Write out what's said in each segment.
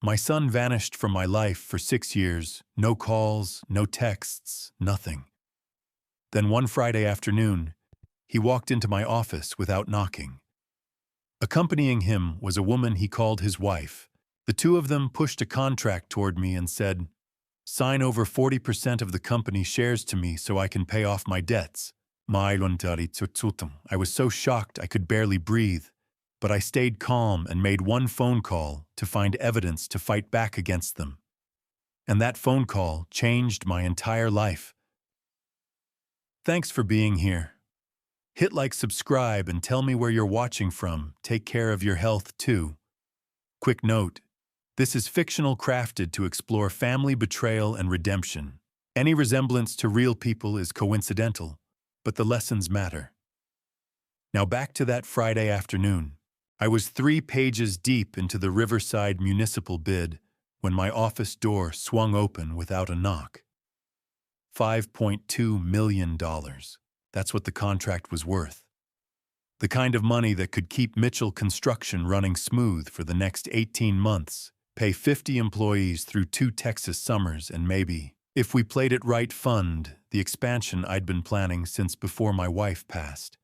My son vanished from my life for 6 years, no calls, no texts, nothing. Then one Friday afternoon, he walked into my office without knocking. Accompanying him was a woman he called his wife. The two of them pushed a contract toward me and said, "Sign over 40% of the company shares to me so I can pay off my debts." I was so shocked I could barely breathe, but I stayed calm and made one phone call to find evidence to fight back against them. And that phone call changed my entire life. Thanks for being here. Hit like, subscribe, and tell me where you're watching from. Take care of your health too. Quick note, this is fictional, crafted to explore family betrayal and redemption. Any resemblance to real people is coincidental, but the lessons matter. Now back to that Friday afternoon. I was 3 pages deep into the Riverside municipal bid when my office door swung open without a knock. $5.2 million. That's what the contract was worth. The kind of money that could keep Mitchell Construction running smooth for the next 18 months, pay 50 employees through 2 Texas summers, and maybe, if we played it right, fund the expansion I'd been planning since before my wife passed.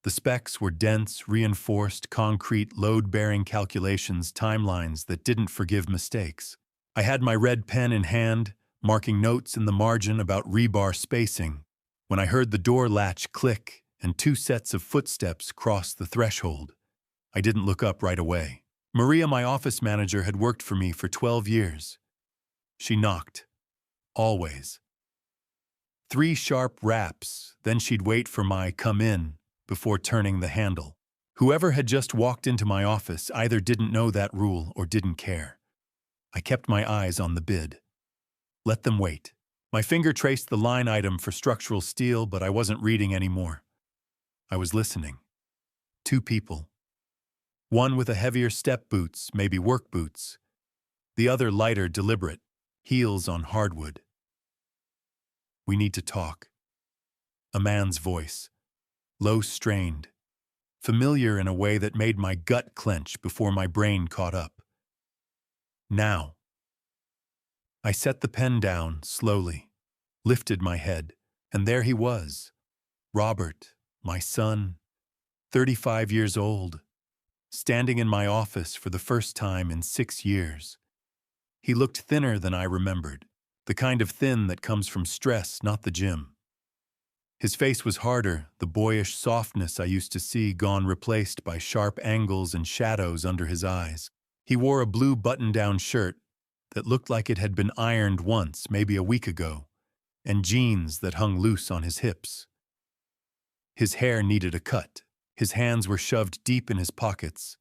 The specs were dense, reinforced, concrete, load-bearing calculations, timelines that didn't forgive mistakes. I had my red pen in hand, marking notes in the margin about rebar spacing, when I heard the door latch click and 2 sets of footsteps cross the threshold. I didn't look up right away. Maria, my office manager, had worked for me for 12 years. She knocked. Always. 3 sharp raps, then she'd wait for my "come in" before turning the handle. Whoever had just walked into my office either didn't know that rule or didn't care. I kept my eyes on the bid. Let them wait. My finger traced the line item for structural steel, but I wasn't reading anymore. I was listening. 2 people. One with a heavier step boots, maybe work boots. The other lighter, deliberate, heels on hardwood. "We need to talk." A man's voice. Low, strained, familiar in a way that made my gut clench before my brain caught up. Now. I set the pen down slowly, lifted my head, and there he was, Robert, my son, 35 years old, standing in my office for the first time in 6 years. He looked thinner than I remembered, the kind of thin that comes from stress, not the gym. His face was harder, the boyish softness I used to see gone, replaced by sharp angles and shadows under his eyes. He wore a blue button-down shirt that looked like it had been ironed once, maybe a week ago, and jeans that hung loose on his hips. His hair needed a cut. His hands were shoved deep in his pockets,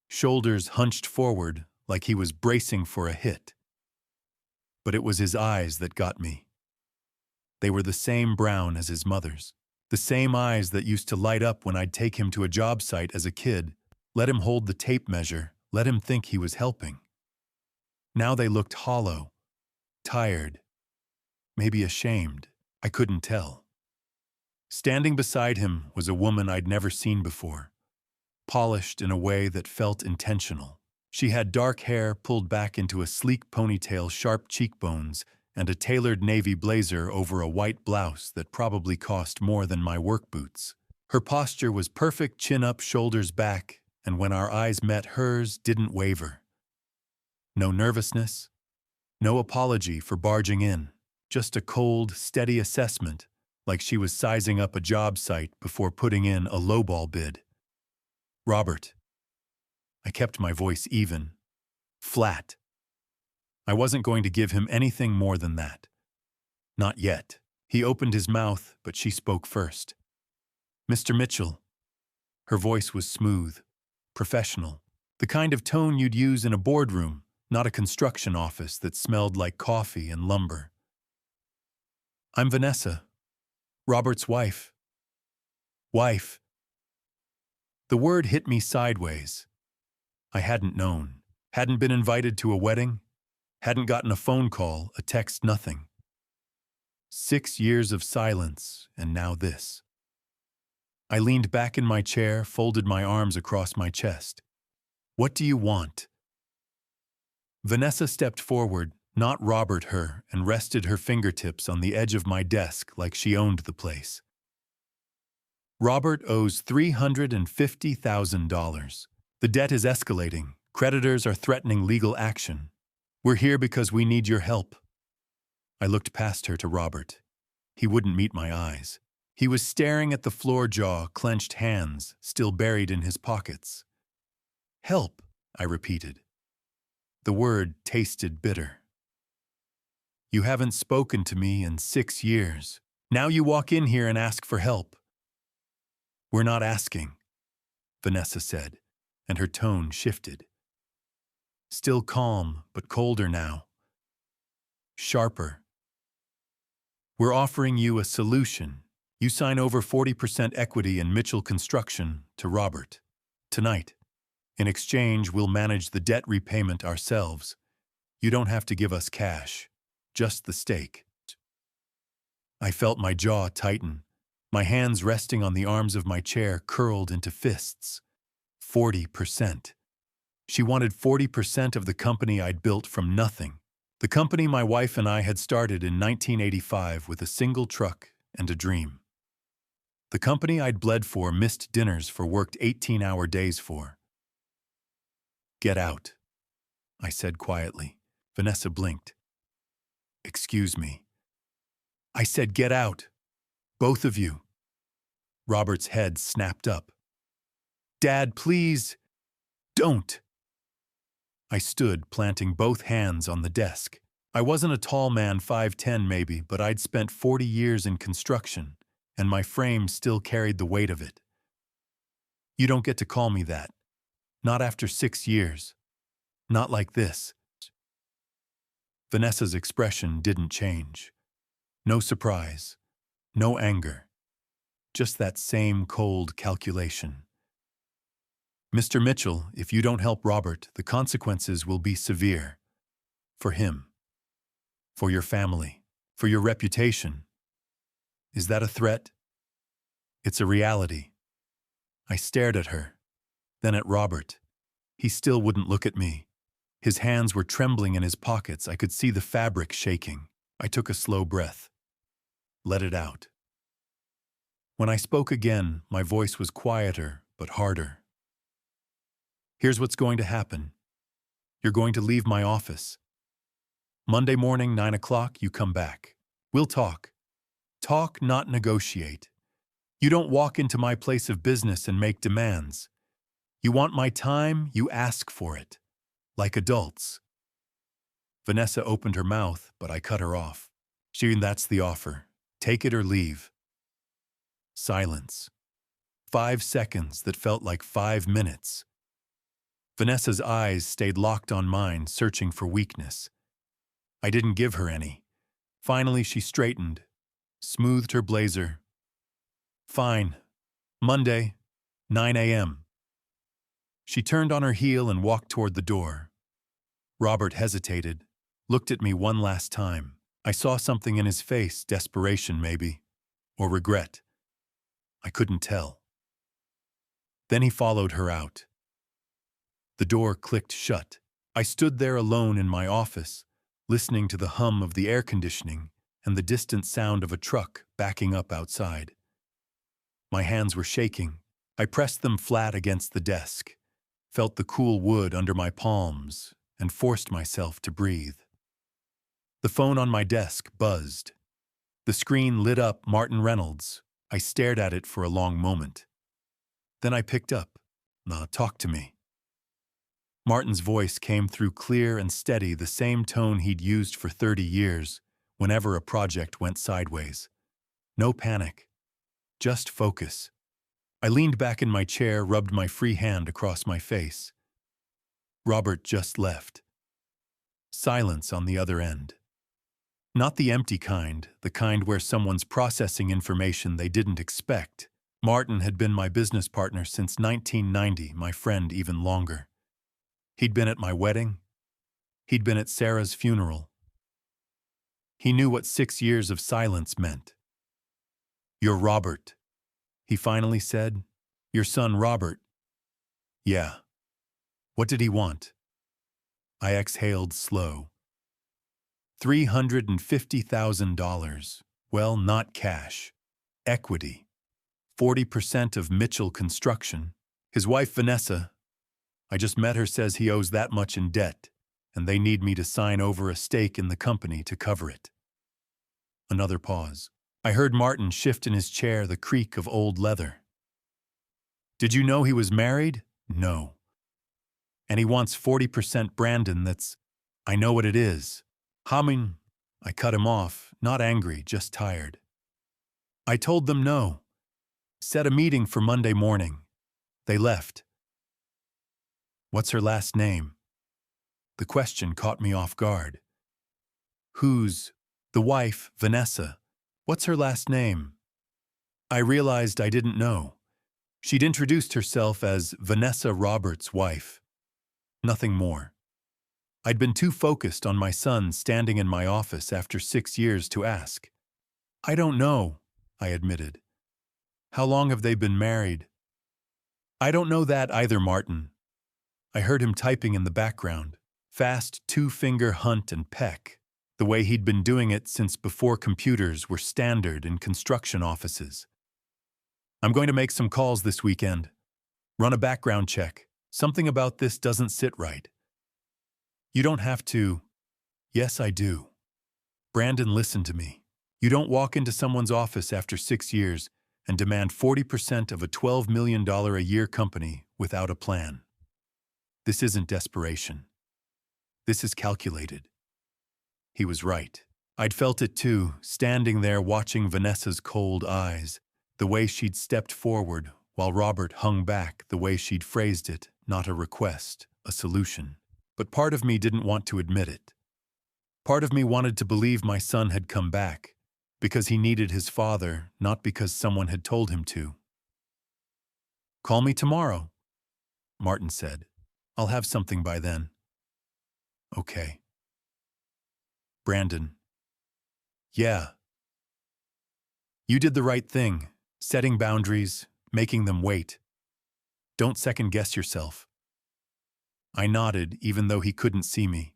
shoulders hunched forward like he was bracing for a hit. But it was his eyes that got me. They were the same brown as his mother's, the same eyes that used to light up when I'd take him to a job site as a kid, let him hold the tape measure, let him think he was helping. Now they looked hollow, tired, maybe ashamed. I couldn't tell. Standing beside him was a woman I'd never seen before, polished in a way that felt intentional. She had dark hair pulled back into a sleek ponytail, sharp cheekbones, and a tailored navy blazer over a white blouse that probably cost more than my work boots. Her posture was perfect, chin up, shoulders back, and when our eyes met, hers didn't waver. No nervousness, no apology for barging in, just a cold, steady assessment, like she was sizing up a job site before putting in a lowball bid. "Robert." I kept my voice even, flat. I wasn't going to give him anything more than that. Not yet. He opened his mouth, but she spoke first. "Mr. Mitchell." Her voice was smooth, professional, the kind of tone you'd use in a boardroom, not a construction office that smelled like coffee and lumber. "I'm Vanessa, Robert's wife." Wife. The word hit me sideways. I hadn't known, hadn't been invited to a wedding, hadn't gotten a phone call, a text, nothing. 6 years of silence, and now this. I leaned back in my chair, folded my arms across my chest. "What do you want?" Vanessa stepped forward, not Robert her, and rested her fingertips on the edge of my desk like she owned the place. Robert owes $350,000. The debt is escalating. Creditors are threatening legal action. We're here because we need your help. I looked past her to Robert. He wouldn't meet my eyes. He was staring at the floor, jaw, clenched hands, still buried in his pockets. Help, I repeated. The word tasted bitter. You haven't spoken to me in 6 years. Now you walk in here and ask for help. We're not asking, Vanessa said, and her tone shifted. Still calm, but colder now. Sharper. We're offering you a solution. You sign over 40% equity in Mitchell Construction to Robert. Tonight. In exchange, we'll manage the debt repayment ourselves. You don't have to give us cash, just the stake. I felt my jaw tighten. My hands resting on the arms of my chair curled into fists. 40%. She wanted 40% of the company I'd built from nothing. The company my wife and I had started in 1985 with a single truck and a dream. The company I'd bled for, missed dinners for, worked 18-hour days for. Get out, I said quietly. Vanessa blinked. Excuse me. I said get out. Both of you. Robert's head snapped up. Dad, please. Don't. I stood, planting both hands on the desk. I wasn't a tall man, 5'10" maybe, but I'd spent 40 years in construction, and my frame still carried the weight of it. You don't get to call me that. Not after 6 years. Not like this. Vanessa's expression didn't change. No surprise. No anger. Just that same cold calculation. Mr. Mitchell, if you don't help Robert, the consequences will be severe. For him. For your family. For your reputation. Is that a threat? It's a reality. I stared at her, then at Robert. He still wouldn't look at me. His hands were trembling in his pockets. I could see the fabric shaking. I took a slow breath. Let it out. When I spoke again, my voice was quieter but harder. Here's what's going to happen. You're going to leave my office. Monday morning, 9 o'clock, you come back. We'll talk. Talk, not negotiate. You don't walk into my place of business and make demands. You want my time, you ask for it. Like adults. Vanessa opened her mouth, but I cut her off. That's the offer. Take it or leave. Silence. 5 seconds that felt like 5 minutes. Vanessa's eyes stayed locked on mine, searching for weakness. I didn't give her any. Finally, she straightened, smoothed her blazer. Fine. Monday, 9 a.m. She turned on her heel and walked toward the door. Robert hesitated, looked at me one last time. I saw something in his face, desperation maybe, or regret. I couldn't tell. Then he followed her out. The door clicked shut. I stood there alone in my office, listening to the hum of the air conditioning and the distant sound of a truck backing up outside. My hands were shaking. I pressed them flat against the desk, felt the cool wood under my palms, and forced myself to breathe. The phone on my desk buzzed. The screen lit up Martin Reynolds. I stared at it for a long moment. Then I picked up. Talk to me. Martin's voice came through clear and steady, the same tone he'd used for 30 years, whenever a project went sideways. No panic. Just focus. I leaned back in my chair, rubbed my free hand across my face. Robert just left. Silence on the other end. Not the empty kind, the kind where someone's processing information they didn't expect. Martin had been my business partner since 1990, my friend even longer. He'd been at my wedding. He'd been at Sarah's funeral. He knew what 6 years of silence meant. You're Robert, he finally said. Your son, Robert. Yeah. What did he want? I exhaled slow. $350,000. Well, not cash. Equity. 40% of Mitchell Construction. His wife, Vanessa, I just met her, says he owes that much in debt, and they need me to sign over a stake in the company to cover it. Another pause. I heard Martin shift in his chair, the creak of old leather. Did you know he was married? No. And he wants 40%, Brandon, that's... I know what it is. Humming. I cut him off, not angry, just tired. I told them no. Set a meeting for Monday morning. They left. What's her last name? The question caught me off guard. Who's? The wife, Vanessa. What's her last name? I realized I didn't know. She'd introduced herself as Vanessa Roberts' wife. Nothing more. I'd been too focused on my son standing in my office after 6 years to ask. I don't know, I admitted. How long have they been married? I don't know that either, Martin. I heard him typing in the background. Fast two-finger hunt and peck, the way he'd been doing it since before computers were standard in construction offices. I'm going to make some calls this weekend. Run a background check. Something about this doesn't sit right. You don't have to. Yes, I do. Brandon, listen to me. You don't walk into someone's office after 6 years and demand 40% of a $12 million a year company without a plan. This isn't desperation. This is calculated. He was right. I'd felt it too, standing there watching Vanessa's cold eyes, the way she'd stepped forward while Robert hung back, the way she'd phrased it, not a request, a solution. But part of me didn't want to admit it. Part of me wanted to believe my son had come back, because he needed his father, not because someone had told him to. Call me tomorrow, Martin said. I'll have something by then. Okay. Brandon. Yeah. You did the right thing, setting boundaries, making them wait. Don't second-guess yourself. I nodded, even though he couldn't see me.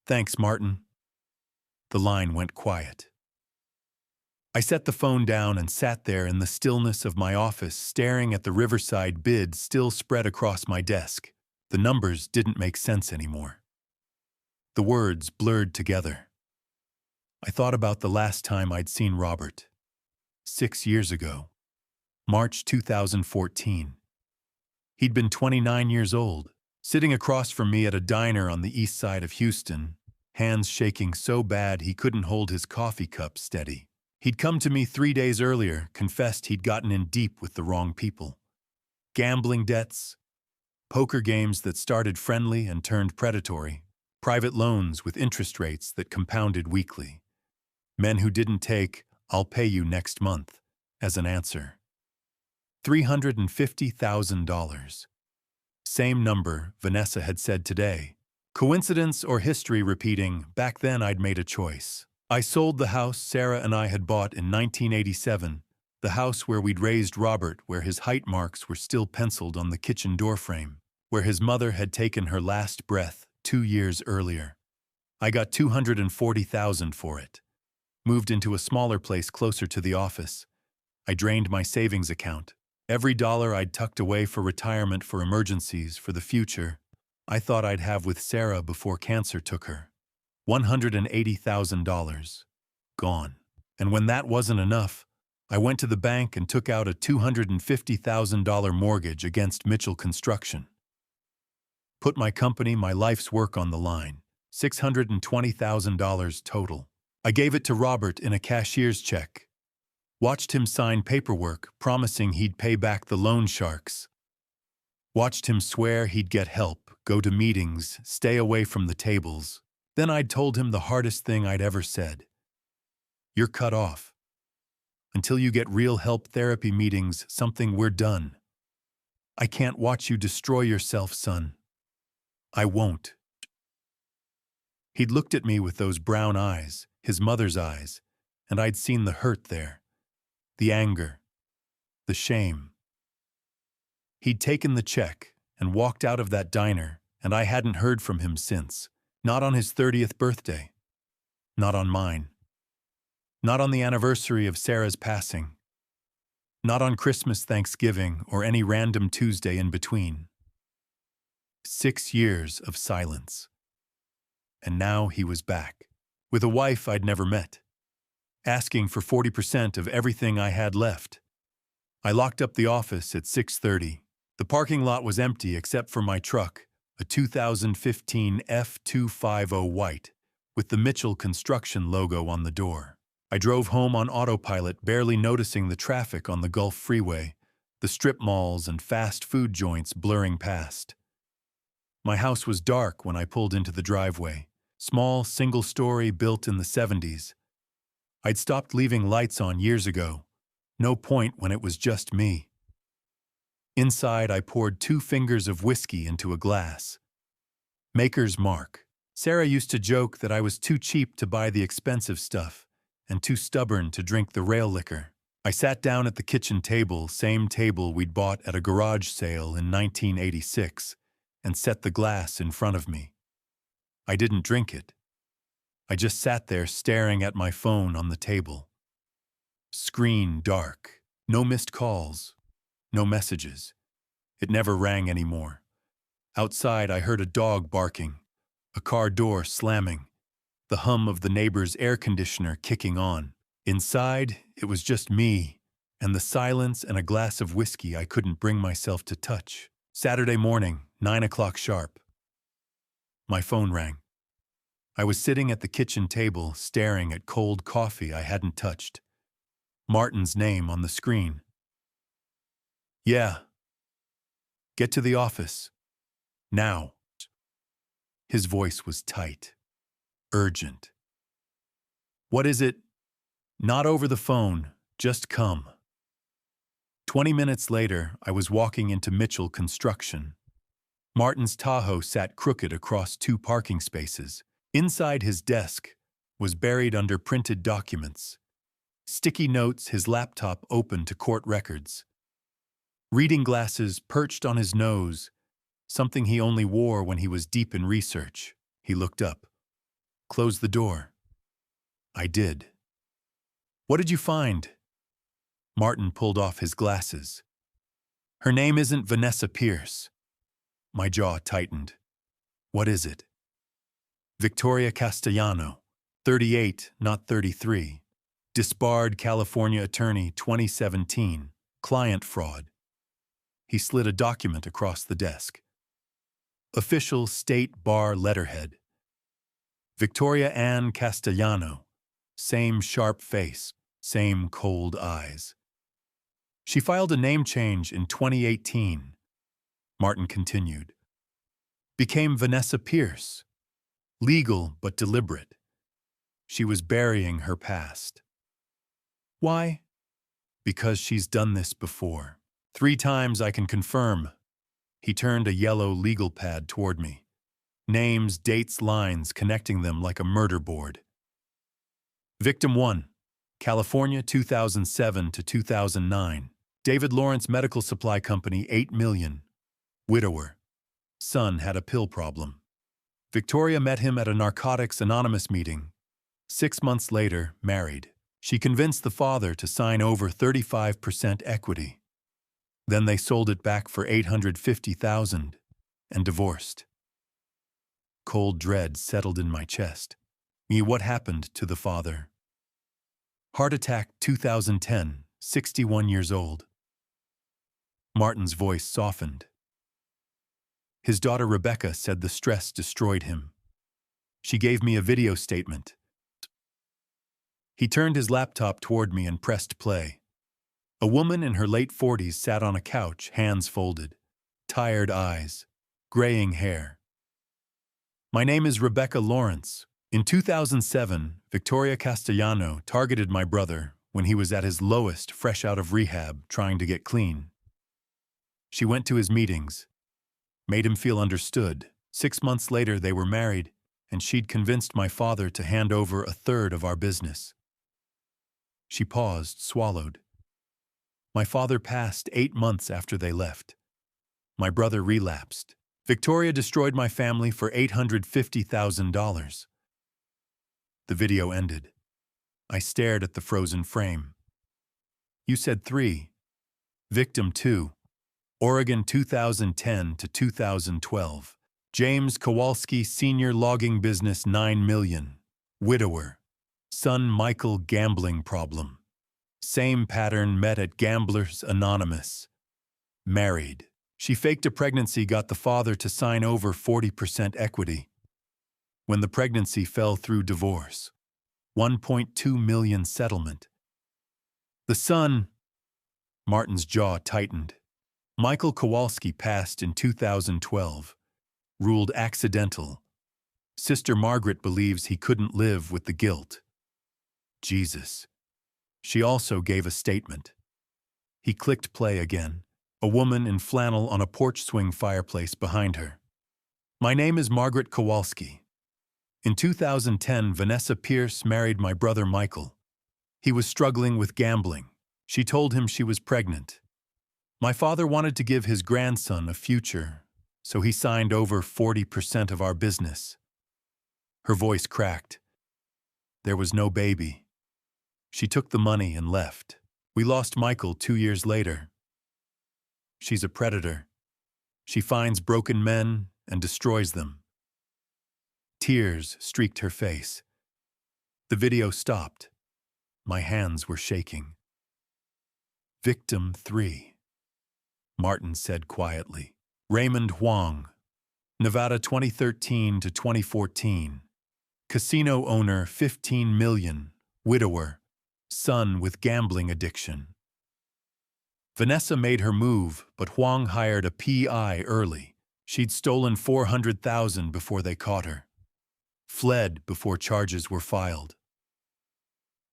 Thanks, Martin. The line went quiet. I set the phone down and sat there in the stillness of my office, staring at the Riverside bid still spread across my desk. The numbers didn't make sense anymore. The words blurred together. I thought about the last time I'd seen Robert. 6 years ago. March 2014. He'd been 29 years old, sitting across from me at a diner on the east side of Houston, hands shaking so bad he couldn't hold his coffee cup steady. He'd come to me 3 days earlier, confessed he'd gotten in deep with the wrong people. Gambling debts, poker games that started friendly and turned predatory, private loans with interest rates that compounded weekly. Men who didn't take, "I'll pay you next month," as an answer. $350,000. Same number Vanessa had said today. Coincidence or history repeating, back then I'd made a choice. I sold the house Sarah and I had bought in 1987, the house where we'd raised Robert, where his height marks were still penciled on the kitchen doorframe, where his mother had taken her last breath 2 years earlier. I got $240,000 for it. Moved into a smaller place closer to the office. I drained my savings account. Every dollar I'd tucked away for retirement, for emergencies, for the future, I thought I'd have with Sarah before cancer took her. $180,000. Gone. And when that wasn't enough, I went to the bank and took out a $250,000 mortgage against Mitchell Construction. Put my company, my life's work on the line. $620,000 total. I gave it to Robert in a cashier's check. Watched him sign paperwork promising he'd pay back the loan sharks. Watched him swear he'd get help, go to meetings, stay away from the tables. Then I'd told him the hardest thing I'd ever said. You're cut off. Until you get real help, therapy meetings, something, we're done. I can't watch you destroy yourself, son. I won't. He'd looked at me with those brown eyes, his mother's eyes, and I'd seen the hurt there. The anger. The shame. He'd taken the check and walked out of that diner, and I hadn't heard from him since. Not on his 30th birthday. Not on mine. Not on the anniversary of Sarah's passing. Not on Christmas, Thanksgiving, or any random Tuesday in between. 6 years of silence. And now he was back, with a wife I'd never met, asking for 40% of everything I had left. I locked up the office at 6:30. The parking lot was empty except for my truck, a 2015 F250 white, with the Mitchell Construction logo on the door. I drove home on autopilot, barely noticing the traffic on the Gulf Freeway, the strip malls and fast food joints blurring past. My house was dark when I pulled into the driveway, small, single-story, built in the 70s. I'd stopped leaving lights on years ago. No point when it was just me. Inside, I poured 2 fingers of whiskey into a glass. Maker's Mark. Sarah used to joke that I was too cheap to buy the expensive stuff and too stubborn to drink the rail liquor. I sat down at the kitchen table, same table we'd bought at a garage sale in 1986, and set the glass in front of me. I didn't drink it. I just sat there staring at my phone on the table. Screen dark. No missed calls. No messages. It never rang anymore. Outside, I heard a dog barking, a car door slamming, the hum of the neighbor's air conditioner kicking on. Inside, it was just me, and the silence and a glass of whiskey I couldn't bring myself to touch. Saturday morning, 9 o'clock sharp. My phone rang. I was sitting at the kitchen table, staring at cold coffee I hadn't touched. Martin's name on the screen. Yeah. Get to the office. Now. His voice was tight. Urgent. What is it? Not over the phone. Just come. 20 minutes later, I was walking into Mitchell Construction. Martin's Tahoe sat crooked across 2 parking spaces. Inside his desk was buried under printed documents. Sticky notes, his laptop open to court records. Reading glasses perched on his nose, something he only wore when he was deep in research. He looked up. Close the door. I did. What did you find? Martin pulled off his glasses. Her name isn't Vanessa Pierce. My jaw tightened. What is it? Victoria Castellano, 38, not 33. Disbarred California attorney, 2017. Client fraud. He slid a document across the desk. Official State Bar letterhead. Victoria Ann Castellano. Same sharp face, same cold eyes. She filed a name change in 2018. Martin continued. Became Vanessa Pierce. Legal but deliberate. She was burying her past. Why? Because she's done this before. 3 times I can confirm. He turned a yellow legal pad toward me. Names, dates, lines connecting them like a murder board. Victim 1, California 2007 to 2009. David Lawrence Medical Supply Company, 8 million. Widower. Son had a pill problem. Victoria met him at a Narcotics Anonymous meeting. 6 months later, married. She convinced the father to sign over 35% equity. Then they sold it back for $850,000 and divorced. Cold dread settled in my chest. What happened to the father? Heart attack 2010, 61 years old. Martin's voice softened. His daughter Rebecca said the stress destroyed him. She gave me a video statement. He turned his laptop toward me and pressed play. A woman in her late 40s sat on a couch, hands folded, tired eyes, graying hair. My name is Rebecca Lawrence. In 2007, Victoria Castellano targeted my brother when he was at his lowest, fresh out of rehab, trying to get clean. She went to his meetings, made him feel understood. 6 months later, they were married, and she'd convinced my father to hand over 1/3 of our business. She paused, swallowed. My father passed 8 months after they left. My brother relapsed. Victoria destroyed my family for $850,000. The video ended. I stared at the frozen frame. You said 3. Victim 2. Oregon 2010 to 2012. James Kowalski, senior, logging business, 9 million. Widower. Son Michael, gambling problem. Same pattern, met at Gamblers Anonymous. Married. She faked a pregnancy, got the father to sign over 40% equity. When the pregnancy fell through, divorce. 1.2 million settlement. The son. Martin's jaw tightened. Michael Kowalski passed in 2012. Ruled accidental. Sister Margaret believes he couldn't live with the guilt. Jesus. She also gave a statement. He clicked play again. A woman in flannel on a porch swing fireplace behind her. My name is Margaret Kowalski. In 2010, Vanessa Pierce married my brother Michael. He was struggling with gambling. She told him she was pregnant. My father wanted to give his grandson a future, so he signed over 40% of our business. Her voice cracked. There was no baby. She took the money and left. We lost Michael 2 years later. She's a predator. She finds broken men and destroys them. Tears streaked her face. The video stopped. My hands were shaking. Victim 3. Martin said quietly. Raymond Huang, Nevada 2013 to 2014. Casino owner, 15 million. Widower. Son with gambling addiction. Vanessa made her move, but Huang hired a PI early. She'd stolen $400,000 before they caught her. Fled before charges were filed.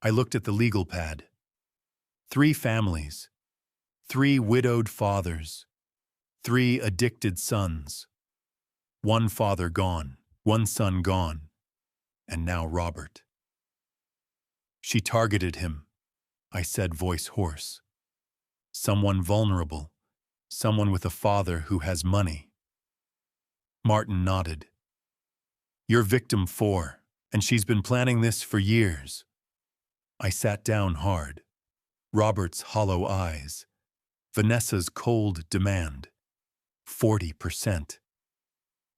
I looked at the legal pad. 3 families. 3 widowed fathers. 3 addicted sons. 1 father gone. 1 son gone. And now Robert. She targeted him, I said, voice hoarse. Someone vulnerable. Someone with a father who has money. Martin nodded. You're victim 4, and she's been planning this for years. I sat down hard. Robert's hollow eyes. Vanessa's cold demand. 40%.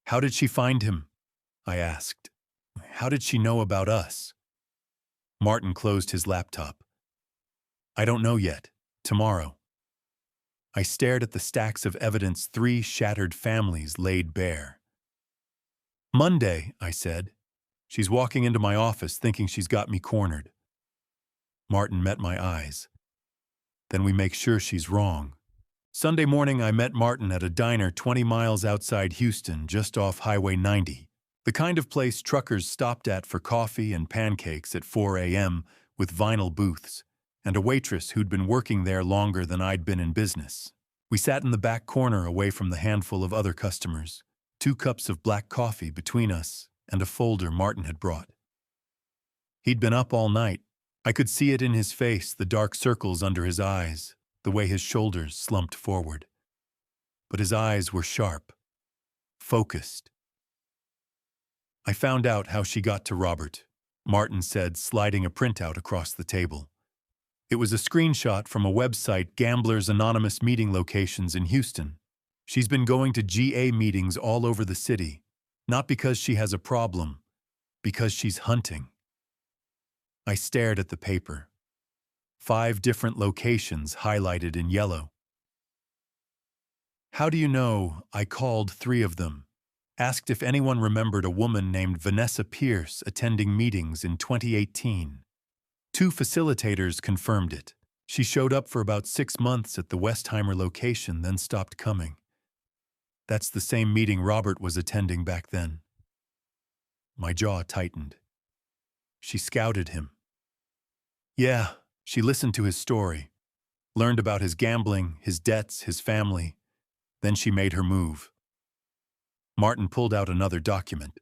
How did she find him? I asked. How did she know about us? Martin closed his laptop. I don't know yet. Tomorrow. I stared at the stacks of evidence 3 shattered families laid bare. Monday, I said. She's walking into my office thinking she's got me cornered. Martin met my eyes. Then we make sure she's wrong. Sunday morning, I met Martin at a diner 20 miles outside Houston, just off Highway 90. The kind of place truckers stopped at for coffee and pancakes at 4 a.m. with vinyl booths, and a waitress who'd been working there longer than I'd been in business. We sat in the back corner away from the handful of other customers, 2 cups of black coffee between us and a folder Martin had brought. He'd been up all night. I could see it in his face, the dark circles under his eyes, the way his shoulders slumped forward. But his eyes were sharp, focused. I found out how she got to Robert, Martin said, sliding a printout across the table. It was a screenshot from a website, Gamblers Anonymous meeting locations in Houston. She's been going to GA meetings all over the city, not because she has a problem, because she's hunting. I stared at the paper. 5 different locations highlighted in yellow. How do you know? I called 3 of them. Asked if anyone remembered a woman named Vanessa Pierce attending meetings in 2018. 2 facilitators confirmed it. She showed up for about 6 months at the Westheimer location, then stopped coming. That's the same meeting Robert was attending back then. My jaw tightened. She scouted him. Yeah, she listened to his story, learned about his gambling, his debts, his family. Then she made her move. Martin pulled out another document.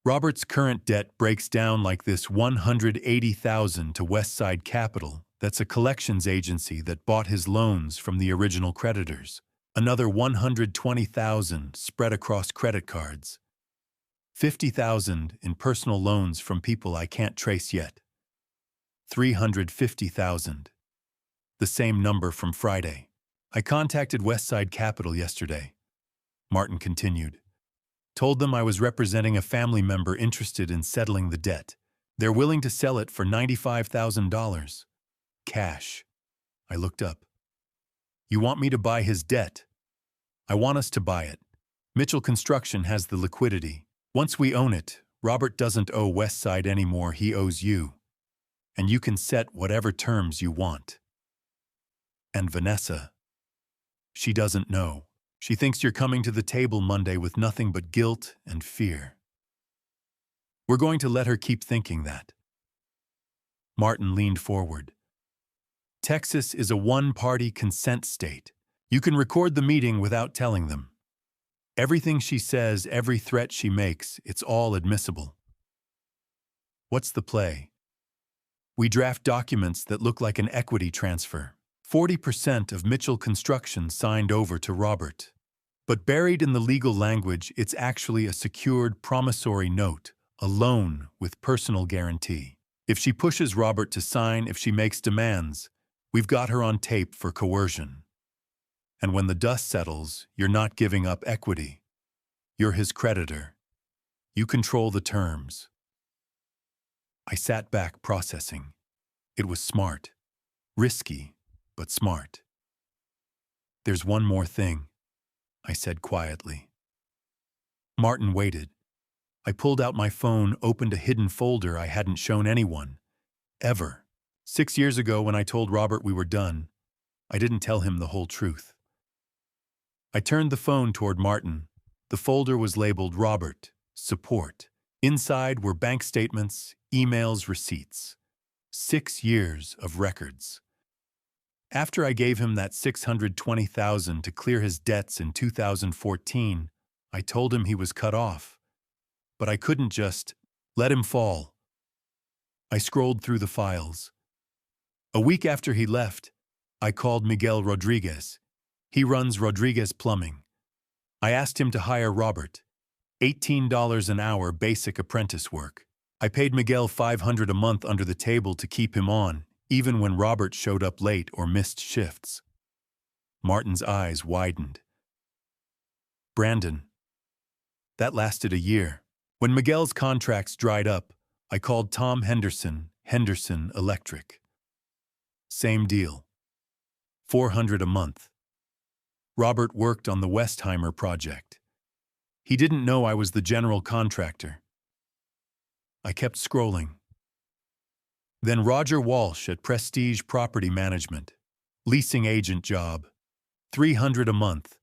Robert's current debt breaks down like this: $180,000 to Westside Capital, that's a collections agency that bought his loans from the original creditors. Another 120,000 spread across credit cards. 50,000 in personal loans from people I can't trace yet. 350,000. The same number from Friday. I contacted Westside Capital yesterday. Martin continued. Told them I was representing a family member interested in settling the debt. They're willing to sell it for $95,000. Cash. I looked up. You want me to buy his debt? I want us to buy it. Mitchell Construction has the liquidity. Once we own it, Robert doesn't owe Westside anymore, he owes you. And you can set whatever terms you want. And Vanessa. She doesn't know. She thinks you're coming to the table Monday with nothing but guilt and fear. We're going to let her keep thinking that. Martin leaned forward. Texas is a one-party consent state. You can record the meeting without telling them. Everything she says, every threat she makes, it's all admissible. What's the play? We draft documents that look like an equity transfer. 40% of Mitchell Construction signed over to Robert. But buried in the legal language, it's actually a secured promissory note, a loan with personal guarantee. If she pushes Robert to sign, if she makes demands, we've got her on tape for coercion. And when the dust settles, you're not giving up equity. You're his creditor. You control the terms. I sat back processing. It was smart. Risky, but smart. There's one more thing, I said quietly. Martin waited. I pulled out my phone, opened a hidden folder I hadn't shown anyone. Ever. 6 years ago when I told Robert we were done, I didn't tell him the whole truth. I turned the phone toward Martin. The folder was labeled Robert, Support. Inside were bank statements, emails, receipts. 6 years of records. After I gave him that $620,000 to clear his debts in 2014, I told him he was cut off. But I couldn't just let him fall. I scrolled through the files. A week after he left, I called Miguel Rodriguez. He runs Rodriguez Plumbing. I asked him to hire Robert. $18 an hour basic apprentice work. I paid Miguel $500 a month under the table to keep him on, even when Robert showed up late or missed shifts. Martin's eyes widened. Brandon. That lasted a year. When Miguel's contracts dried up, I called Tom Henderson, Henderson Electric. Same deal. $400 a month. Robert worked on the Westheimer project. He didn't know I was the general contractor. I kept scrolling. Then Roger Walsh at Prestige Property Management. Leasing agent job. $300 a month.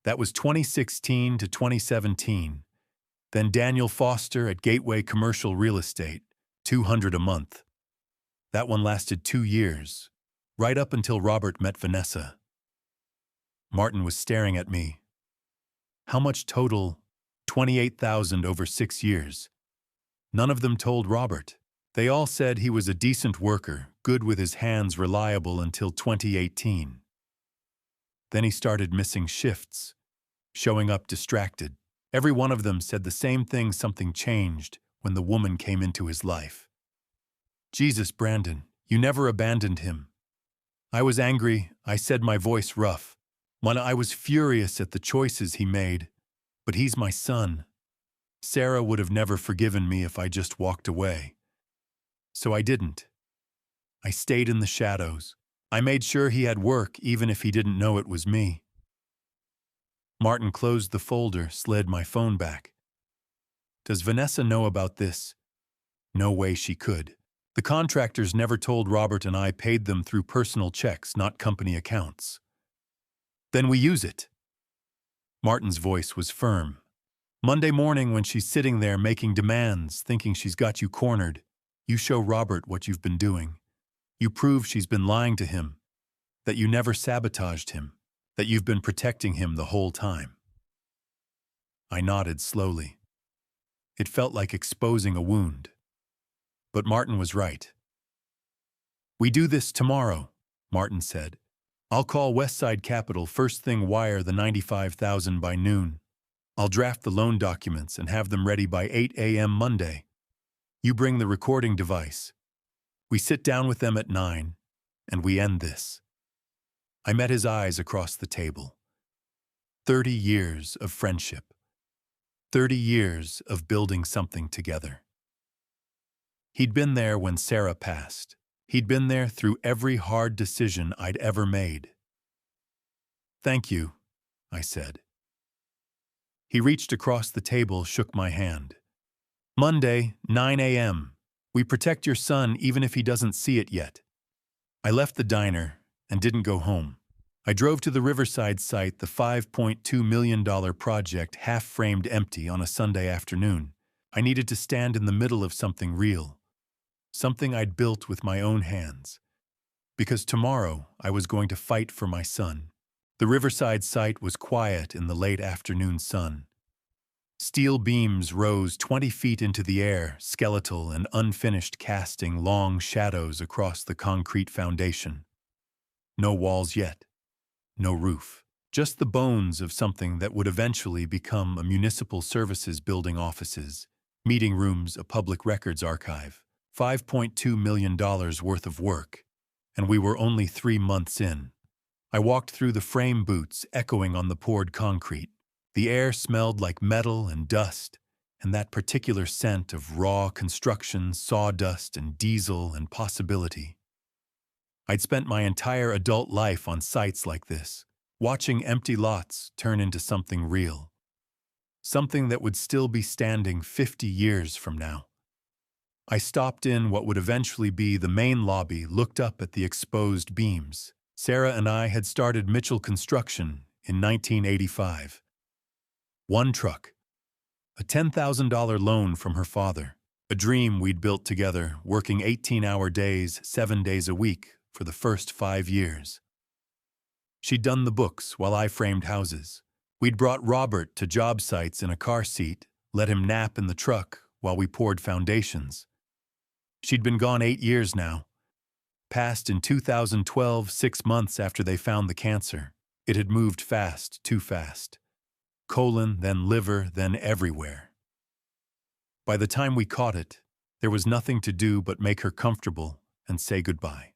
That was 2016 to 2017. Then Daniel Foster at Gateway Commercial Real Estate. $200 a month. That one lasted 2 years, right up until Robert met Vanessa. Martin was staring at me. How much total? $28,000 over 6 years. None of them told Robert. They all said he was a decent worker, good with his hands, reliable until 2018. Then he started missing shifts, showing up distracted. Every one of them said the same thing: something changed when the woman came into his life. Jesus, Brandon, you never abandoned him. I was angry. I said, my voice rough. I was furious at the choices he made. But he's my son. Sarah would have never forgiven me if I just walked away. So I didn't. I stayed in the shadows. I made sure he had work even if he didn't know it was me. Martin closed the folder, slid my phone back. Does Vanessa know about this? No way she could. The contractors never told Robert, and I paid them through personal checks, not company accounts. Then we use it. Martin's voice was firm. Monday morning, when she's sitting there making demands, thinking she's got you cornered, you show Robert what you've been doing. You prove she's been lying to him, that you never sabotaged him, that you've been protecting him the whole time. I nodded slowly. It felt like exposing a wound. But Martin was right. We do this tomorrow, Martin said. I'll call Westside Capital first thing wire the 95,000 by noon. I'll draft the loan documents and have them ready by 8 a.m. Monday. You bring the recording device. We sit down with them at 9, and we end this. I met his eyes across the table. 30 years of friendship. 30 years of building something together. He'd been there when Sarah passed. He'd been there through every hard decision I'd ever made. Thank you, I said. He reached across the table, shook my hand. Monday, 9 a.m. We protect your son even if he doesn't see it yet. I left the diner and didn't go home. I drove to the Riverside site, the $5.2 million project half-framed empty on a Sunday afternoon. I needed to stand in the middle of something real, something I'd built with my own hands. Because tomorrow I was going to fight for my son. The Riverside site was quiet in the late afternoon sun. Steel beams rose 20 feet into the air, skeletal and unfinished, casting long shadows across the concrete foundation. No walls yet. No roof. Just the bones of something that would eventually become a municipal services building, offices, meeting rooms, a public records archive. $5.2 million worth of work. And we were only 3 months in. I walked through the frame boots, echoing on the poured concrete. The air smelled like metal and dust, and that particular scent of raw construction, sawdust and diesel and possibility. I'd spent my entire adult life on sites like this, watching empty lots turn into something real. Something that would still be standing 50 years from now. I stopped in what would eventually be the main lobby, looked up at the exposed beams. Sarah and I had started Mitchell Construction in 1985. One truck. A $10,000 loan from her father. A dream we'd built together, working 18-hour days, 7 days a week for the first 5 years. She'd done the books while I framed houses. We'd brought Robert to job sites in a car seat, let him nap in the truck while we poured foundations. She'd been gone 8 years now. Passed in 2012, 6 months after they found the cancer. It had moved fast, too fast. Colon, then liver, then everywhere. By the time we caught it, there was nothing to do but make her comfortable and say goodbye.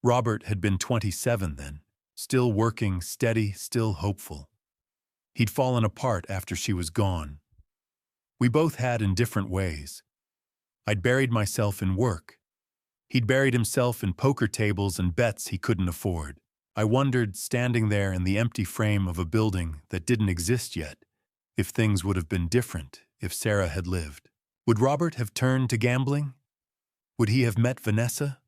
Robert had been 27 then, still working, steady, still hopeful. He'd fallen apart after she was gone. We both had in different ways. I'd buried myself in work. He'd buried himself in poker tables and bets he couldn't afford. I wondered, standing there in the empty frame of a building that didn't exist yet, if things would have been different if Sarah had lived. Would Robert have turned to gambling? Would he have met Vanessa?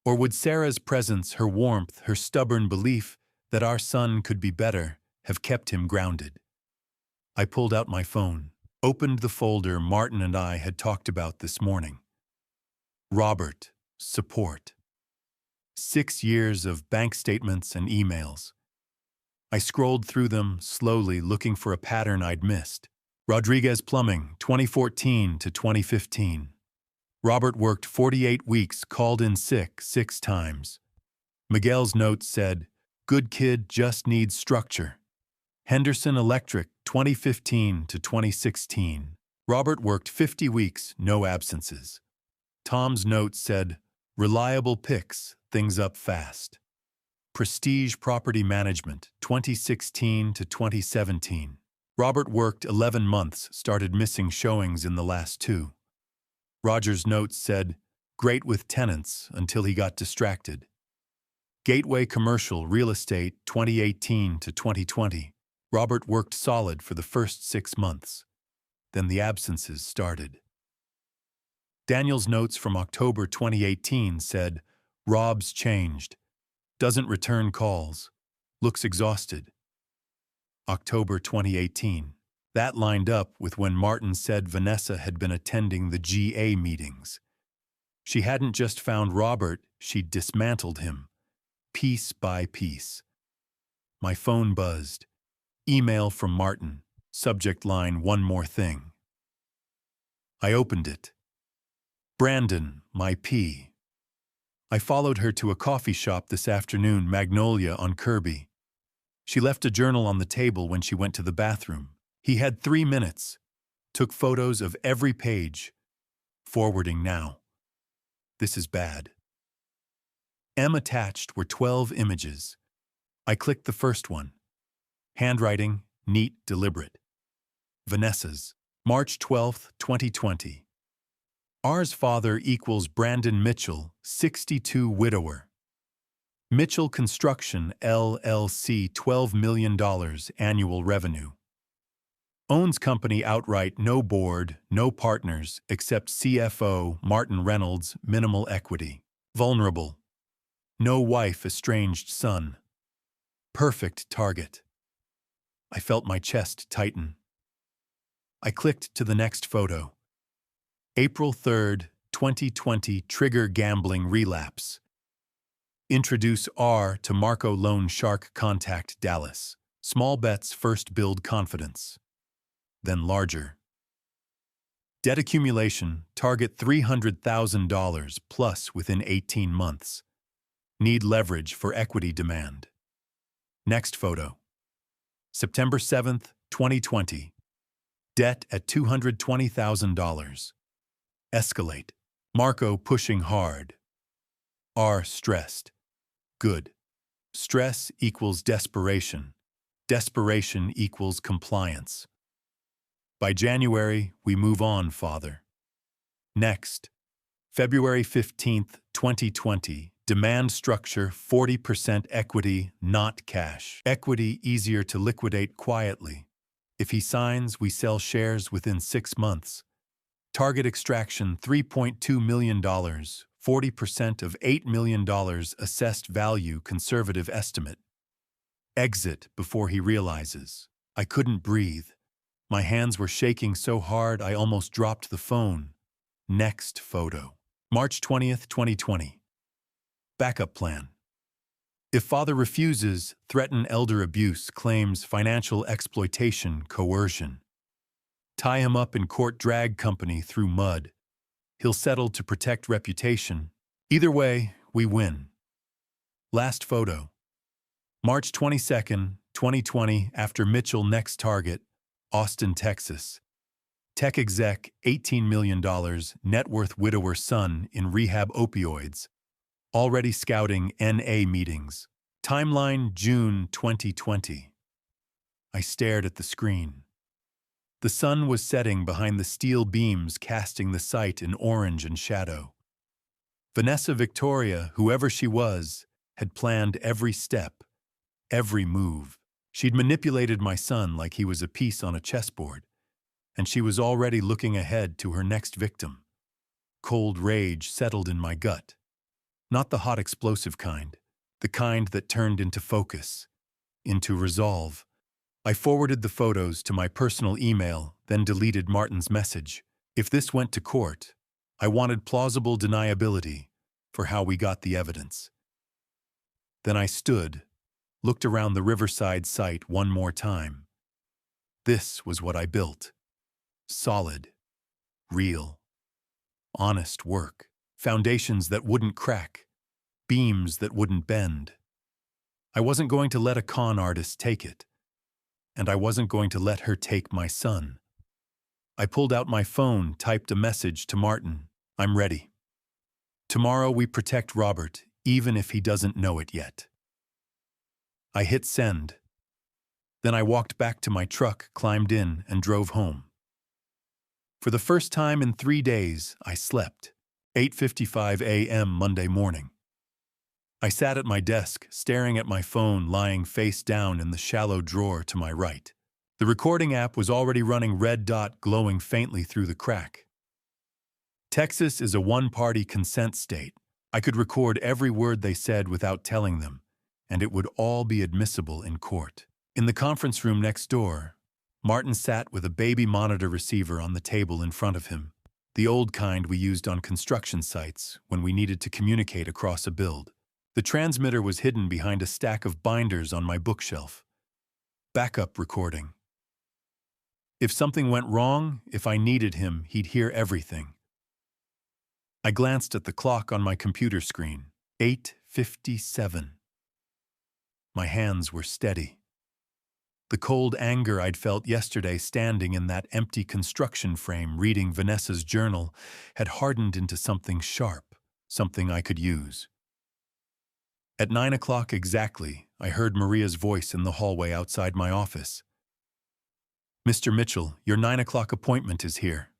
Or would Sarah's presence, her warmth, her stubborn belief that our son could be better, have kept him grounded? I pulled out my phone, opened the folder Martin and I had talked about this morning. Robert, support. 6 years of bank statements and emails. I scrolled through them slowly, looking for a pattern I'd missed. Rodriguez Plumbing, 2014 to 2015. Robert worked 48 weeks, called in sick 6 times. Miguel's note said, "Good kid, just needs structure." Henderson Electric, 2015 to 2016. Robert worked 50 weeks, no absences. Tom's note said, "Reliable picks, things up fast." Prestige Property Management, 2016 to 2017. Robert worked 11 months, started missing showings in the last 2. Roger's note said, "Great with tenants until he got distracted." Gateway Commercial Real Estate, 2018 to 2020. Robert worked solid for the first 6 months. Then the absences started. Daniel's notes from October 2018 said, "Rob's changed. Doesn't return calls. Looks exhausted." October 2018. That lined up with when Martin said Vanessa had been attending the GA meetings. She hadn't just found Robert, she'd dismantled him, piece by piece. My phone buzzed. Email from Martin. Subject line, "One more thing." I opened it. "Brandon, my P. I followed her to a coffee shop this afternoon, Magnolia on Kirby. She left a journal on the table when she went to the bathroom. He had 3 minutes, took photos of every page. Forwarding now. This is bad. Attached were 12 images. I clicked the first one. Handwriting, neat, deliberate. Vanessa's. March 12, 2020. R's father equals Brandon Mitchell, 62, widower. Mitchell Construction, LLC, $12 million annual revenue. Owns company outright, no board, no partners, except CFO, Martin Reynolds, minimal equity. Vulnerable. No wife, estranged son. Perfect target. I felt my chest tighten. I clicked to the next photo. April 3, 2020, trigger gambling relapse. Introduce R to Marco Loan Shark, contact Dallas. Small bets first build confidence, then larger. Debt accumulation, target $300,000 plus within 18 months. Need leverage for equity demand. Next photo. September 7, 2020. Debt at $220,000. Escalate. Marco pushing hard. R stressed. Good. Stress equals desperation. Desperation equals compliance. By January, we move on, father. Next. February 15, 2020. Demand structure, 40% equity, not cash. Equity easier to liquidate quietly. If he signs, we sell shares within 6 months. Target extraction, $3.2 million, 40% of $8 million assessed value, conservative estimate. Exit before he realizes. I couldn't breathe. My hands were shaking so hard I almost dropped the phone. Next photo. March 20th, 2020. Backup plan. If father refuses, threaten elder abuse, claims financial exploitation, coercion. Tie him up in court, drag company through mud. He'll settle to protect reputation. Either way, we win. Last photo. March 22nd, 2020, after Mitchell next target, Austin, Texas. Tech exec, $18 million, net worth, widower, son in rehab, opioids. Already scouting NA meetings. Timeline, June 2020. I stared at the screen. The sun was setting behind the steel beams, casting the site in orange and shadow. Vanessa Victoria, whoever she was, had planned every step, every move. She'd manipulated my son like he was a piece on a chessboard, and she was already looking ahead to her next victim. Cold rage settled in my gut. Not the hot explosive kind, the kind that turned into focus, into resolve. I forwarded the photos to my personal email, then deleted Martin's message. If this went to court, I wanted plausible deniability for how we got the evidence. Then I stood, looked around the Riverside site one more time. This was what I built. Solid, real, honest work. Foundations that wouldn't crack, beams that wouldn't bend. I wasn't going to let a con artist take it, and I wasn't going to let her take my son. I pulled out my phone, typed a message to Martin. I'm ready. Tomorrow we protect Robert, even if he doesn't know it yet. I hit send. Then I walked back to my truck, climbed in, and drove home. For the first time in 3 days, I slept. 8:55 a.m. Monday morning. I sat at my desk, staring at my phone lying face down in the shallow drawer to my right. The recording app was already running, red dot glowing faintly through the crack. Texas is a one-party consent state. I could record every word they said without telling them, and it would all be admissible in court. In the conference room next door, Martin sat with a baby monitor receiver on the table in front of him. The old kind we used on construction sites when we needed to communicate across a build. The transmitter was hidden behind a stack of binders on my bookshelf. Backup recording. If something went wrong, if I needed him, he'd hear everything. I glanced at the clock on my computer screen. 8:57. My hands were steady. The cold anger I'd felt yesterday standing in that empty construction frame reading Vanessa's journal had hardened into something sharp, something I could use. At 9 o'clock exactly, I heard Maria's voice in the hallway outside my office. "Mr. Mitchell, your 9 o'clock appointment is here."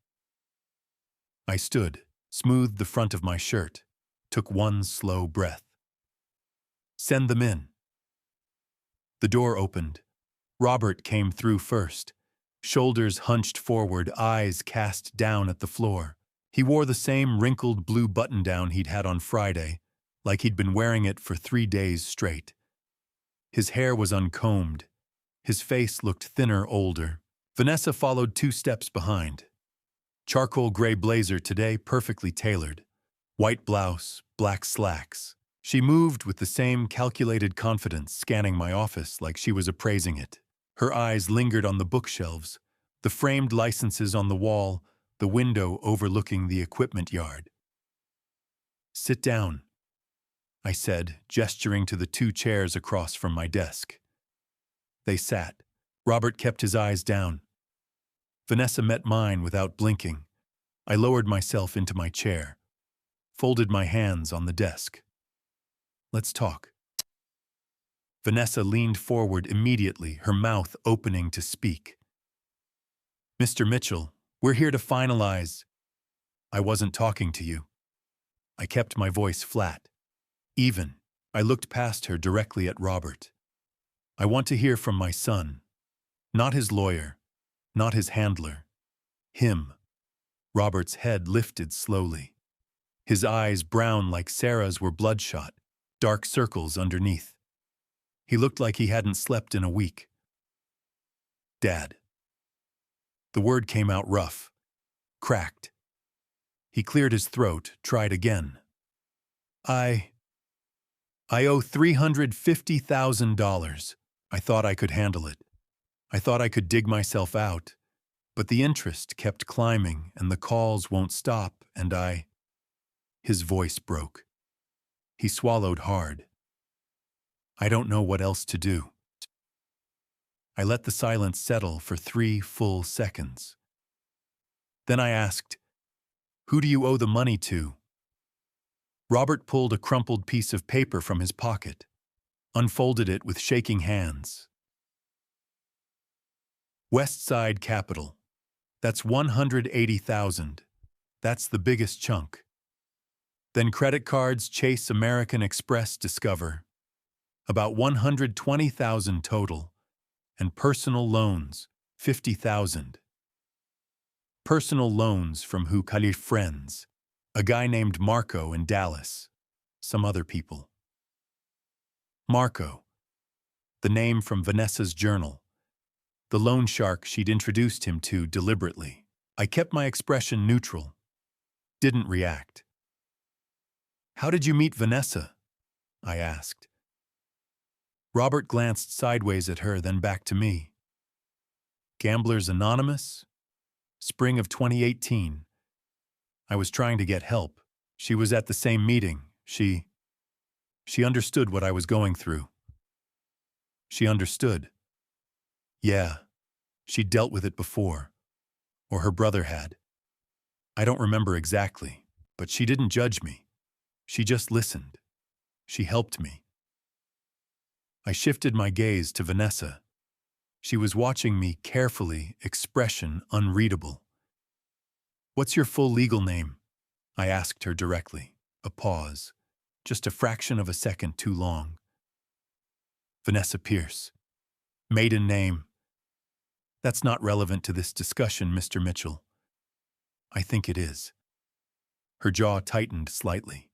I stood, smoothed the front of my shirt, took one slow breath. "Send them in." The door opened. Robert came through first, shoulders hunched forward, eyes cast down at the floor. He wore the same wrinkled blue button-down he'd had on Friday, like he'd been wearing it for 3 days straight. His hair was uncombed. His face looked thinner, older. Vanessa followed 2 steps behind. Charcoal gray blazer today, perfectly tailored. White blouse, black slacks. She moved with the same calculated confidence, scanning my office like she was appraising it. Her eyes lingered on the bookshelves, the framed licenses on the wall, the window overlooking the equipment yard. "Sit down," I said, gesturing to the 2 chairs across from my desk. They sat. Robert kept his eyes down. Vanessa met mine without blinking. I lowered myself into my chair, folded my hands on the desk. "Let's talk." Vanessa leaned forward immediately, her mouth opening to speak. "Mr. Mitchell, we're here to finalize." "I wasn't talking to you." I kept my voice flat, even. I looked past her directly at Robert. "I want to hear from my son. Not his lawyer, not his handler. Him." Robert's head lifted slowly. His eyes, brown like Sarah's, were bloodshot, dark circles underneath. He looked like he hadn't slept in a week. "Dad." The word came out rough, cracked. He cleared his throat, tried again. I owe $350,000. I thought I could handle it. I thought I could dig myself out. But the interest kept climbing, and the calls won't stop, and His voice broke. He swallowed hard. "I don't know what else to do." I let the silence settle for 3 full seconds. Then I asked, "Who do you owe the money to?" Robert pulled a crumpled piece of paper from his pocket, unfolded it with shaking hands. "West Side Capital. That's $180,000. That's the biggest chunk. Then credit cards, Chase, American Express, Discover. About $120,000 total. And personal loans, $50,000. Personal loans from who? Khalif friends. A guy named Marco in Dallas. Some other people." Marco. The name from Vanessa's journal. The loan shark she'd introduced him to deliberately. I kept my expression neutral. Didn't react. "How did you meet Vanessa?" I asked. Robert glanced sideways at her, then back to me. "Gamblers Anonymous? Spring of 2018. I was trying to get help. She was at the same meeting. She understood what I was going through." "She understood?" "Yeah. She'd dealt with it before. Or her brother had. I don't remember exactly, but she didn't judge me. She just listened. She helped me." I shifted my gaze to Vanessa. She was watching me carefully, expression unreadable. "What's your full legal name?" I asked her directly. A pause, just a fraction of a second too long. "Vanessa Pierce." "Maiden name?" "That's not relevant to this discussion, Mr. Mitchell." "I think it is." Her jaw tightened slightly.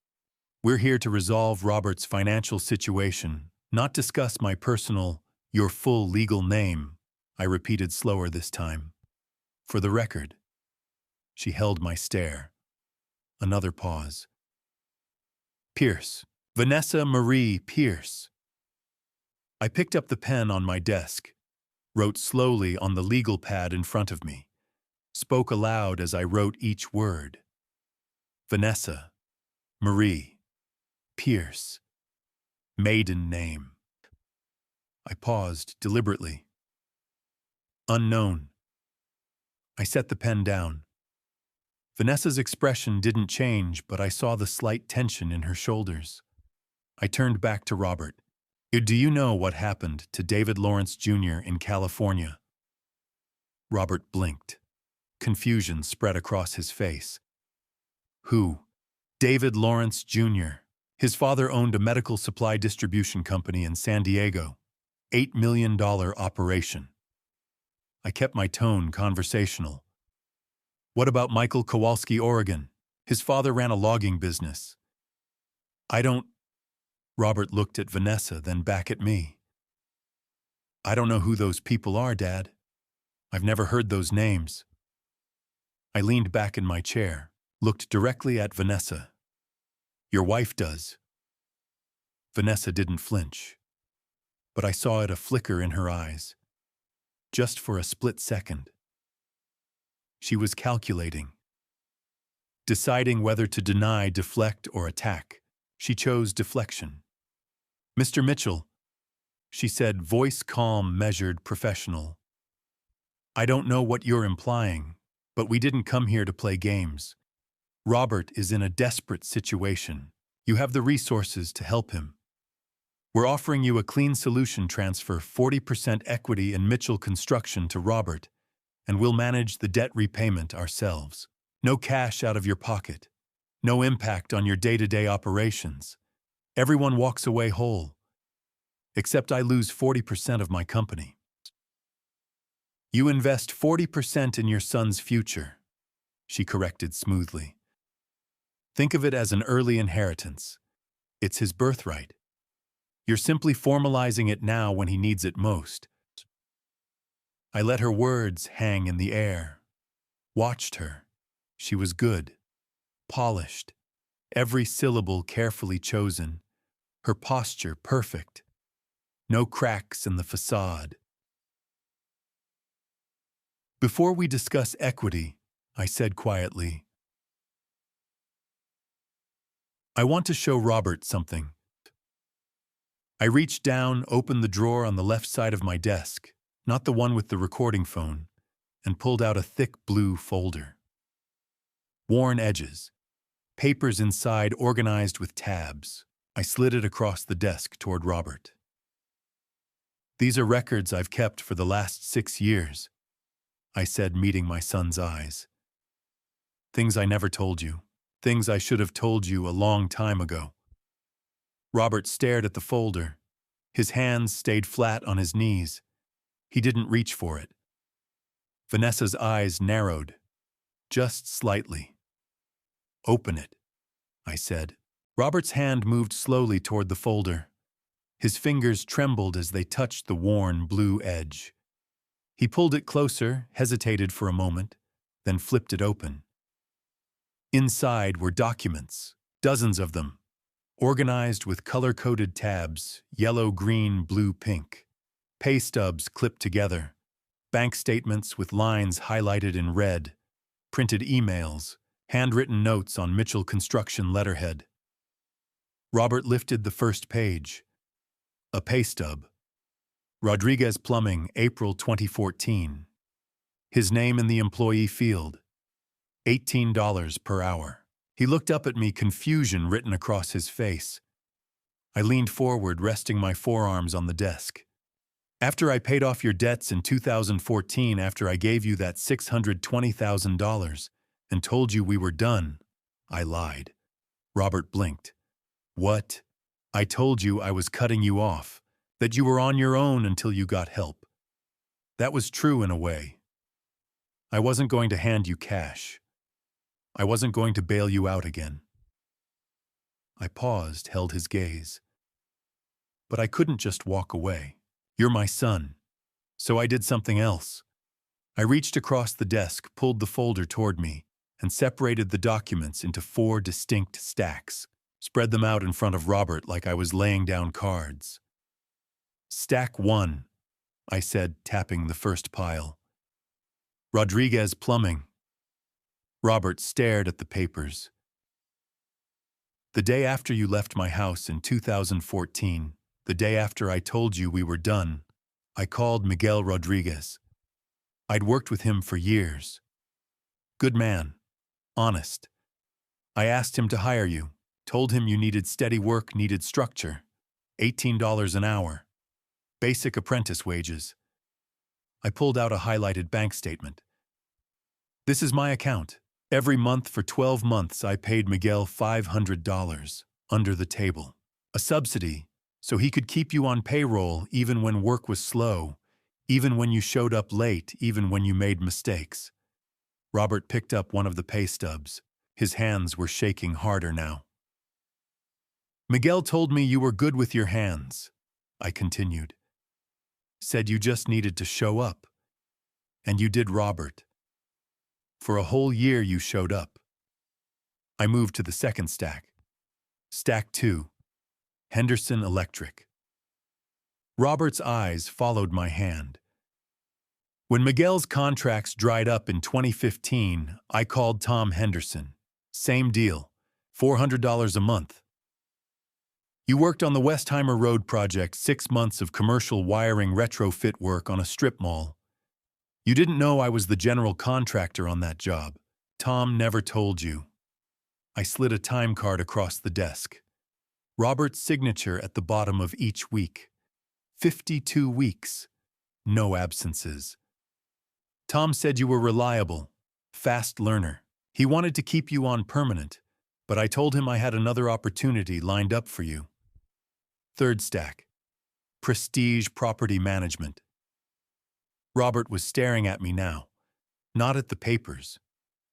"We're here to resolve Robert's financial situation, not discuss my personal, your full legal name," I repeated slower this time. "For the record." She held my stare. Another pause. "Pierce. Vanessa Marie Pierce." I picked up the pen on my desk, wrote slowly on the legal pad in front of me, spoke aloud as I wrote each word. "Vanessa Marie Pierce. Maiden name. I paused deliberately. Unknown. I set the pen down. Vanessa's expression didn't change, but I saw the slight tension in her shoulders. I turned back to Robert. Do you know what happened to David Lawrence Jr. in California? Robert blinked. Confusion spread across his face. Who? David Lawrence Jr. His father owned a medical supply distribution company in San Diego. $8 million operation. I kept my tone conversational. What about Michael Kowalski, Oregon? His father ran a logging business. I don't... Robert looked at Vanessa, then back at me. I don't know who those people are, Dad. I've never heard those names. I leaned back in my chair, looked directly at Vanessa. Your wife does. Vanessa didn't flinch, but I saw it a flicker in her eyes. Just for a split second. She was calculating. Deciding whether to deny, deflect, or attack. She chose deflection. Mr. Mitchell, she said, voice calm, measured, professional. I don't know what you're implying, but we didn't come here to play games. Robert is in a desperate situation. You have the resources to help him. We're offering you a clean solution transfer, 40% equity in Mitchell Construction to Robert, and we'll manage the debt repayment ourselves. No cash out of your pocket. No impact on your day-to-day operations. Everyone walks away whole. Except I lose 40% of my company. You invest 40% in your son's future, she corrected smoothly. Think of it as an early inheritance. It's his birthright. You're simply formalizing it now when he needs it most. I let her words hang in the air. Watched her. She was good. Polished. Every syllable carefully chosen. Her posture perfect. No cracks in the facade. Before we discuss equity, I said quietly, I want to show Robert something. I reached down, opened the drawer on the left side of my desk, not the one with the recording phone, and pulled out a thick blue folder. Worn edges, papers inside organized with tabs. I slid it across the desk toward Robert. These are records I've kept for the last 6 years, I said, meeting my son's eyes. Things I never told you. Things I should have told you a long time ago. Robert stared at the folder. His hands stayed flat on his knees. He didn't reach for it. Vanessa's eyes narrowed, just slightly. Open it, I said. Robert's hand moved slowly toward the folder. His fingers trembled as they touched the worn blue edge. He pulled it closer, hesitated for a moment, then flipped it open. Inside were documents, dozens of them, organized with color-coded tabs, yellow, green, blue, pink. Pay stubs clipped together, bank statements with lines highlighted in red, printed emails, handwritten notes on Mitchell Construction letterhead. Robert lifted the first page. A pay stub. Rodriguez Plumbing, April 2014. His name in the employee field. $18 per hour. He looked up at me, confusion written across his face. I leaned forward, resting my forearms on the desk. After I paid off your debts in 2014, after I gave you that $620,000 and told you we were done, I lied. Robert blinked. What? I told you I was cutting you off, that you were on your own until you got help. That was true in a way. I wasn't going to hand you cash. I wasn't going to bail you out again. I paused, held his gaze. But I couldn't just walk away. You're my son. So I did something else. I reached across the desk, pulled the folder toward me, and separated the documents into 4 distinct stacks, spread them out in front of Robert like I was laying down cards. Stack 1, I said, tapping the first pile. Rodriguez Plumbing. Robert stared at the papers. The day after you left my house in 2014, the day after I told you we were done, I called Miguel Rodriguez. I'd worked with him for years. Good man. Honest. I asked him to hire you, told him you needed steady work, needed structure. $18 an hour. Basic apprentice wages. I pulled out a highlighted bank statement. This is my account. Every month for 12 months I paid Miguel $500 under the table. A subsidy, so he could keep you on payroll even when work was slow, even when you showed up late, even when you made mistakes. Robert picked up one of the pay stubs. His hands were shaking harder now. Miguel told me you were good with your hands, I continued. Said you just needed to show up. And you did, Robert. For a whole year you showed up. I moved to the second stack. Stack 2. Henderson Electric. Robert's eyes followed my hand. When Miguel's contracts dried up in 2015, I called Tom Henderson. Same deal, $400 a month. You worked on the Westheimer Road project, 6 months of commercial wiring retrofit work on a strip mall. You didn't know I was the general contractor on that job. Tom never told you. I slid a time card across the desk. Robert's signature at the bottom of each week. 52 weeks. No absences. Tom said you were reliable, fast learner. He wanted to keep you on permanent, but I told him I had another opportunity lined up for you. Third stack. Prestige Property Management. Robert was staring at me now. Not at the papers.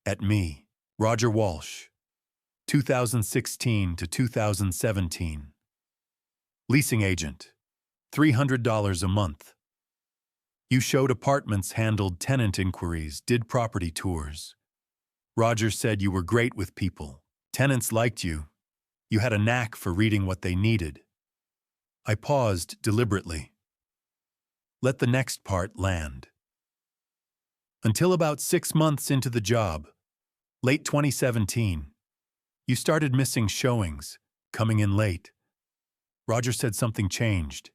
At me. Roger Walsh. 2016 to 2017. Leasing agent. $300 a month. You showed apartments, handled tenant inquiries, did property tours. Roger said you were great with people. Tenants liked you. You had a knack for reading what they needed. I paused deliberately. Let the next part land. Until about 6 months into the job, late 2017, you started missing showings, coming in late. Roger said something changed.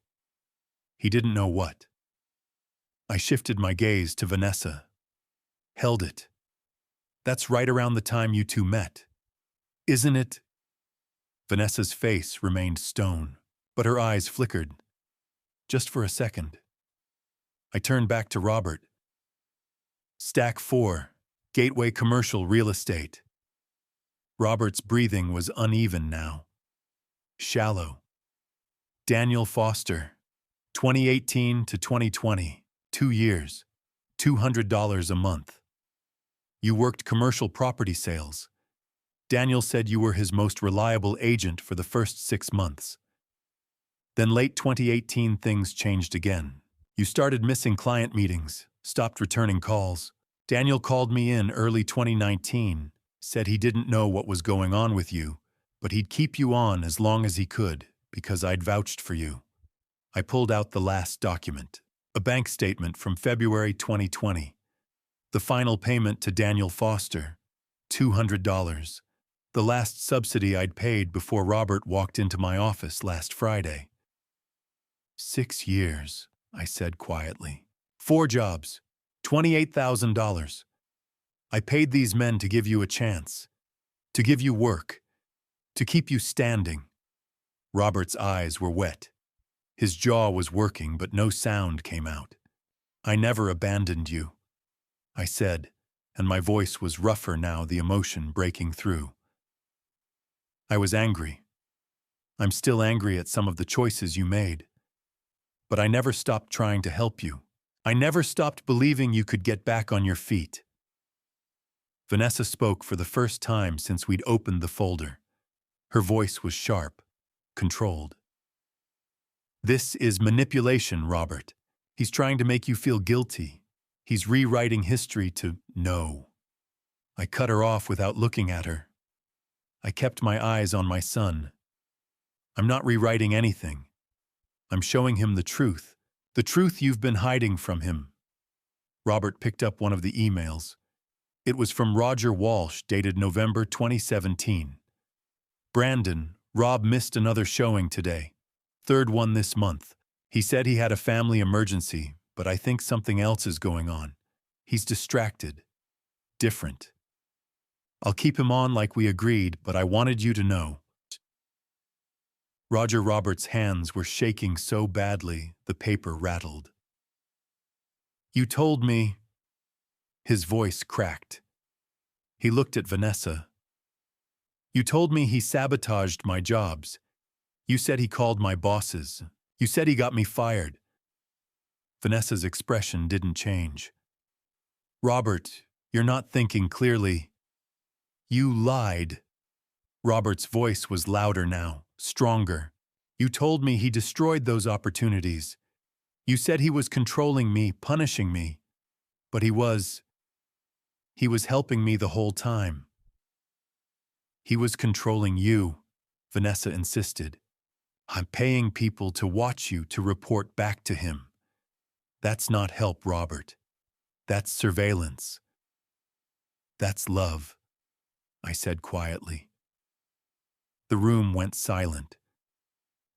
He didn't know what. I shifted my gaze to Vanessa. Held it. That's right around the time you two met. Isn't it? Vanessa's face remained stone, but her eyes flickered. Just for a second. I turned back to Robert. Stack 4, Gateway Commercial Real Estate. Robert's breathing was uneven now. Shallow. Daniel Foster, 2018 to 2020, 2 years, $200 a month. You worked commercial property sales. Daniel said you were his most reliable agent for the first 6 months. Then late 2018 things changed again. You started missing client meetings, stopped returning calls. Daniel called me in early 2019, said he didn't know what was going on with you, but he'd keep you on as long as he could because I'd vouched for you. I pulled out the last document, a bank statement from February 2020. The final payment to Daniel Foster, $200. The last subsidy I'd paid before Robert walked into my office last Friday. 6 years, I said quietly. 4 jobs, $28,000. I paid these men to give you a chance, to give you work, to keep you standing. Robert's eyes were wet. His jaw was working, but no sound came out. I never abandoned you, I said, and my voice was rougher now, the emotion breaking through. I was angry. I'm still angry at some of the choices you made. But I never stopped trying to help you. I never stopped believing you could get back on your feet. Vanessa spoke for the first time since we'd opened the folder. Her voice was sharp, controlled. This is manipulation, Robert. He's trying to make you feel guilty. He's rewriting history to know. I cut her off without looking at her. I kept my eyes on my son. I'm not rewriting anything. I'm showing him the truth you've been hiding from him. Robert picked up one of the emails. It was from Roger Walsh, dated November 2017. Brandon, Rob missed another showing today. Third one this month. He said he had a family emergency, but I think something else is going on. He's distracted. Different. I'll keep him on like we agreed, but I wanted you to know. Roger Roberts' hands were shaking so badly, the paper rattled. You told me. His voice cracked. He looked at Vanessa. You told me he sabotaged my jobs. You said he called my bosses. You said he got me fired. Vanessa's expression didn't change. Robert, you're not thinking clearly. You lied. Robert's voice was louder now, stronger. You told me he destroyed those opportunities. You said he was controlling me, punishing me. But he was helping me the whole time. He was controlling you, Vanessa insisted. I'm paying people to watch you to report back to him. That's not help, Robert. That's surveillance. That's love, I said quietly. The room went silent.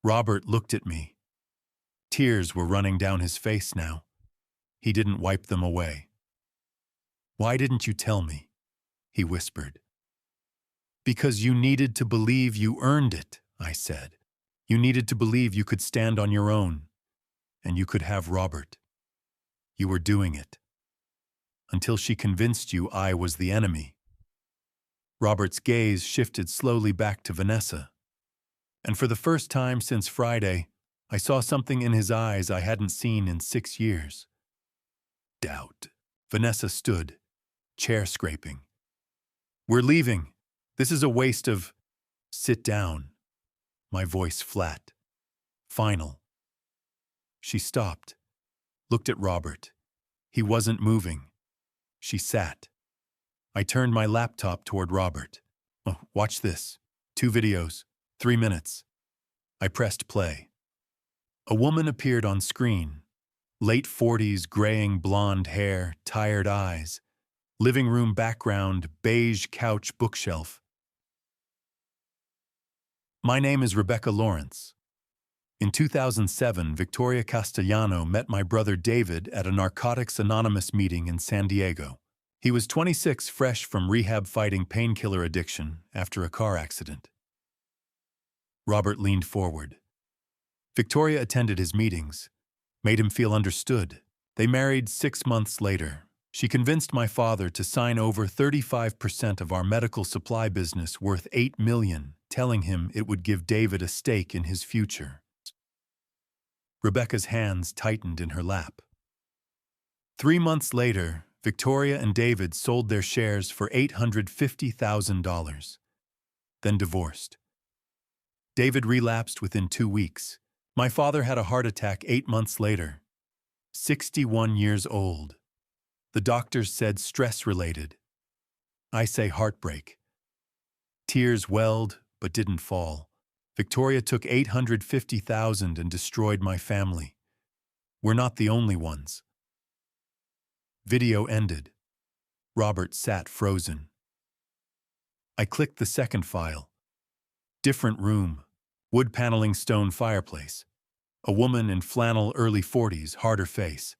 Robert looked at me. Tears were running down his face now. He didn't wipe them away. Why didn't you tell me? He whispered. Because you needed to believe you earned it, I said. You needed to believe you could stand on your own, and you could have Robert. You were doing it. Until she convinced you I was the enemy. Robert's gaze shifted slowly back to Vanessa. And for the first time since Friday, I saw something in his eyes I hadn't seen in 6 years. Doubt. Vanessa stood, chair scraping. We're leaving. This is a waste of... Sit down. My voice flat. Final. She stopped, looked at Robert. He wasn't moving. She sat. I turned my laptop toward Robert. Oh, watch this. 2 videos, 3 minutes. I pressed play. A woman appeared on screen. Late 40s, graying blonde hair, tired eyes. Living room background, beige couch bookshelf. My name is Rebecca Lawrence. In 2007, Victoria Castellano met my brother David at a Narcotics Anonymous meeting in San Diego. He was 26, fresh from rehab fighting painkiller addiction after a car accident. Robert leaned forward. Victoria attended his meetings, made him feel understood. They married 6 months later. She convinced my father to sign over 35% of our medical supply business worth $8 million, telling him it would give David a stake in his future. Rebecca's hands tightened in her lap. 3 months later, Victoria and David sold their shares for $850,000, then divorced. David relapsed within 2 weeks. My father had a heart attack 8 months later. 61 years old. The doctors said stress-related. I say heartbreak. Tears welled, but didn't fall. Victoria took $850,000 and destroyed my family. We're not the only ones. Video ended. Robert sat frozen. I clicked the second file. Different room. Wood paneling stone fireplace. A woman in flannel early 40s, harder face.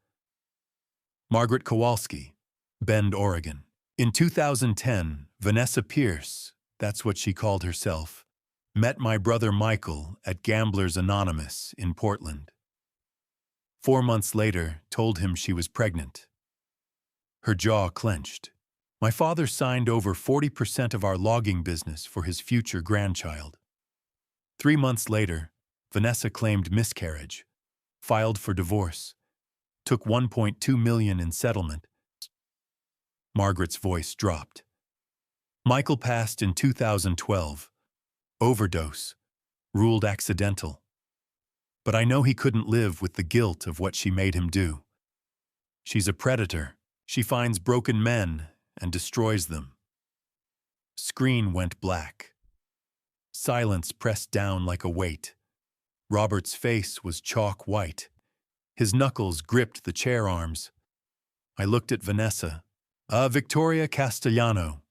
Margaret Kowalski, Bend, Oregon. In 2010, Vanessa Pierce, that's what she called herself, met my brother Michael at Gamblers Anonymous in Portland. 4 months later, told him she was pregnant. Her jaw clenched. My father signed over 40% of our logging business for his future grandchild. 3 months later, Vanessa claimed miscarriage, filed for divorce, took $1.2 million in settlement. Margaret's voice dropped. Michael passed in 2012. Overdose, ruled accidental. But I know he couldn't live with the guilt of what she made him do. She's a predator. She finds broken men and destroys them. Screen went black. Silence pressed down like a weight. Robert's face was chalk white. His knuckles gripped the chair arms. I looked at Vanessa. Victoria Castellano.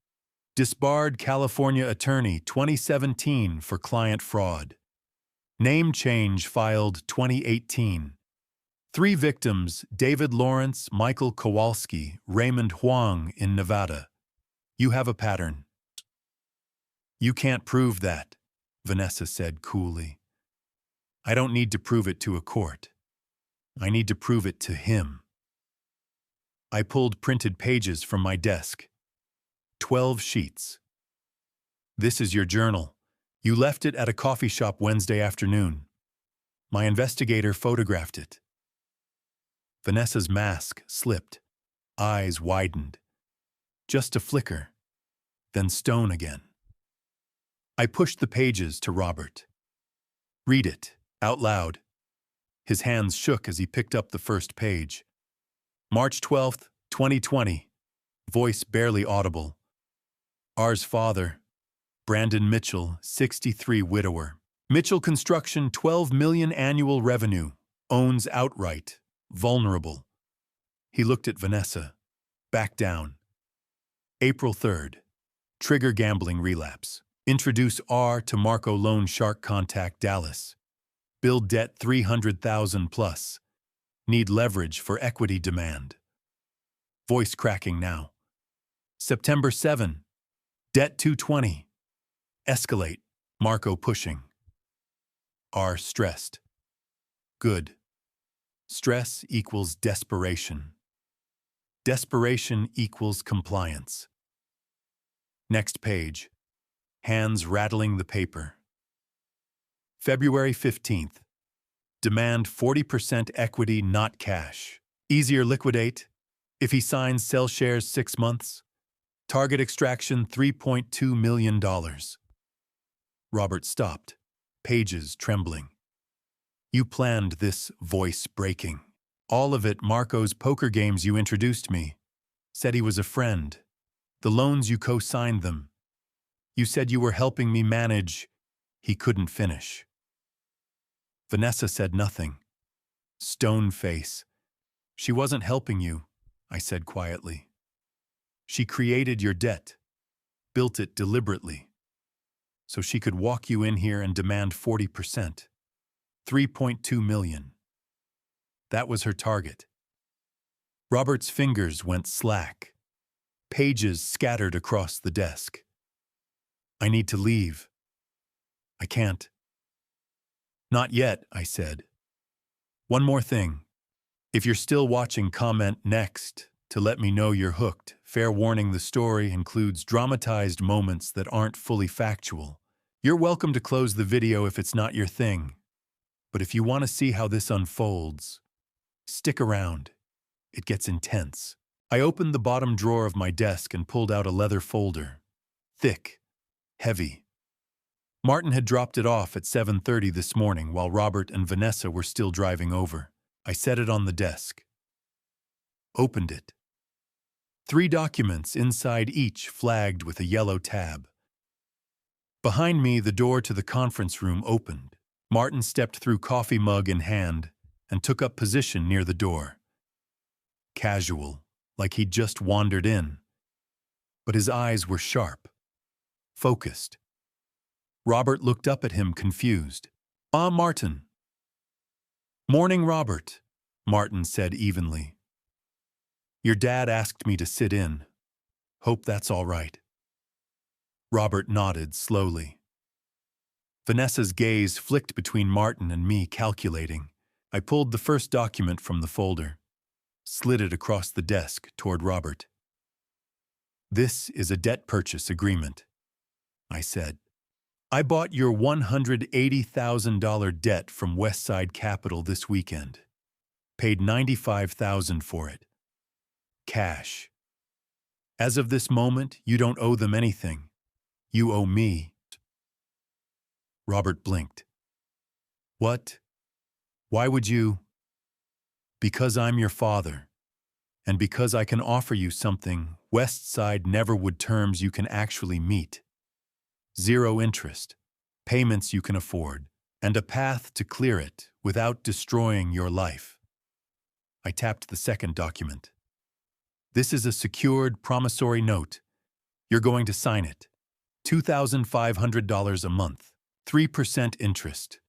Disbarred California attorney 2017 for client fraud. Name change filed 2018. 3 victims, David Lawrence, Michael Kowalski, Raymond Huang in Nevada. You have a pattern. You can't prove that, Vanessa said coolly. I don't need to prove it to a court. I need to prove it to him. I pulled printed pages from my desk. 12 sheets. This is your journal. You left it at a coffee shop Wednesday afternoon. My investigator photographed it. Vanessa's mask slipped. Eyes widened. Just a flicker, then stone again. I pushed the pages to Robert. Read it, out loud. His hands shook as he picked up the first page. March 12th, 2020. Voice barely audible. R's father, Brandon Mitchell, 63, widower. Mitchell Construction, 12 million annual revenue. Owns outright. Vulnerable. He looked at Vanessa. Back down. April 3rd. Trigger gambling relapse. Introduce R to Marco Loan Shark Contact Dallas. Build debt 300,000 plus. Need leverage for equity demand. Voice cracking now. September 7. Debt 220. Escalate. Marco pushing. R stressed. Good. Stress equals desperation. Desperation equals compliance. Next page. Hands rattling the paper. February 15th. Demand 40% equity, not cash. Easier liquidate. If he signs sell shares 6 months. Target extraction $3.2 million. Robert stopped, pages trembling. You planned this, voice breaking. All of it Marco's poker games you introduced me. Said he was a friend. The loans you co-signed them. You said you were helping me manage. He couldn't finish. Vanessa said nothing. Stone face. She wasn't helping you, I said quietly. She created your debt, built it deliberately, so she could walk you in here and demand 40%. 3.2 million. That was her target. Robert's fingers went slack. Pages scattered across the desk. I need to leave. I can't. Not yet, I said. One more thing. If you're still watching, comment next to let me know you're hooked. Fair warning, the story includes dramatized moments that aren't fully factual. You're welcome to close the video if it's not your thing. But if you want to see how this unfolds, stick around. It gets intense. I opened the bottom drawer of my desk and pulled out a leather folder. Thick. Heavy. Martin had dropped it off at 7:30 this morning while Robert and Vanessa were still driving over. I set it on the desk. Opened it. 3 documents inside, each flagged with a yellow tab. Behind me, the door to the conference room opened. Martin stepped through, coffee mug in hand, and took up position near the door. Casual, like he'd just wandered in. But his eyes were sharp. Focused. Robert looked up at him, confused. "Ah, Martin." "Morning, Robert," Martin said evenly. "Your dad asked me to sit in. Hope that's all right." Robert nodded slowly. Vanessa's gaze flicked between Martin and me, calculating. I pulled the first document from the folder, slid it across the desk toward Robert. "This is a debt purchase agreement," I said. "I bought your $180,000 debt from Westside Capital this weekend. Paid $95,000 for it. Cash. As of this moment, you don't owe them anything. You owe me." Robert blinked. "What? Why would you?" "Because I'm your father, and because I can offer you something Westside never would, terms you can actually meet. 0 interest, payments you can afford, and a path to clear it without destroying your life." I tapped the second document. "This is a secured promissory note. You're going to sign it. $2,500 a month, 3% interest,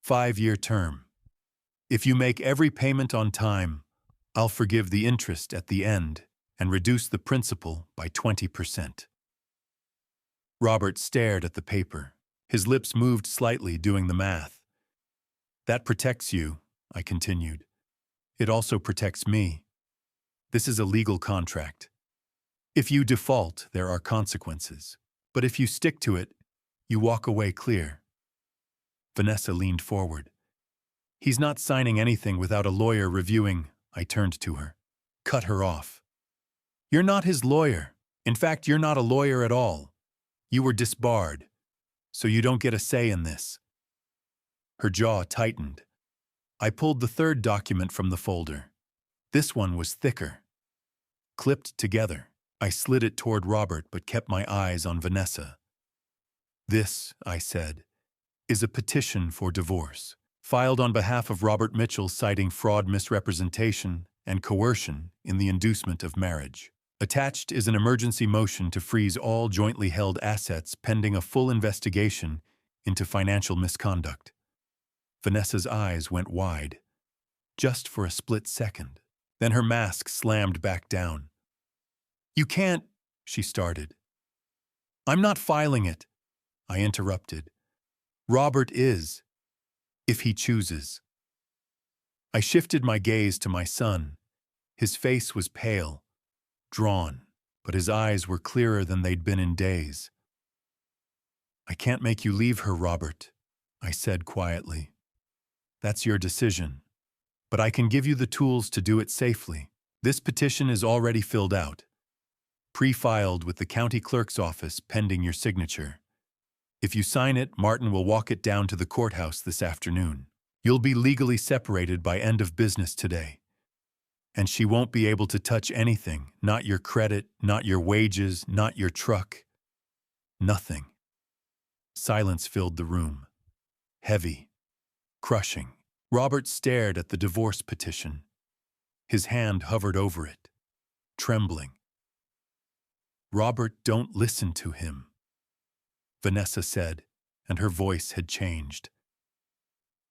5-year term. If you make every payment on time, I'll forgive the interest at the end and reduce the principal by 20%. Robert stared at the paper. His lips moved slightly, doing the math. That protects you, I continued. It also protects me. This is a legal contract. If you default, there are consequences. But if you stick to it, you walk away clear. Vanessa leaned forward. He's not signing anything without a lawyer reviewing. I turned to her. Cut her off. You're not his lawyer. In fact, you're not a lawyer at all. You were disbarred, so you don't get a say in this. Her jaw tightened. I pulled the third document from the folder. This one was thicker. Clipped together. I slid it toward Robert but kept my eyes on Vanessa. This, I said, is a petition for divorce, filed on behalf of Robert Mitchell citing fraud, misrepresentation, and coercion in the inducement of marriage. Attached is an emergency motion to freeze all jointly held assets pending a full investigation into financial misconduct. Vanessa's eyes went wide, just for a split second. Then her mask slammed back down. You can't, she started. I'm not filing it, I interrupted. Robert is, if he chooses. I shifted my gaze to my son. His face was pale, drawn, but his eyes were clearer than they'd been in days. I can't make you leave her, Robert, I said quietly. That's your decision, but I can give you the tools to do it safely. This petition is already filled out, pre-filed with the county clerk's office pending your signature. If you sign it, Martin will walk it down to the courthouse this afternoon. You'll be legally separated by end of business today. And she won't be able to touch anything, not your credit, not your wages, not your truck. Nothing. Silence filled the room. Heavy. Crushing. Robert stared at the divorce petition. His hand hovered over it, trembling. Robert, don't listen to him, Vanessa said, and her voice had changed.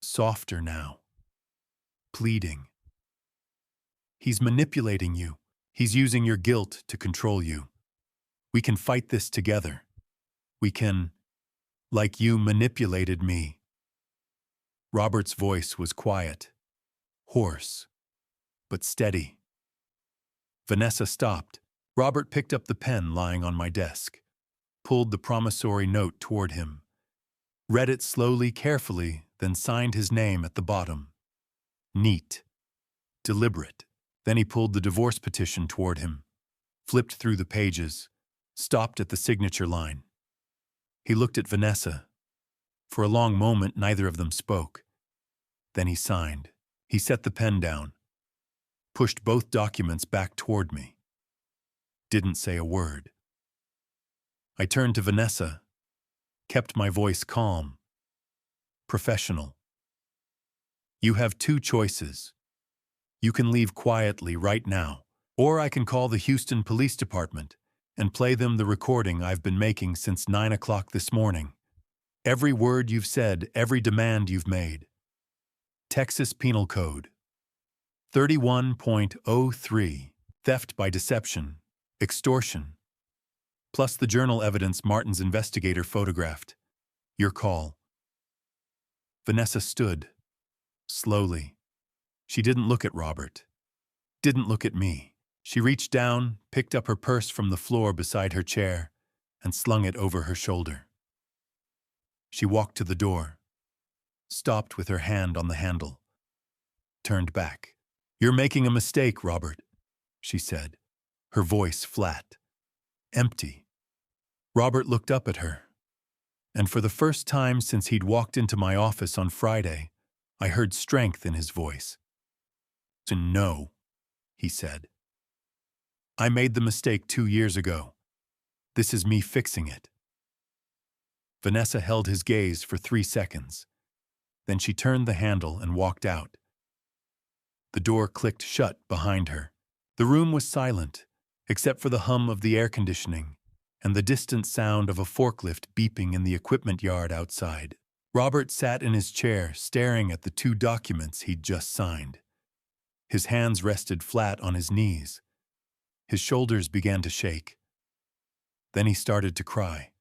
Softer now. Pleading. He's manipulating you. He's using your guilt to control you. We can fight this together. We can, like you manipulated me. Robert's voice was quiet, hoarse, but steady. Vanessa stopped. Robert picked up the pen lying on my desk, pulled the promissory note toward him, read it slowly, carefully, then signed his name at the bottom. Neat. Deliberate. Then he pulled the divorce petition toward him, flipped through the pages, stopped at the signature line. He looked at Vanessa. For a long moment, neither of them spoke. Then he signed. He set the pen down, pushed both documents back toward me. Didn't say a word. I turned to Vanessa, kept my voice calm, professional. You have two choices. You can leave quietly right now, or I can call the Houston Police Department and play them the recording I've been making since 9 o'clock this morning. Every word you've said, every demand you've made. Texas Penal Code 31.03, theft by deception, extortion, plus the journal evidence Martin's investigator photographed. Your call. Vanessa stood, slowly. She didn't look at Robert, didn't look at me. She reached down, picked up her purse from the floor beside her chair, and slung it over her shoulder. She walked to the door, stopped with her hand on the handle, turned back. You're making a mistake, Robert, she said, her voice flat, empty. Robert looked up at her, and for the first time since he'd walked into my office on Friday, I heard strength in his voice. No, he said. I made the mistake 2 years ago. This is me fixing it. Vanessa held his gaze for 3 seconds. Then she turned the handle and walked out. The door clicked shut behind her. The room was silent, except for the hum of the air conditioning and the distant sound of a forklift beeping in the equipment yard outside. Robert sat in his chair, staring at the 2 documents he'd just signed. His hands rested flat on his knees. His shoulders began to shake. Then he started to cry.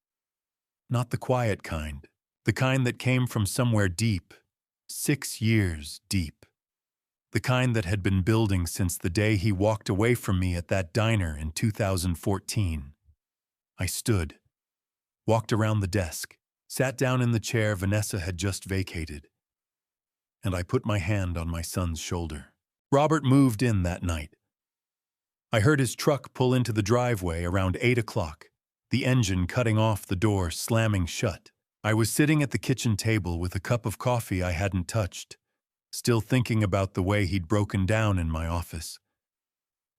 Not the quiet kind, the kind that came from somewhere deep, 6 years deep. The kind that had been building since the day he walked away from me at that diner in 2014. I stood, walked around the desk, sat down in the chair Vanessa had just vacated, and I put my hand on my son's shoulder. Robert moved in that night. I heard his truck pull into the driveway around 8 o'clock, the engine cutting off, the door slamming shut. I was sitting at the kitchen table with a cup of coffee I hadn't touched, still thinking about the way he'd broken down in my office,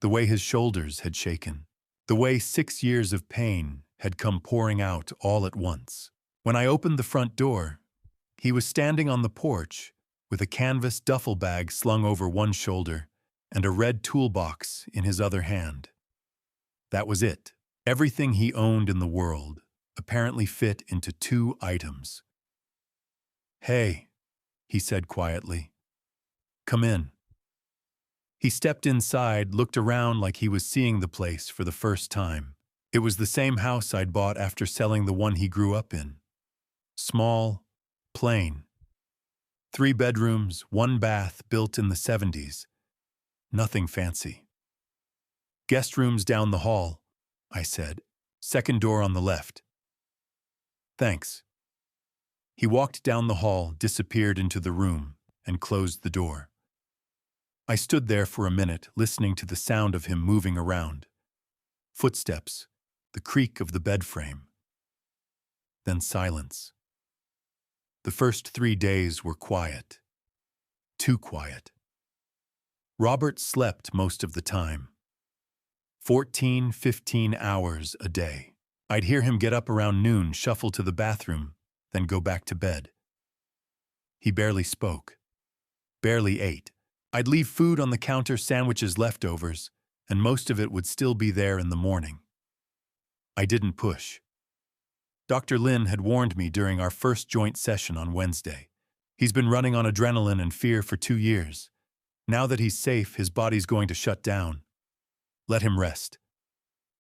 the way his shoulders had shaken, the way 6 years of pain had come pouring out all at once. When I opened the front door, he was standing on the porch with a canvas duffel bag slung over one shoulder and a red toolbox in his other hand. That was it. Everything he owned in the world apparently fit into 2 items. "Hey," he said quietly. "Come in." He stepped inside, looked around like he was seeing the place for the first time. It was the same house I'd bought after selling the one he grew up in. Small, plain. 3 bedrooms, 1 bath, built in the 70s. Nothing fancy. "Guest rooms down the hall," I said. "Second door on the left." "Thanks." He walked down the hall, disappeared into the room, and closed the door. I stood there for a minute, listening to the sound of him moving around. Footsteps, the creak of the bed frame. Then silence. The first 3 days were quiet. Too quiet. Robert slept most of the time. 14, 15 hours a day. I'd hear him get up around noon, shuffle to the bathroom, then go back to bed. He barely spoke. Barely ate. I'd leave food on the counter, sandwiches, leftovers, and most of it would still be there in the morning. I didn't push. Dr. Lin had warned me during our first joint session on Wednesday. He's been running on adrenaline and fear for 2 years. Now that he's safe, his body's going to shut down. Let him rest.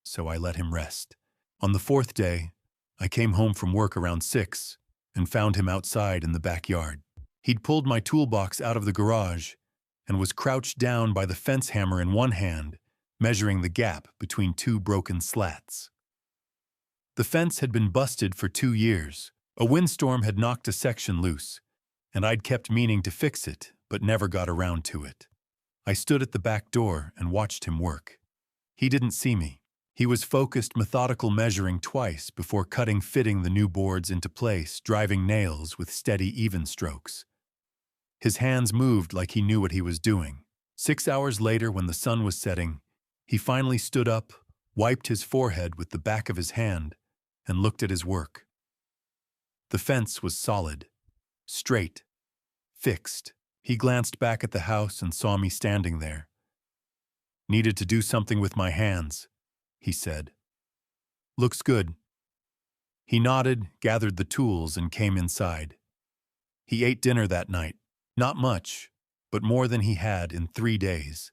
So I let him rest. On the 4th day, I came home from work around 6 and found him outside in the backyard. He'd pulled my toolbox out of the garage and was crouched down by the fence hammer in one hand, measuring the gap between 2 broken slats. The fence had been busted for 2 years. A windstorm had knocked a section loose, and I'd kept meaning to fix it, but never got around to it. I stood at the back door and watched him work. He didn't see me. He was focused, methodical, measuring twice before fitting the new boards into place, driving nails with steady, even strokes. His hands moved like he knew what he was doing. 6 hours later, when the sun was setting, he finally stood up, wiped his forehead with the back of his hand, and looked at his work. The fence was solid, straight, fixed. He glanced back at the house and saw me standing there. "Needed to do something with my hands," he said. "Looks good." He nodded, gathered the tools, and came inside. He ate dinner that night. Not much, but more than he had in 3 days.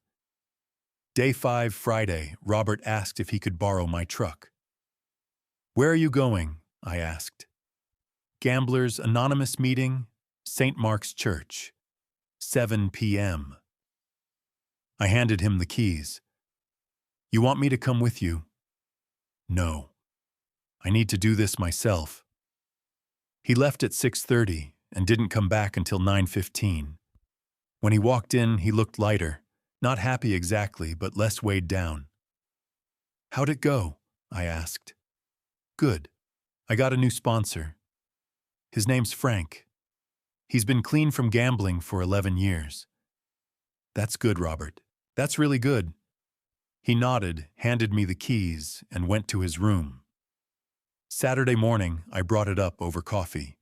Day 5, Friday, Robert asked if he could borrow my truck. "Where are you going?" I asked. "Gamblers Anonymous meeting, St. Mark's Church, 7 p.m. I handed him the keys. "You want me to come with you?" "No. I need to do this myself." He left at 6:30 and didn't come back until 9:15. When he walked in, he looked lighter, not happy exactly, but less weighed down. "How'd it go?" I asked. "Good. I got a new sponsor. His name's Frank. He's been clean from gambling for 11 years. "That's good, Robert. That's really good." He nodded, handed me the keys, and went to his room. Saturday morning, I brought it up over coffee.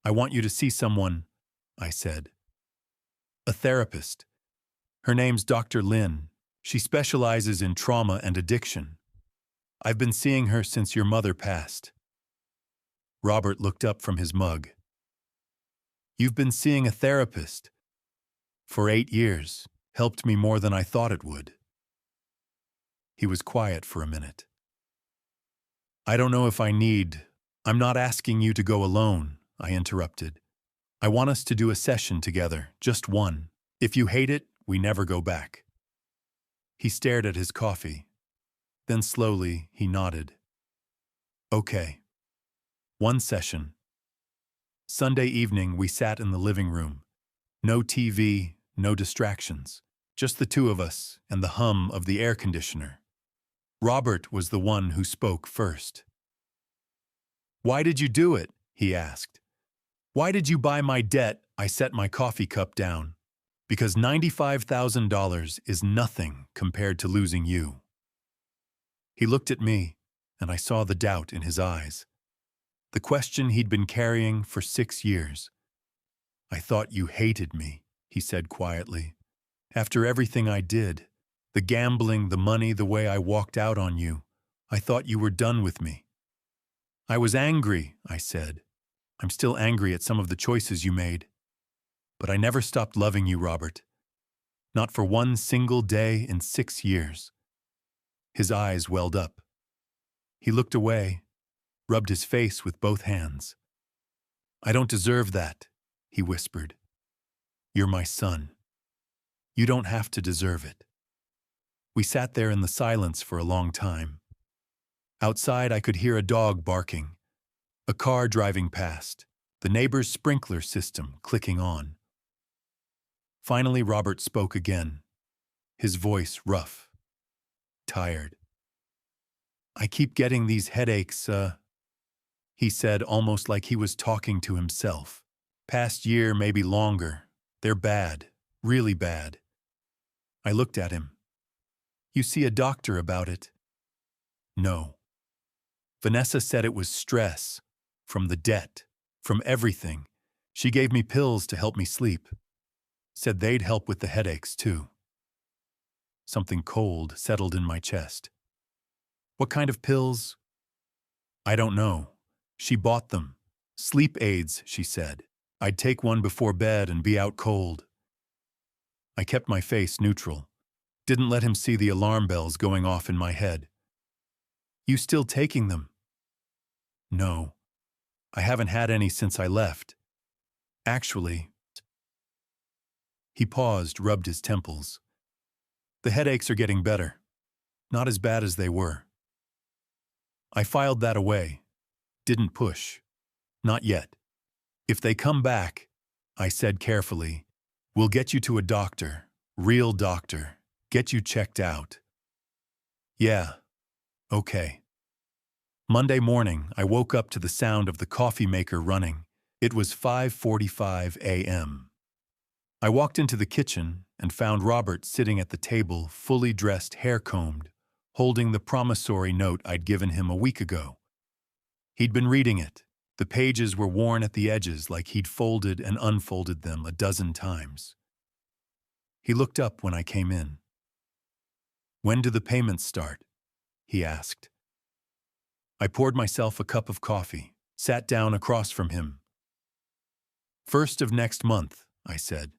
"I want you to see someone," I said. "A therapist. Her name's Dr. Lin. She specializes in trauma and addiction." I've been seeing her since your mother passed. Robert looked up from his mug. You've been seeing a therapist. For 8 years. Helped me more than I thought it would. He was quiet for a minute. I don't know if I'm not asking you to go alone, I interrupted. I want us to do a session together, just one. If you hate it, we never go back. He stared at his coffee. Then slowly, he nodded. Okay. One session. Sunday evening, we sat in the living room. No TV, no distractions. Just the two of us and the hum of the air conditioner. Robert was the one who spoke first. Why did you do it? He asked. Why did you buy my debt? I set my coffee cup down. Because $95,000 is nothing compared to losing you. He looked at me, and I saw the doubt in his eyes. The question he'd been carrying for 6 years. I thought you hated me, he said quietly. After everything I did, the gambling, the money, the way I walked out on you, I thought you were done with me. I was angry, I said. I'm still angry at some of the choices you made. But I never stopped loving you, Robert. Not for one single day in 6 years. His eyes welled up. He looked away, rubbed his face with both hands. I don't deserve that, he whispered. You're my son. You don't have to deserve it. We sat there in the silence for a long time. Outside, I could hear a dog barking, a car driving past, the neighbor's sprinkler system clicking on. Finally, Robert spoke again, his voice rough, tired. I keep getting these headaches, he said, almost like he was talking to himself. Past year, maybe longer. They're bad, really bad. I looked at him. You see a doctor about it? No. Vanessa said it was stress, from the debt, from everything. She gave me pills to help me sleep. Said they'd help with the headaches, too. Something cold settled in my chest. What kind of pills? I don't know. She bought them. Sleep aids, she said. I'd take one before bed and be out cold. I kept my face neutral. Didn't let him see the alarm bells going off in my head. You still taking them? No. I haven't had any since I left. Actually. He paused, rubbed his temples. The headaches are getting better. Not as bad as they were. I filed that away. Didn't push. Not yet. If they come back, I said carefully, we'll get you to a doctor, real doctor, get you checked out. Yeah. Okay. Monday morning, I woke up to the sound of the coffee maker running. It was 5:45 a.m. I walked into the kitchen and found Robert sitting at the table, fully dressed, hair combed, holding the promissory note I'd given him a week ago. He'd been reading it. The pages were worn at the edges like he'd folded and unfolded them a dozen times. He looked up when I came in. When do the payments start? He asked. I poured myself a cup of coffee, sat down across from him. First of next month, I said.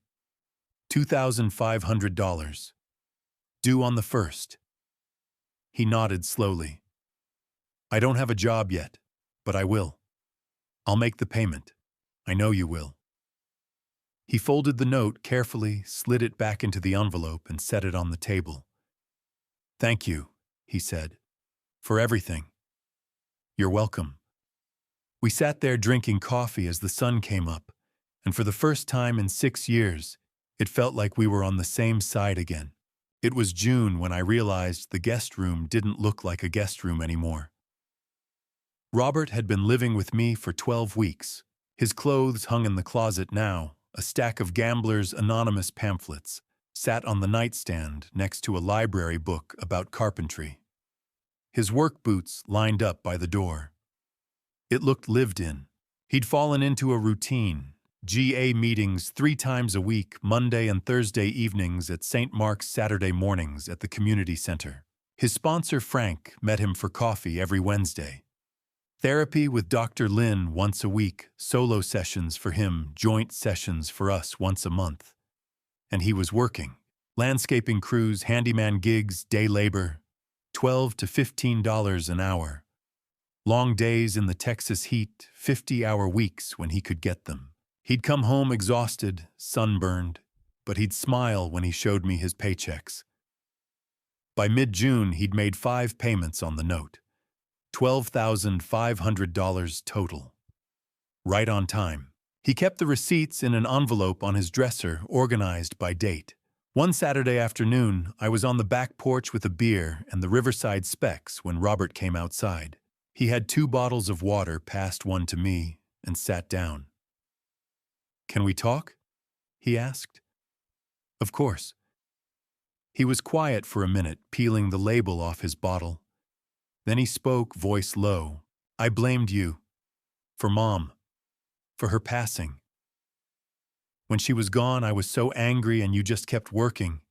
$2,500. Due on the 1st. He nodded slowly. I don't have a job yet, but I will. I'll make the payment. I know you will. He folded the note carefully, slid it back into the envelope, and set it on the table. Thank you, he said, for everything. You're welcome. We sat there drinking coffee as the sun came up, and for the first time in 6 years, it felt like we were on the same side again. It was June when I realized the guest room didn't look like a guest room anymore. Robert had been living with me for 12 weeks. His clothes hung in the closet now. A stack of Gambler's Anonymous pamphlets sat on the nightstand next to a library book about carpentry. His work boots lined up by the door. It looked lived in. He'd fallen into a routine. GA meetings 3 times a week, Monday and Thursday evenings at St. Mark's, Saturday mornings at the community center. His sponsor, Frank, met him for coffee every Wednesday. Therapy with Dr. Lin once a week, solo sessions for him, joint sessions for us once a month. And he was working. Landscaping crews, handyman gigs, day labor, $12 to $15 an hour. Long days in the Texas heat, 50-hour weeks when he could get them. He'd come home exhausted, sunburned, but he'd smile when he showed me his paychecks. By mid-June, he'd made 5 payments on the note. $12,500 total. Right on time. He kept the receipts in an envelope on his dresser, organized by date. One Saturday afternoon, I was on the back porch with a beer and the Riverside Specs when Robert came outside. He had 2 bottles of water, passed one to me, and sat down. "Can we talk?" he asked. Of course. He was quiet for a minute, peeling the label off his bottle. Then he spoke, voice low. "I blamed you. For Mom. For her passing. When she was gone, I was so angry and you just kept working.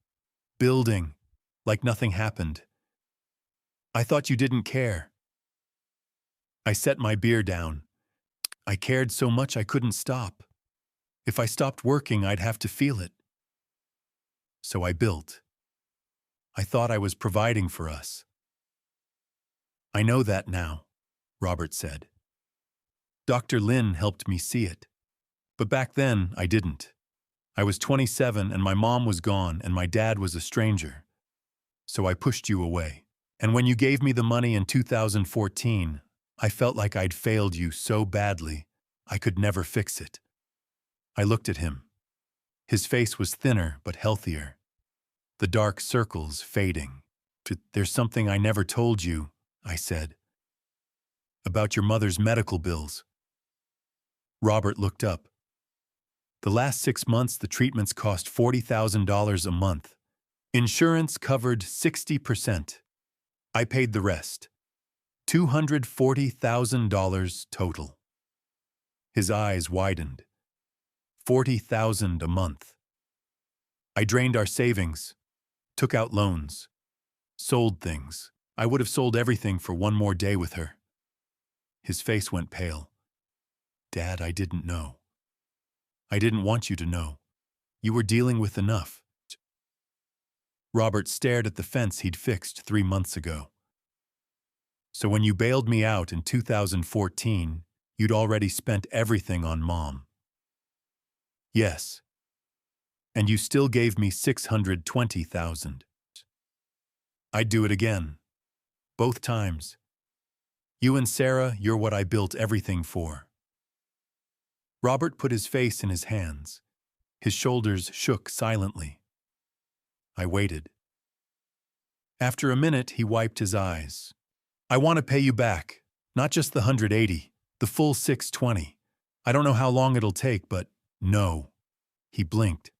Building. Like nothing happened. I thought you didn't care." I set my beer down. I cared so much I couldn't stop. If I stopped working, I'd have to feel it. So I built. I thought I was providing for us. "I know that now," Robert said. "Dr. Lin helped me see it. But back then, I didn't. I was 27 and my mom was gone and my dad was a stranger. So I pushed you away. And when you gave me the money in 2014, I felt like I'd failed you so badly, I could never fix it." I looked at him. His face was thinner but healthier. The dark circles fading. "There's something I never told you," I said. "About your mother's medical bills." Robert looked up. "The last 6 months, the treatments cost $40,000 a month. Insurance covered 60%. I paid the rest. $240,000 total." His eyes widened. $40,000 a month. I drained our savings, took out loans, sold things. I would have sold everything for one more day with her. His face went pale. "Dad, I didn't know. I didn't want you to know. You were dealing with enough." Robert stared at the fence he'd fixed 3 months ago. "So when you bailed me out in 2014, you'd already spent everything on Mom." "Yes. And you still gave me $620,000. I'd do it again. Both times. You and Sarah, you're what I built everything for." Robert put his face in his hands. His shoulders shook silently. I waited. After a minute, he wiped his eyes. "I want to pay you back. Not just the 180, the full 620. I don't know how long it'll take, but no." He blinked.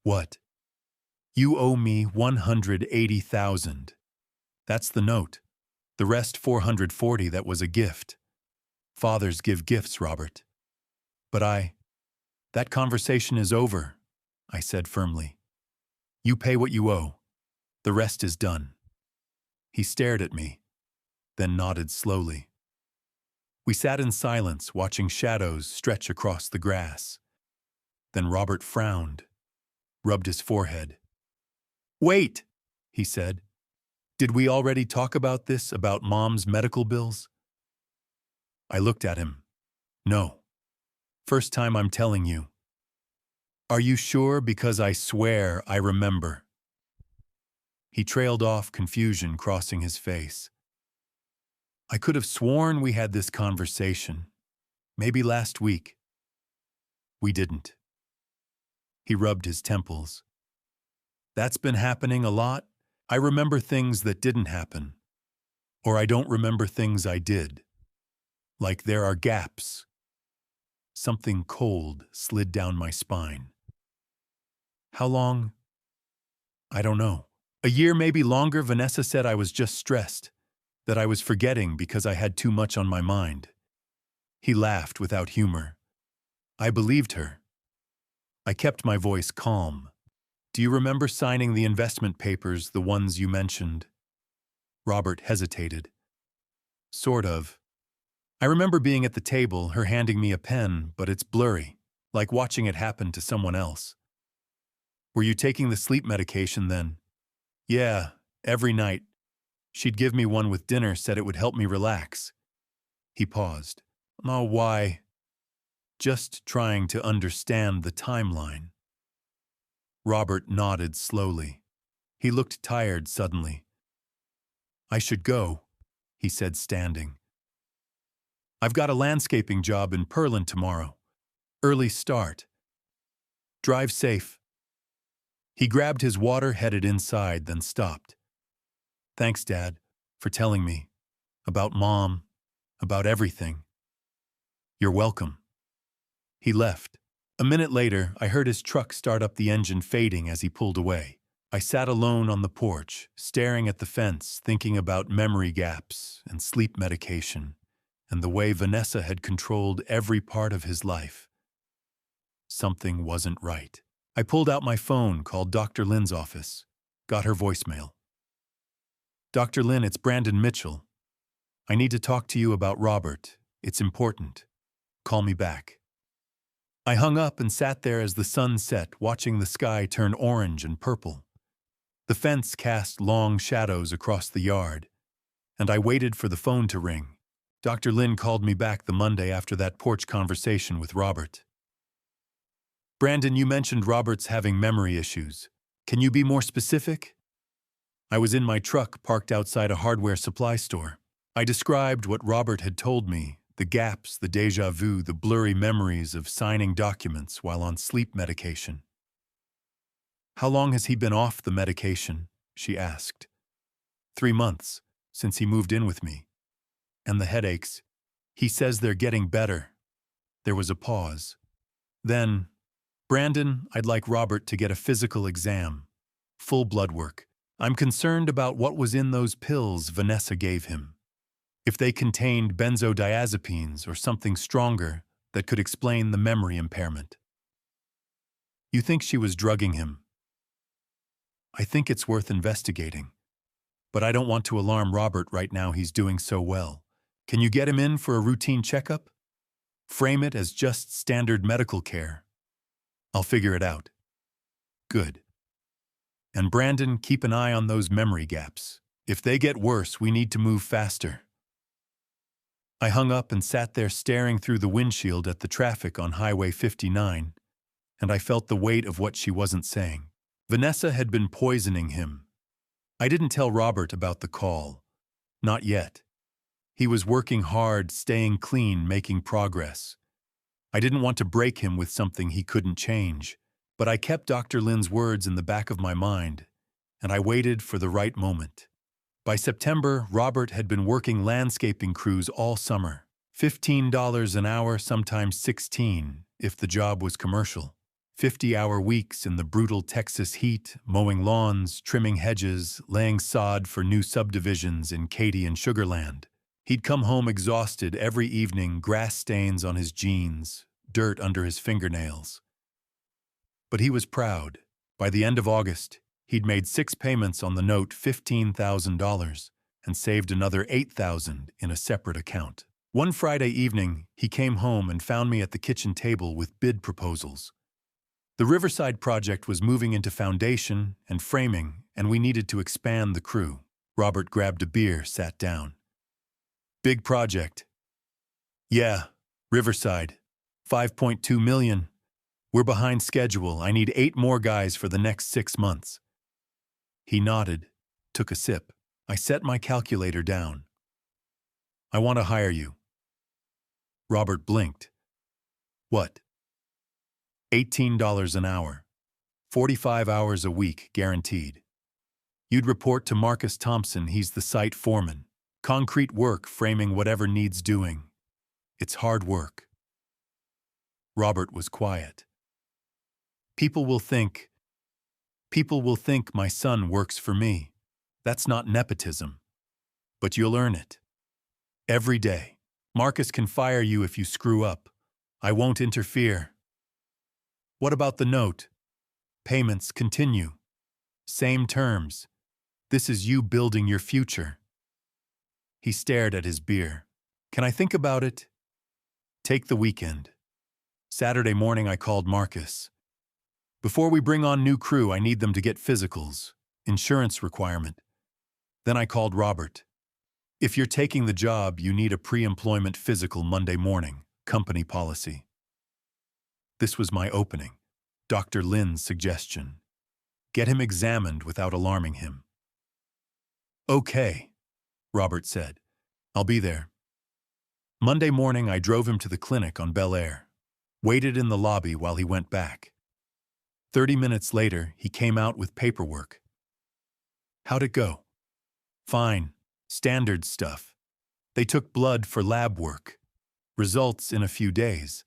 "What?" "You owe me $180,000. That's the note. The rest, $440, that was a gift. Fathers give gifts, Robert. But that conversation is over," I said firmly. "You pay what you owe. The rest is done." He stared at me, then nodded slowly. We sat in silence, watching shadows stretch across the grass. Then Robert frowned, rubbed his forehead. "Wait," he said. "Did we already talk about this, about Mom's medical bills?" I looked at him. "No. First time I'm telling you." "Are you sure? Because I swear I remember." He trailed off, confusion crossing his face. "I could have sworn we had this conversation. Maybe last week." "We didn't." He rubbed his temples. "That's been happening a lot. I remember things that didn't happen. Or I don't remember things I did. Like there are gaps." Something cold slid down my spine. "How long?" "I don't know. A year, maybe longer." Vanessa said I was just stressed, that I was forgetting because I had too much on my mind. He laughed without humor. I believed her. I kept my voice calm. "Do you remember signing the investment papers, the ones you mentioned?" Robert hesitated. Sort of. I remember being at the table, her handing me a pen, but it's blurry, like watching it happen to someone else. Were you taking the sleep medication then? Yeah, every night. She'd give me one with dinner, said it would help me relax. He paused. Oh, why? Just trying to understand the timeline. Robert nodded slowly. He looked tired suddenly. I should go, he said, standing. I've got a landscaping job in Perlin tomorrow. Early start. Drive safe. He grabbed his water, headed inside, then stopped. Thanks, Dad, for telling me. About Mom. About everything. You're welcome. He left. A minute later, I heard his truck start up, the engine fading as he pulled away. I sat alone on the porch, staring at the fence, thinking about memory gaps and sleep medication, and the way Vanessa had controlled every part of his life. Something wasn't right. I pulled out my phone, called Dr. Lynn's office, got her voicemail. Dr. Lynn, it's Brandon Mitchell. I need to talk to you about Robert. It's important. Call me back. I hung up and sat there as the sun set, watching the sky turn orange and purple. The fence cast long shadows across the yard, and I waited for the phone to ring. Dr. Lynn called me back the Monday after that porch conversation with Robert. Brandon, you mentioned Robert's having memory issues. Can you be more specific? I was in my truck parked outside a hardware supply store. I described what Robert had told me, the gaps, the déjà vu, the blurry memories of signing documents while on sleep medication. How long has he been off the medication? She asked. 3 months, since he moved in with me. And the headaches? He says they're getting better. There was a pause. Then, Brandon, I'd like Robert to get a physical exam. Full blood work. I'm concerned about what was in those pills Vanessa gave him. If they contained benzodiazepines or something stronger that could explain the memory impairment. You think she was drugging him? I think it's worth investigating. But I don't want to alarm Robert right now, he's doing so well. Can you get him in for a routine checkup? Frame it as just standard medical care. I'll figure it out. Good. And Brandon, keep an eye on those memory gaps. If they get worse, we need to move faster. I hung up and sat there staring through the windshield at the traffic on Highway 59, and I felt the weight of what she wasn't saying. Vanessa had been poisoning him. I didn't tell Robert about the call. Not yet. He was working hard, staying clean, making progress. I didn't want to break him with something he couldn't change, but I kept Dr. Lynn's words in the back of my mind, and I waited for the right moment. By September, Robert had been working landscaping crews all summer. $15 an hour, sometimes $16, if the job was commercial. 50-hour weeks in the brutal Texas heat, mowing lawns, trimming hedges, laying sod for new subdivisions in Katy and Sugarland. He'd come home exhausted every evening, grass stains on his jeans, dirt under his fingernails. But he was proud. By the end of August, he'd made 6 payments on the note, $15,000, and saved another $8,000 in a separate account. One Friday evening, he came home and found me at the kitchen table with bid proposals. The Riverside project was moving into foundation and framing, and we needed to expand the crew. Robert grabbed a beer, sat down. Big project. Yeah, Riverside. 5.2 million. We're behind schedule. I need 8 more guys for the next 6 months. He nodded, took a sip. I set my calculator down. I want to hire you. Robert blinked. What? $18 an hour. 45 hours a week, guaranteed. You'd report to Marcus Thompson, he's the site foreman. Concrete work, framing whatever needs doing. It's hard work. Robert was quiet. People will think my son works for me. That's not nepotism. But you'll earn it. Every day. Marcus can fire you if you screw up. I won't interfere. What about the note? Payments continue. Same terms. This is you building your future. He stared at his beer. Can I think about it? Take the weekend. Saturday morning I called Marcus. Before we bring on new crew, I need them to get physicals, insurance requirement. Then I called Robert. If you're taking the job, you need a pre-employment physical Monday morning, company policy. This was my opening. Dr. Lin's suggestion. Get him examined without alarming him. Okay, Robert said. I'll be there. Monday morning, I drove him to the clinic on Bel Air. Waited in the lobby while he went back. 30 minutes later, he came out with paperwork. How'd it go? Fine. Standard stuff. They took blood for lab work. Results in a few days.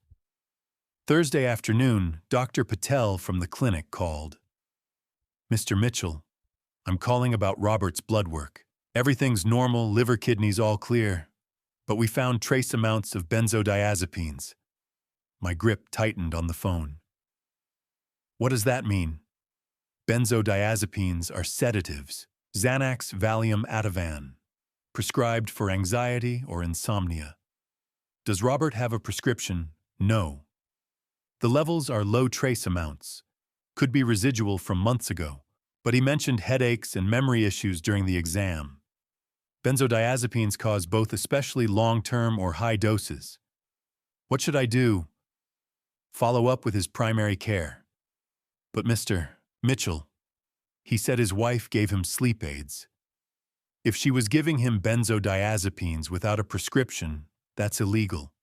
Thursday afternoon, Dr. Patel from the clinic called. Mr. Mitchell, I'm calling about Robert's blood work. Everything's normal, liver, kidneys all clear. But we found trace amounts of benzodiazepines. My grip tightened on the phone. What does that mean? Benzodiazepines are sedatives. Xanax, Valium, Ativan. Prescribed for anxiety or insomnia. Does Robert have a prescription? No. The levels are low trace amounts. Could be residual from months ago, but he mentioned headaches and memory issues during the exam. Benzodiazepines cause both especially long-term or high doses. What should I do? Follow up with his primary care. But Mr. Mitchell, he said his wife gave him sleep aids. If she was giving him benzodiazepines without a prescription, that's illegal.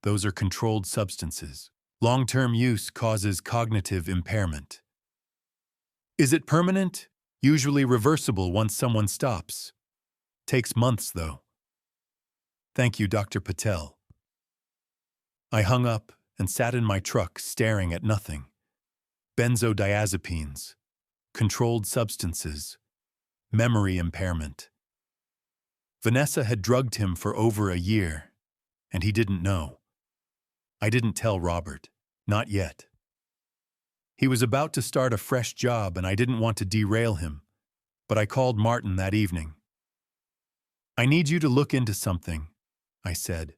Those are controlled substances. Long-term use causes cognitive impairment. Is it permanent? Usually reversible once someone stops. Takes months, though. Thank you, Dr. Patel. I hung up and sat in my truck staring at nothing. Benzodiazepines, controlled substances, memory impairment. Vanessa had drugged him for over a year, and he didn't know. I didn't tell Robert, not yet. He was about to start a fresh job and I didn't want to derail him, but I called Martin that evening. I need you to look into something, I said.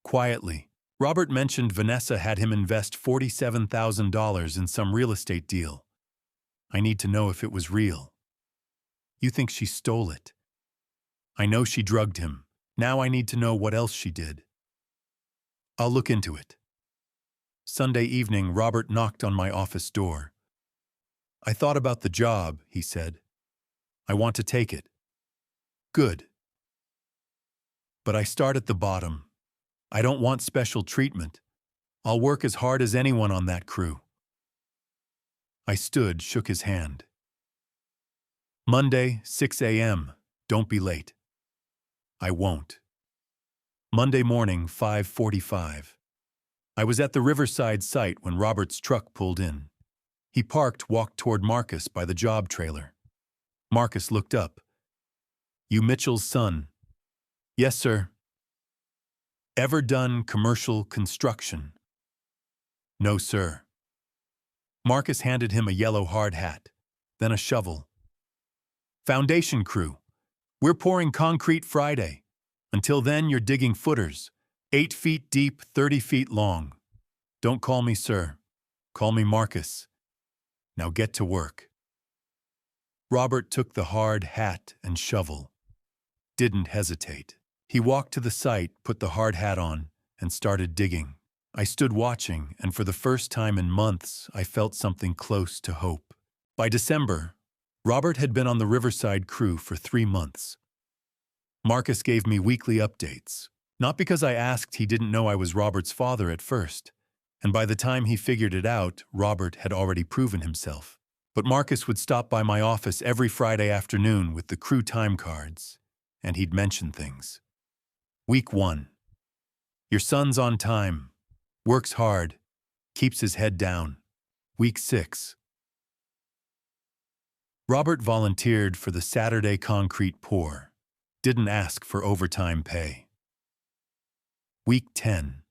Quietly, Robert mentioned Vanessa had him invest $47,000 in some real estate deal. I need to know if it was real. You think she stole it? I know she drugged him. Now I need to know what else she did. I'll look into it. Sunday evening, Robert knocked on my office door. I thought about the job, he said. I want to take it. Good. But I start at the bottom. I don't want special treatment. I'll work as hard as anyone on that crew. I stood, shook his hand. Monday, 6 a.m. Don't be late. I won't. Monday morning, 5:45. I was at the Riverside site when Robert's truck pulled in. He parked, walked toward Marcus by the job trailer. Marcus looked up. You Mitchell's son? Yes, sir. Ever done commercial construction? No, sir. Marcus handed him a yellow hard hat, then a shovel. Foundation crew. We're pouring concrete Friday. Until then, you're digging footers, 8 feet deep, 30 feet long. Don't call me sir. Call me Marcus. Now get to work. Robert took the hard hat and shovel. Didn't hesitate. He walked to the site, put the hard hat on, and started digging. I stood watching, and for the first time in months, I felt something close to hope. By December, Robert had been on the Riverside crew for 3 months. Marcus gave me weekly updates. Not because I asked, he didn't know I was Robert's father at first. And by the time he figured it out, Robert had already proven himself. But Marcus would stop by my office every Friday afternoon with the crew time cards, and he'd mention things. Week 1. Your son's on time. Works hard. Keeps his head down. Week 6. Robert volunteered for the Saturday concrete pour. Didn't ask for overtime pay. Week 10.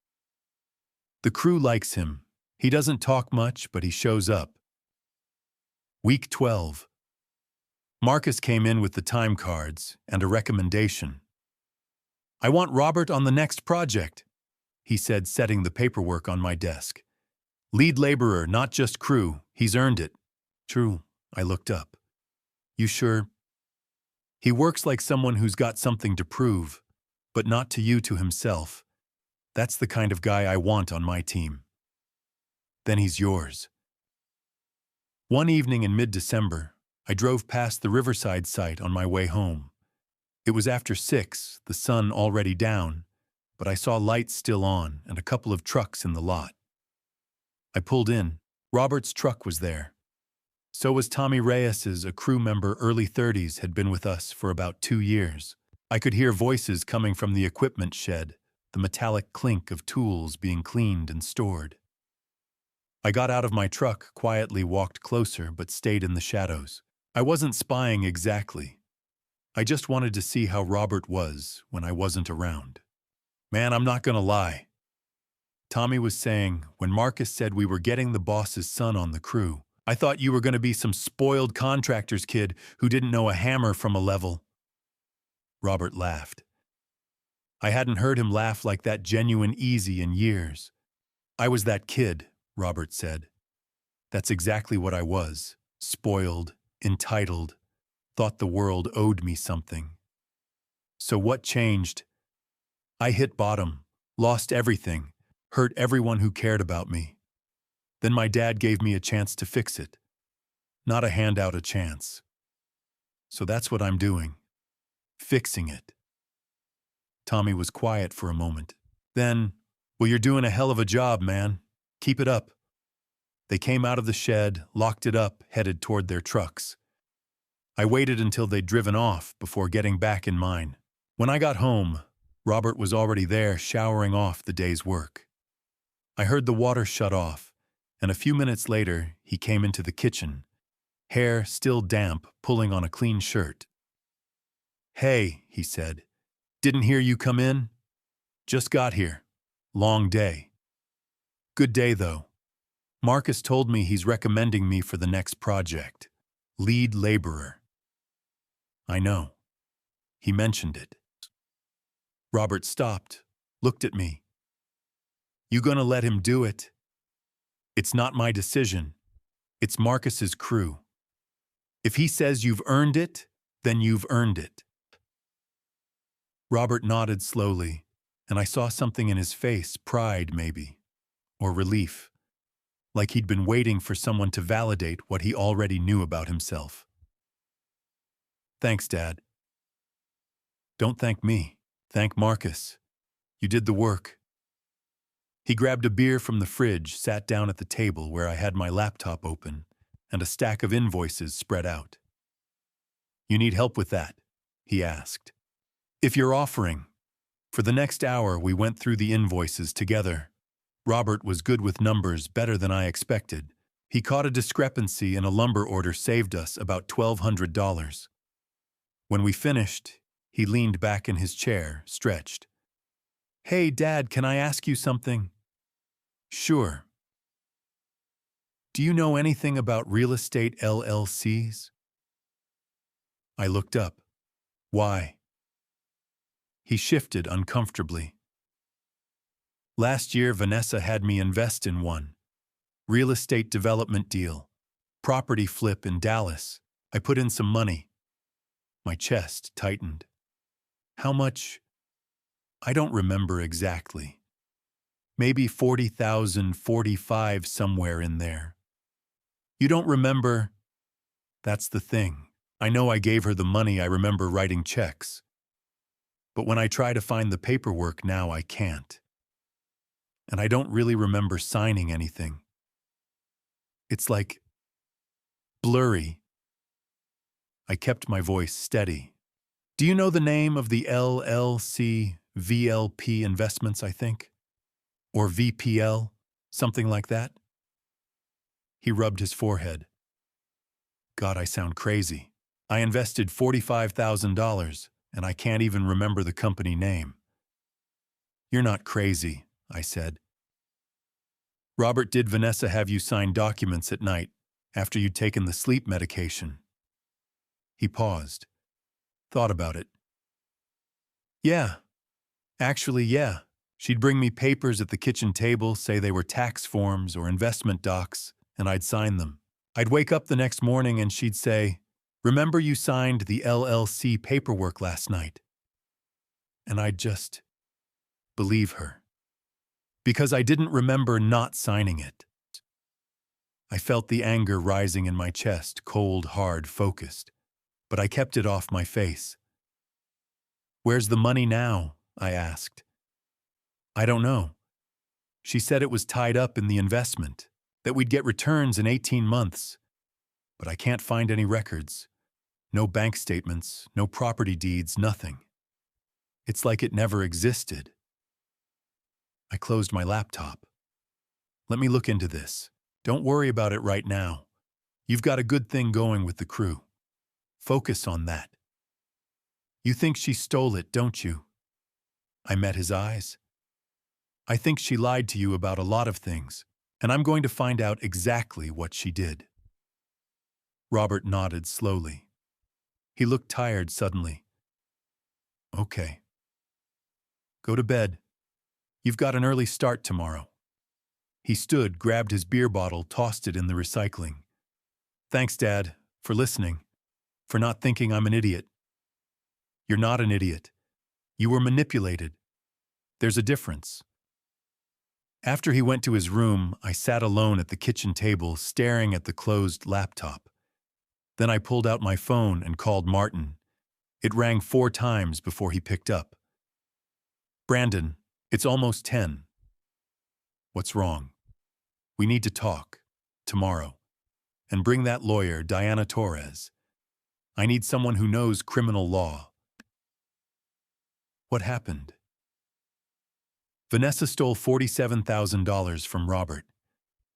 The crew likes him. He doesn't talk much, but he shows up. Week 12. Marcus came in with the time cards and a recommendation. I want Robert on the next project, he said, setting the paperwork on my desk. Lead laborer, not just crew. He's earned it. True, I looked up. You sure? He works like someone who's got something to prove, but not to you, to himself. That's the kind of guy I want on my team. Then he's yours. One evening in mid-December, I drove past the Riverside site on my way home. It was after 6, the sun already down, but I saw lights still on and a couple of trucks in the lot. I pulled in. Robert's truck was there. So was Tommy Reyes's, a crew member, early 30s, had been with us for about 2 years. I could hear voices coming from the equipment shed, the metallic clink of tools being cleaned and stored. I got out of my truck, quietly walked closer, but stayed in the shadows. I wasn't spying exactly. I just wanted to see how Robert was when I wasn't around. Man, I'm not gonna lie. Tommy was saying, when Marcus said we were getting the boss's son on the crew, I thought you were gonna be some spoiled contractor's kid who didn't know a hammer from a level. Robert laughed. I hadn't heard him laugh like that genuine easy in years. I was that kid, Robert said. That's exactly what I was. Spoiled, entitled, thought the world owed me something. So what changed? I hit bottom, lost everything, hurt everyone who cared about me. Then my dad gave me a chance to fix it. Not a handout, a chance. So that's what I'm doing. Fixing it. Tommy was quiet for a moment. Then, well, you're doing a hell of a job, man. Keep it up. They came out of the shed, locked it up, headed toward their trucks. I waited until they'd driven off before getting back in mine. When I got home, Robert was already there, showering off the day's work. I heard the water shut off, and a few minutes later, he came into the kitchen, hair still damp, pulling on a clean shirt. Hey, he said, didn't hear you come in? Just got here. Long day. Good day, though. Marcus told me he's recommending me for the next project. Lead laborer. I know. He mentioned it. Robert stopped, looked at me. You gonna let him do it? It's not my decision. It's Marcus's crew. If he says you've earned it, then you've earned it. Robert nodded slowly, and I saw something in his face, pride maybe, or relief, like he'd been waiting for someone to validate what he already knew about himself. Thanks, Dad. Don't thank me. Thank Marcus. You did the work. He grabbed a beer from the fridge, sat down at the table where I had my laptop open and a stack of invoices spread out. You need help with that? He asked. If you're offering. For the next hour, we went through the invoices together. Robert was good with numbers, better than I expected. He caught a discrepancy in a lumber order, saved us about $1,200. When we finished, he leaned back in his chair, stretched. Hey, Dad, can I ask you something? Sure. Do you know anything about real estate LLCs? I looked up. Why? He shifted uncomfortably. Last year, Vanessa had me invest in one. Real estate development deal. Property flip in Dallas. I put in some money. My chest tightened. How much? I don't remember exactly. Maybe 40,000, 45, somewhere in there. You don't remember? That's the thing. I know I gave her the money, I remember writing checks. But when I try to find the paperwork now, I can't. And I don't really remember signing anything. It's like blurry. I kept my voice steady. Do you know the name of the LLC, VLP Investments, I think? Or VPL, something like that? He rubbed his forehead. God, I sound crazy. I invested $45,000, and I can't even remember the company name. You're not crazy, I said. Robert, did Vanessa have you sign documents at night after you'd taken the sleep medication? He paused, thought about it. Yeah, Actually, yeah. She'd bring me papers at the kitchen table, say they were tax forms or investment docs, and I'd sign them. I'd wake up the next morning and she'd say, "Remember you signed the LLC paperwork last night?" And I'd just believe her. Because I didn't remember not signing it. I felt the anger rising in my chest, cold, hard, focused. But I kept it off my face. "Where's the money now?" I asked. "I don't know. She said it was tied up in the investment, that we'd get returns in 18 months. But I can't find any records. No bank statements, no property deeds, nothing. It's like it never existed." I closed my laptop. "Let me look into this. Don't worry about it right now. You've got a good thing going with the crew. Focus on that. You think she stole it, don't you?" I met his eyes. "I think she lied to you about a lot of things, and I'm going to find out exactly what she did." Robert nodded slowly. He looked tired suddenly. "Okay. Go to bed. You've got an early start tomorrow." He stood, grabbed his beer bottle, tossed it in the recycling. "Thanks, Dad, for listening, for not thinking I'm an idiot." "You're not an idiot. You were manipulated. There's a difference." After he went to his room, I sat alone at the kitchen table, staring at the closed laptop. Then I pulled out my phone and called Martin. It rang 4 times before he picked up. "Brandon, it's almost 10. What's wrong? We need to talk. Tomorrow. And bring that lawyer, Diana Torres. I need someone who knows criminal law." "What happened?" "Vanessa stole $47,000 from Robert,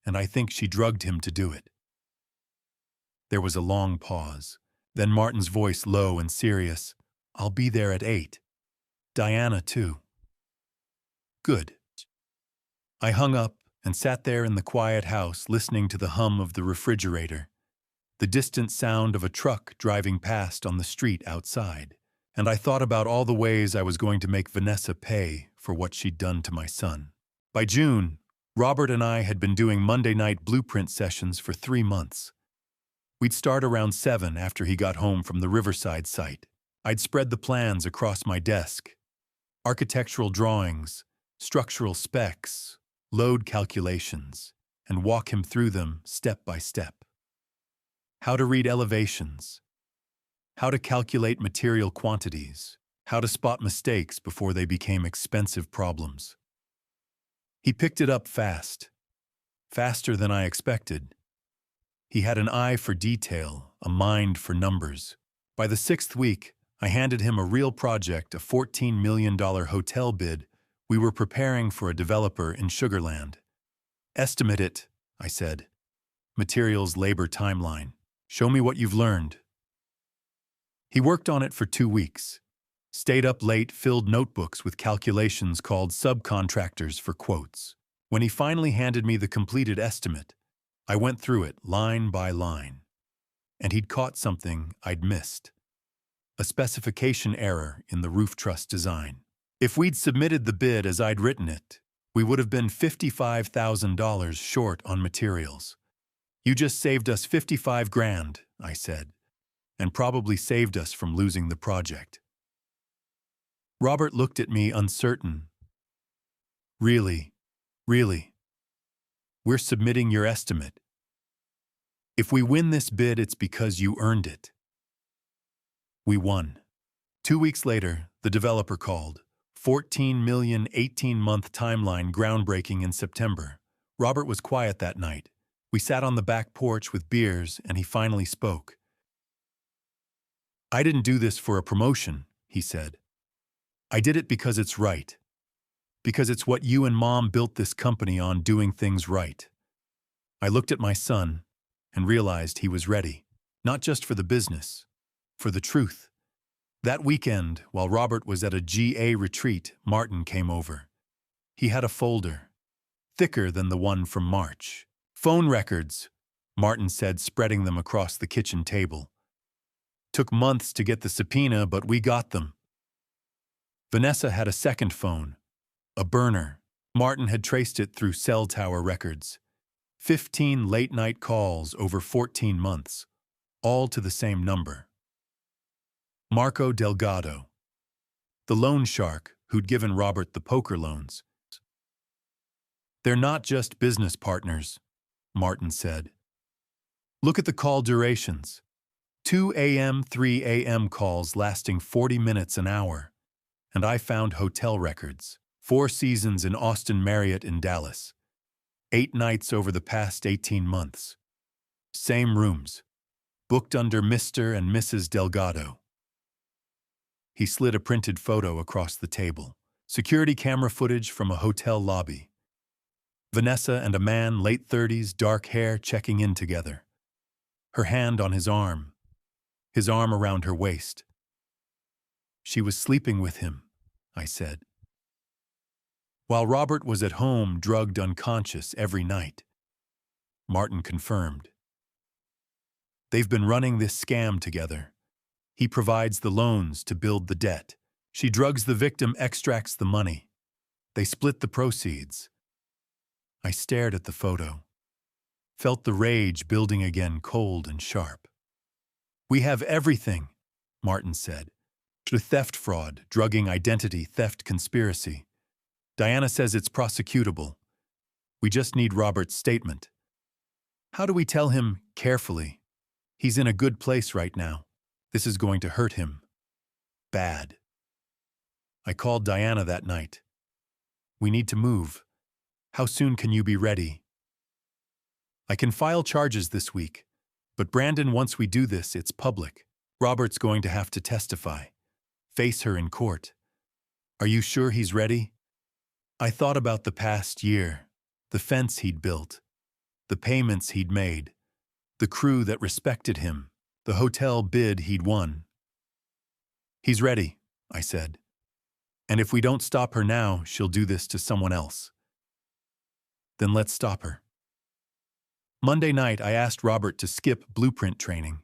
and I think she drugged him to do it." There was a long pause. Then Martin's voice, low and serious. "I'll be there at 8. Diana, too." "Good." I hung up and sat there in the quiet house, listening to the hum of the refrigerator, the distant sound of a truck driving past on the street outside, and I thought about all the ways I was going to make Vanessa pay for what she'd done to my son. By June, Robert and I had been doing Monday night blueprint sessions for 3 months. We'd start around 7 after he got home from the Riverside site. I'd spread the plans across my desk. Architectural drawings, structural specs, load calculations, and walk him through them step by step. How to read elevations, how to calculate material quantities, how to spot mistakes before they became expensive problems. He picked it up fast, faster than I expected. He had an eye for detail, a mind for numbers. By the 6th week, I handed him a real project, a $14 million hotel bid we were preparing for a developer in Sugar Land. "Estimate it," I said. "Materials, labor, timeline. Show me what you've learned." He worked on it for 2 weeks. Stayed up late, filled notebooks with calculations, called subcontractors for quotes. When he finally handed me the completed estimate, I went through it line by line. And he'd caught something I'd missed. A specification error in the roof truss design. If we'd submitted the bid as I'd written it, we would have been $55,000 short on materials. "You just saved us 55 grand, I said, "and probably saved us from losing the project." Robert looked at me uncertain. Really? We're submitting your estimate. If we win this bid, it's because you earned it." We won. 2 weeks later, the developer called. 14 million 18-month timeline, groundbreaking in September. Robert was quiet that night. We sat on the back porch with beers, and he finally spoke. "I didn't do this for a promotion," he said. "I did it because it's right. Because it's what you and Mom built this company on, doing things right." I looked at my son and realized he was ready. Not just for the business, for the truth. That weekend, while Robert was at a GA retreat, Martin came over. He had a folder, thicker than the one from March. "Phone records," Martin said, spreading them across the kitchen table. "Took months to get the subpoena, but we got them. Vanessa had a second phone, a burner. Martin had traced it through cell tower records. 15 late-night calls over 14 months, all to the same number. Marco Delgado, the loan shark who'd given Robert the poker loans. "They're not just business partners," Martin said. "Look at the call durations. 2 a.m., 3 a.m. calls lasting 40 minutes an hour. And I found hotel records. 4 seasons in Austin Marriott in Dallas. 8 nights over the past 18 months. Same rooms. Booked under Mr. and Mrs. Delgado." He slid a printed photo across the table. Security camera footage from a hotel lobby. Vanessa and a man, late 30s, dark hair, checking in together. Her hand on his arm around her waist. "She was sleeping with him," I said. "While Robert was at home, drugged unconscious every night." Martin confirmed. "They've been running this scam together. He provides the loans to build the debt. She drugs the victim, extracts the money. They split the proceeds." I stared at the photo, felt the rage building again, cold and sharp. "We have everything," Martin said. "The theft, fraud, drugging, identity theft, conspiracy. Diana says it's prosecutable. We just need Robert's statement." "How do we tell him carefully? He's in a good place right now. This is going to hurt him. Bad." I called Diana that night. "We need to move. How soon can you be ready?" "I can file charges this week. But Brandon, once we do this, it's public. Robert's going to have to testify. Face her in court. Are you sure he's ready?" I thought about the past year, the fence he'd built, the payments he'd made, the crew that respected him, the hotel bid he'd won. "He's ready," I said. "And if we don't stop her now, she'll do this to someone else." "Then let's stop her." Monday night, I asked Robert to skip blueprint training.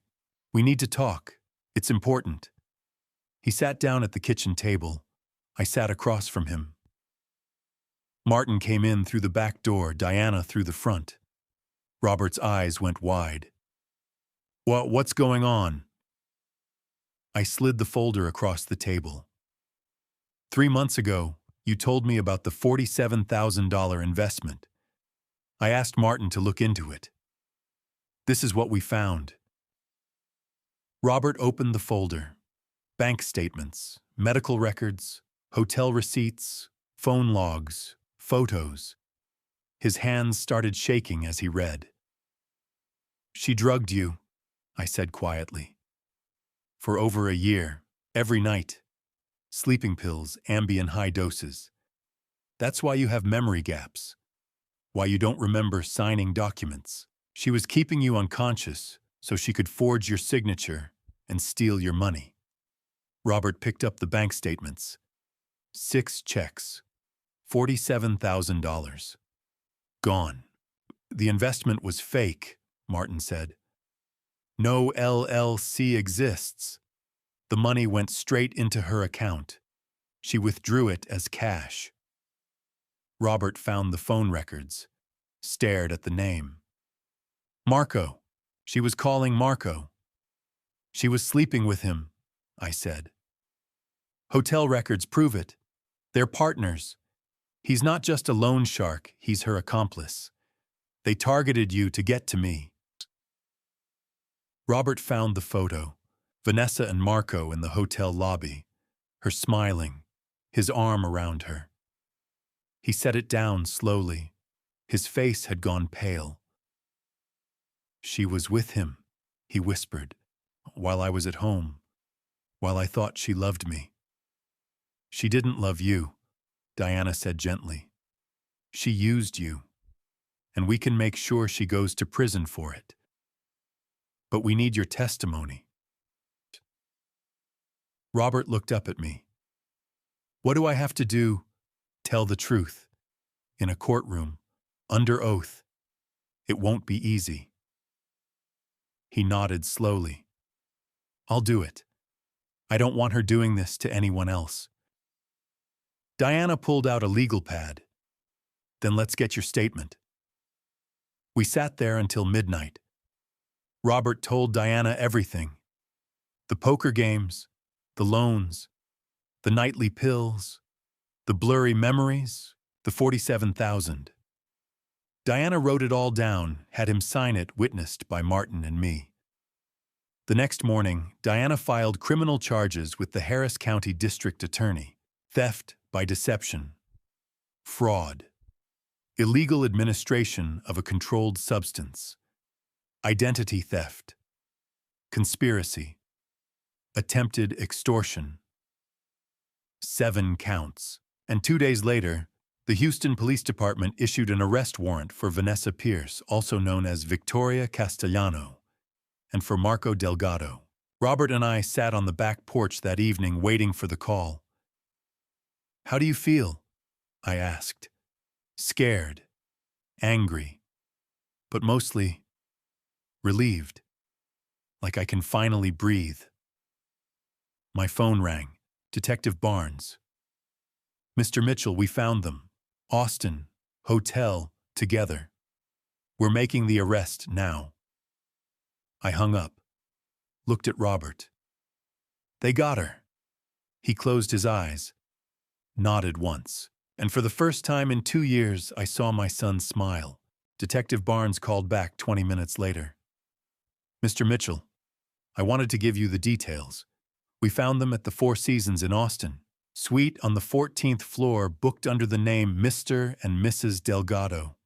"We need to talk. It's important." He sat down at the kitchen table. I sat across from him. Martin came in through the back door, Diana through the front. Robert's eyes went wide. What's going on?" I slid the folder across the table. 3 months ago, you told me about the $47,000 investment. I asked Martin to look into it. This is what we found." Robert opened the folder. Bank statements, medical records, hotel receipts, phone logs, photos. His hands started shaking as he read. "She drugged you," I said quietly. "For over a year, every night. Sleeping pills, Ambien high doses. That's why you have memory gaps. Why you don't remember signing documents. She was keeping you unconscious so she could forge your signature and steal your money." Robert picked up the bank statements. 6 checks. $47,000. Gone. "The investment was fake," Martin said. "No LLC exists. The money went straight into her account. She withdrew it as cash." Robert found the phone records, stared at the name. "Marco. She was calling Marco." "She was sleeping with him," I said. "Hotel records prove it. They're partners. He's not just a loan shark, he's her accomplice. They targeted you to get to me." Robert found the photo, Vanessa and Marco in the hotel lobby, her smiling, his arm around her. He set it down slowly. His face had gone pale. "She was with him," he whispered, "while I was at home, while I thought she loved me." "She didn't love you," Diana said gently. "She used you, and we can make sure she goes to prison for it. But we need your testimony." Robert looked up at me. "What do I have to do?" "Tell the truth. In a courtroom, under oath. It won't be easy." He nodded slowly. "I'll do it. I don't want her doing this to anyone else." Diana pulled out a legal pad. Then let's get your statement. We sat there until midnight. Robert told Diana everything. The poker games, the loans, the nightly pills, the blurry memories, the 47,000. Diana wrote it all down, had him sign it, witnessed by Martin and me. The next morning, Diana filed criminal charges with the Harris County District Attorney: theft by deception, fraud, illegal administration of a controlled substance, identity theft, conspiracy, attempted extortion. 7 counts. And 2 days later, the Houston Police Department issued an arrest warrant for Vanessa Pierce, also known as Victoria Castellano, and for Marco Delgado. Robert and I sat on the back porch that evening waiting for the call. "How do you feel?" I asked. "Scared, angry, but mostly relieved, like I can finally breathe." My phone rang. Detective Barnes. "Mr. Mitchell, we found them. Austin, hotel, together. We're making the arrest now." I hung up, looked at Robert. "They got her." He closed his eyes, nodded once, and for the first time in 2 years, I saw my son smile. Detective Barnes called back 20 minutes later. "Mr. Mitchell, I wanted to give you the details. We found them at the Four Seasons in Austin. Suite on the 14th floor, booked under the name Mr. and Mrs. Delgado.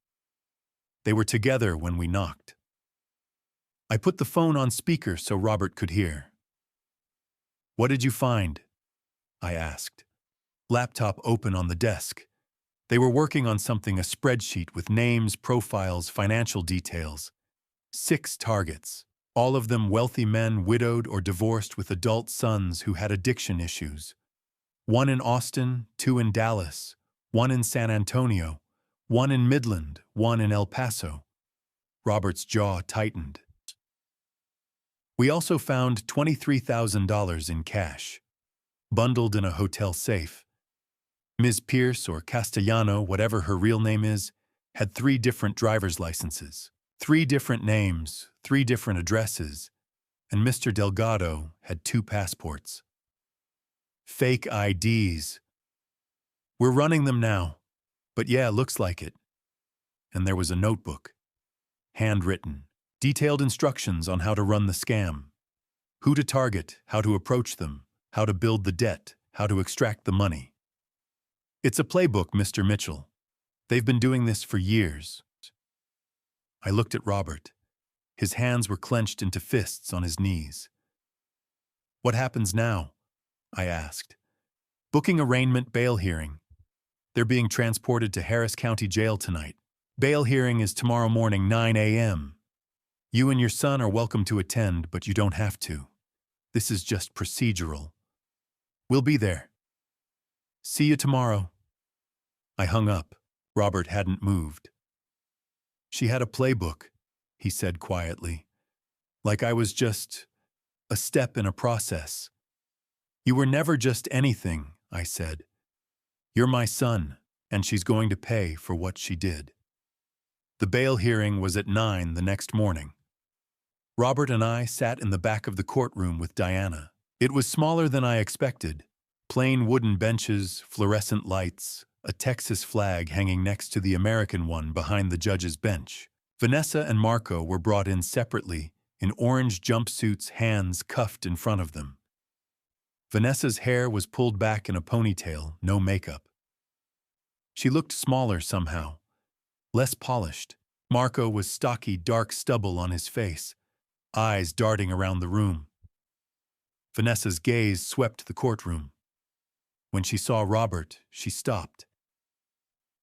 They were together when we knocked." I put the phone on speaker so Robert could hear. "What did you find?" I asked. Laptop open on the desk. They were working on something, a spreadsheet with names, profiles, financial details. 6 targets, all of them wealthy men, widowed or divorced with adult sons who had addiction issues. 1 in Austin, 2 in Dallas, 1 in San Antonio, 1 in Midland, 1 in El Paso. Robert's jaw tightened. We also found $23,000 in cash, bundled in a hotel safe. Ms. Pierce, or Castellano, whatever her real name is, had 3 different driver's licenses, 3 different names, 3 different addresses, and Mr. Delgado had 2 passports. Fake IDs. "We're running them now, but yeah, looks like it." And there was a notebook, handwritten, detailed instructions on how to run the scam, who to target, how to approach them, how to build the debt, how to extract the money. "It's a playbook, Mr. Mitchell. They've been doing this for years." I looked at Robert. His hands were clenched into fists on his knees. "What happens now?" I asked. "Booking arraignment bail hearing. They're being transported to Harris County Jail tonight. Bail hearing is tomorrow morning, 9 a.m. You and your son are welcome to attend, but you don't have to. This is just procedural. We'll be there. See you tomorrow." I hung up. Robert hadn't moved. "She had a playbook," he said quietly. "Like I was just a step in a process." "You were never just anything," I said. "You're my son, and she's going to pay for what she did." The bail hearing was at 9 the next morning. Robert and I sat in the back of the courtroom with Diana. It was smaller than I expected. Plain wooden benches, fluorescent lights, a Texas flag hanging next to the American one behind the judge's bench. Vanessa and Marco were brought in separately, in orange jumpsuits, hands cuffed in front of them. Vanessa's hair was pulled back in a ponytail, no makeup. She looked smaller somehow, less polished. Marco was stocky, dark stubble on his face, eyes darting around the room. Vanessa's gaze swept the courtroom. When she saw Robert, she stopped.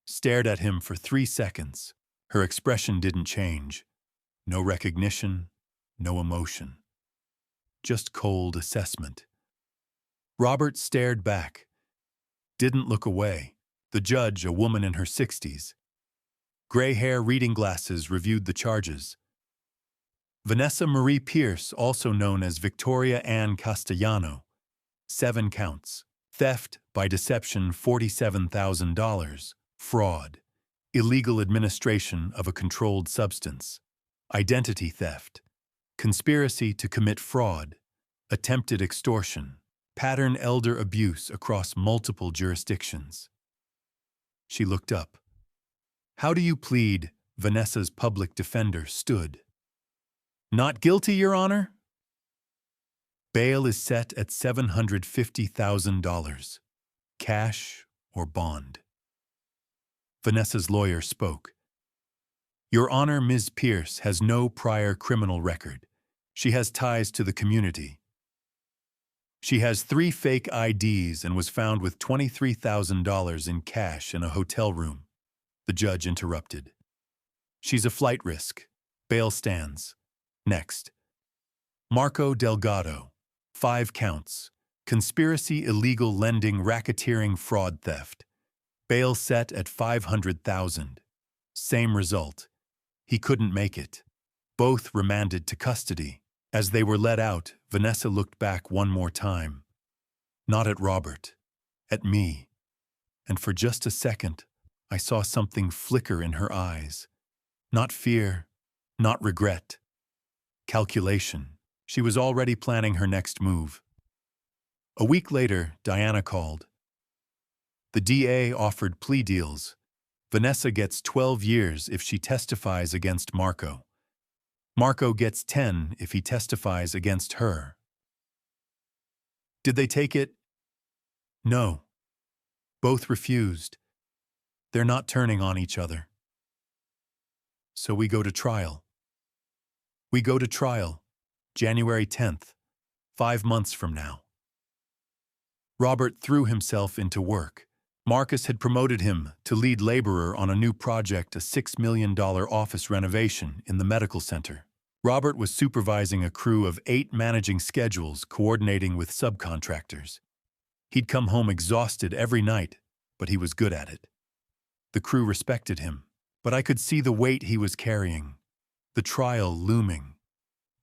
Stared at him for 3 seconds. Her expression didn't change. No recognition, no emotion. Just cold assessment. Robert stared back. Didn't look away. The judge, a woman in her 60s. Gray hair, reading glasses, reviewed the charges. Vanessa Marie Pierce, also known as Victoria Ann Castellano. 7 counts. theft by deception $47,000, fraud, illegal administration of a controlled substance, identity theft, conspiracy to commit fraud, attempted extortion, pattern elder abuse across multiple jurisdictions. She looked up. How do you plead? Vanessa's public defender stood. Not guilty, Your Honor? Bail is set at $750,000, cash or bond. Vanessa's lawyer spoke. Your Honor, Ms. Pierce has no prior criminal record. She has ties to the community. She has 3 fake IDs and was found with $23,000 in cash in a hotel room. The judge interrupted. She's a flight risk. Bail stands. Next. Marco Delgado. 5 counts. Conspiracy, illegal lending, racketeering, fraud, theft. Bail set at $500,000. Same result. He couldn't make it. Both remanded to custody. As they were let out, Vanessa looked back one more time. Not at Robert. At me. And for just a second, I saw something flicker in her eyes. Not fear, not regret. Calculation. She was already planning her next move. A week later, Diana called. The DA offered plea deals. Vanessa gets 12 years if she testifies against Marco. Marco gets 10 if he testifies against her. Did they take it? No. Both refused. They're not turning on each other. So we go to trial. We go to trial, January 10th, 5 months from now. Robert threw himself into work. Marcus had promoted him to lead laborer on a new project, a $6 million office renovation in the medical center. Robert was supervising a crew of 8, managing schedules, coordinating with subcontractors. He'd come home exhausted every night, but he was good at it. The crew respected him, but I could see the weight he was carrying, the trial looming,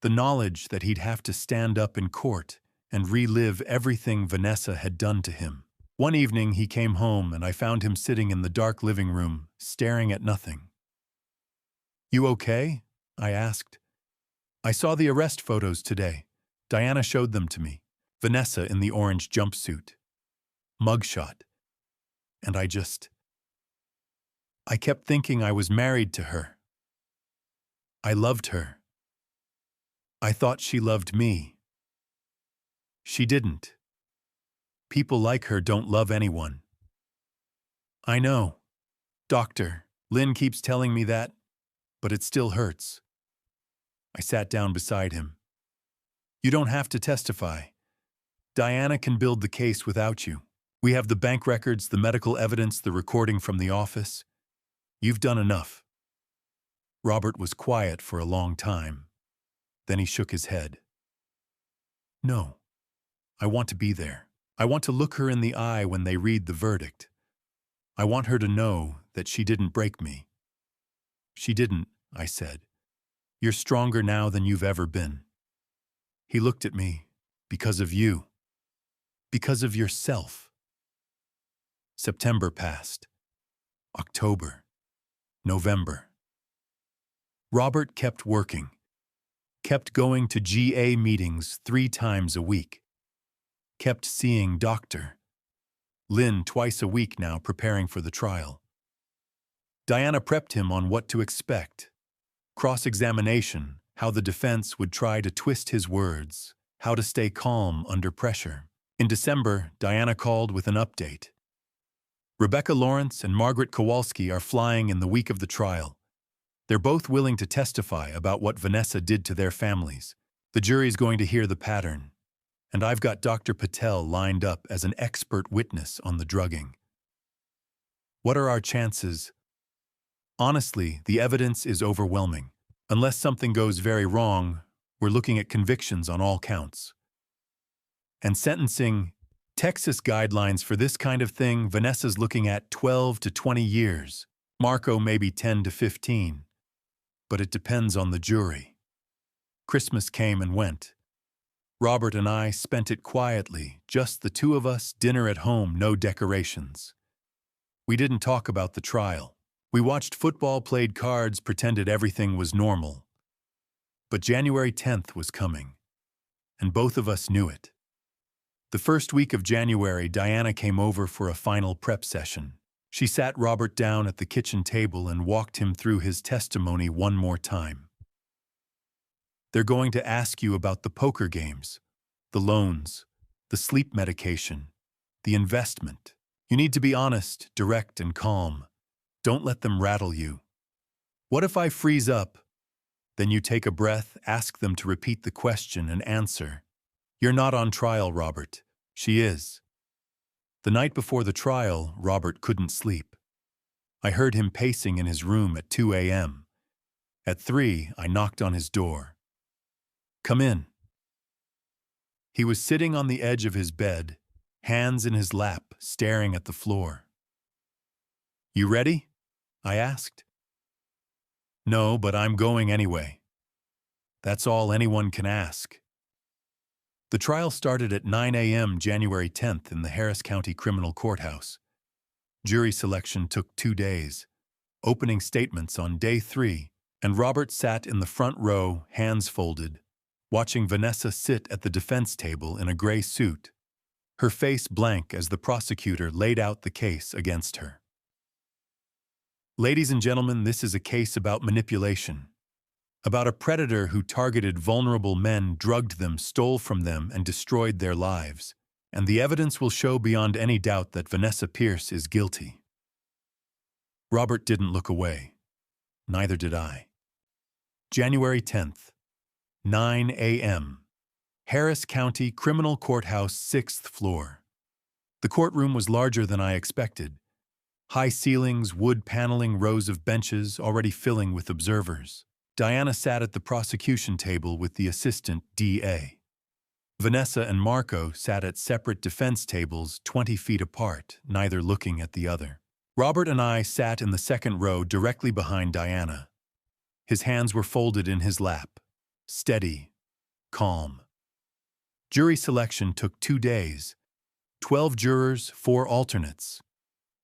the knowledge that he'd have to stand up in court and relive everything Vanessa had done to him. One evening he came home and I found him sitting in the dark living room, staring at nothing. You okay? I asked. I saw the arrest photos today. Diana showed them to me. Vanessa in the orange jumpsuit. Mugshot. And I kept thinking I was married to her. I loved her. I thought she loved me. She didn't. People like her don't love anyone. I know. Doctor, Lynn keeps telling me that, but it still hurts. I sat down beside him. You don't have to testify. Diana can build the case without you. We have the bank records, the medical evidence, the recording from the office. You've done enough. Robert was quiet for a long time. Then he shook his head. No. I want to be there. I want to look her in the eye when they read the verdict. I want her to know that she didn't break me. She didn't, I said. You're stronger now than you've ever been. He looked at me. Because of you. Because of yourself. September passed. October. November. Robert kept working. Kept going to GA meetings 3 times a week. Kept seeing Dr. Lynn twice a week now, preparing for the trial. Diana prepped him on what to expect. Cross-examination, how the defense would try to twist his words, how to stay calm under pressure. In December, Diana called with an update. Rebecca Lawrence and Margaret Kowalski are flying in the week of the trial. They're both willing to testify about what Vanessa did to their families. The jury's going to hear the pattern. And I've got Dr. Patel lined up as an expert witness on the drugging. What are our chances? Honestly, the evidence is overwhelming. Unless something goes very wrong, we're looking at convictions on all counts. And sentencing, Texas guidelines for this kind of thing, Vanessa's looking at 12 to 20 years. Marco maybe 10 to 15. But it depends on the jury. Christmas came and went. Robert and I spent it quietly, just the two of us, dinner at home, no decorations. We didn't talk about the trial. We watched football, played cards, pretended everything was normal. But January 10th was coming, and both of us knew it. The first week of January, Diana came over for a final prep session. She sat Robert down at the kitchen table and walked him through his testimony one more time. They're going to ask you about the poker games, the loans, the sleep medication, the investment. You need to be honest, direct, and calm. Don't let them rattle you. What if I freeze up? Then you take a breath, ask them to repeat the question, and answer. You're not on trial, Robert. She is. The night before the trial, Robert couldn't sleep. I heard him pacing in his room at 2 a.m. At 3, I knocked on his door. Come in. He was sitting on the edge of his bed, hands in his lap, staring at the floor. You ready? I asked. No, but I'm going anyway. That's all anyone can ask. The trial started at 9 a.m. January 10th in the Harris County Criminal Courthouse. Jury selection took 2 days. Opening statements on day 3, and Robert sat in the front row, hands folded, watching Vanessa sit at the defense table in a gray suit, her face blank as the prosecutor laid out the case against her. Ladies and gentlemen, this is a case about manipulation. About a predator who targeted vulnerable men, drugged them, stole from them, and destroyed their lives. And the evidence will show beyond any doubt that Vanessa Pierce is guilty. Robert didn't look away. Neither did I. January 10th, 9 a.m. Harris County Criminal Courthouse, 6th floor. The courtroom was larger than I expected. High ceilings, wood paneling, rows of benches already filling with observers. Diana sat at the prosecution table with the assistant DA. Vanessa and Marco sat at separate defense tables 20 feet apart, neither looking at the other. Robert and I sat in the second row directly behind Diana. His hands were folded in his lap, steady, calm. Jury selection took 2 days. 12 jurors, 4 alternates.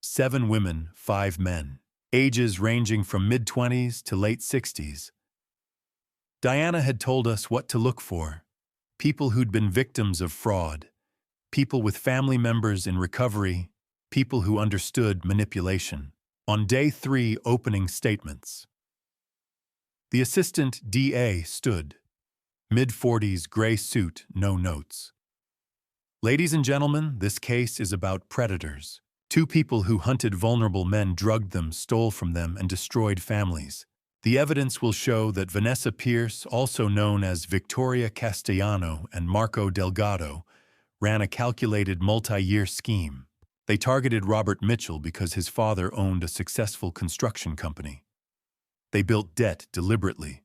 7 women, 5 men. Ages ranging from mid-20s to late 60s. Diana had told us what to look for. People who'd been victims of fraud. People with family members in recovery. People who understood manipulation. On day 3, opening statements. The assistant DA stood. Mid-40s, gray suit, no notes. Ladies and gentlemen, this case is about predators. 2 people who hunted vulnerable men, drugged them, stole from them, and destroyed families. The evidence will show that Vanessa Pierce, also known as Victoria Castellano, and Marco Delgado, ran a calculated multi-year scheme. They targeted Robert Mitchell because his father owned a successful construction company. They built debt deliberately.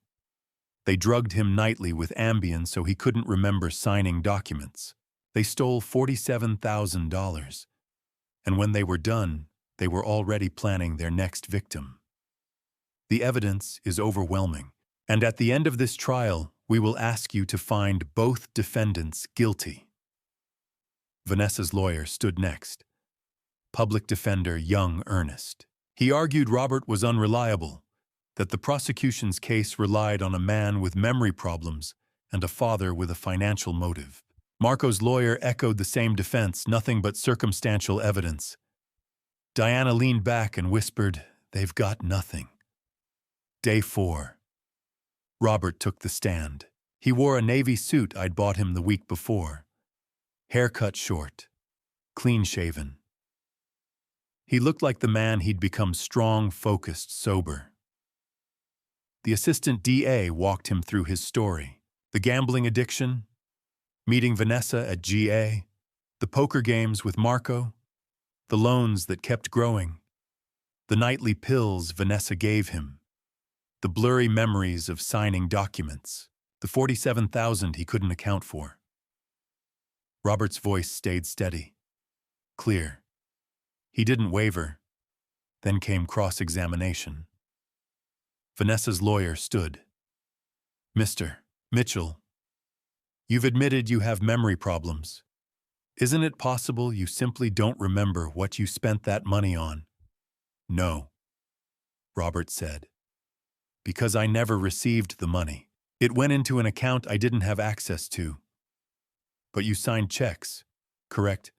They drugged him nightly with Ambien so he couldn't remember signing documents. They stole $47,000. And when they were done, they were already planning their next victim. The evidence is overwhelming, and at the end of this trial, we will ask you to find both defendants guilty. Vanessa's lawyer stood next. Public defender young Ernest. He argued Robert was unreliable, that the prosecution's case relied on a man with memory problems and a father with a financial motive. Marco's lawyer echoed the same defense, nothing but circumstantial evidence. Diana leaned back and whispered, "They've got nothing." Day 4. Robert took the stand. He wore a navy suit I'd bought him the week before. Hair cut short, clean-shaven. He looked like the man he'd become: strong, focused, sober. The assistant DA walked him through his story. The gambling addiction, meeting Vanessa at GA, the poker games with Marco, the loans that kept growing, the nightly pills Vanessa gave him, the blurry memories of signing documents, the $47,000 he couldn't account for. Robert's voice stayed steady, clear. He didn't waver. Then came cross-examination. Vanessa's lawyer stood. "Mr. Mitchell, You've admitted you have memory problems. Isn't it possible you simply don't remember what you spent that money on? No, Robert said. Because I never received the money. It went into an account I didn't have access to. But you signed checks, correct?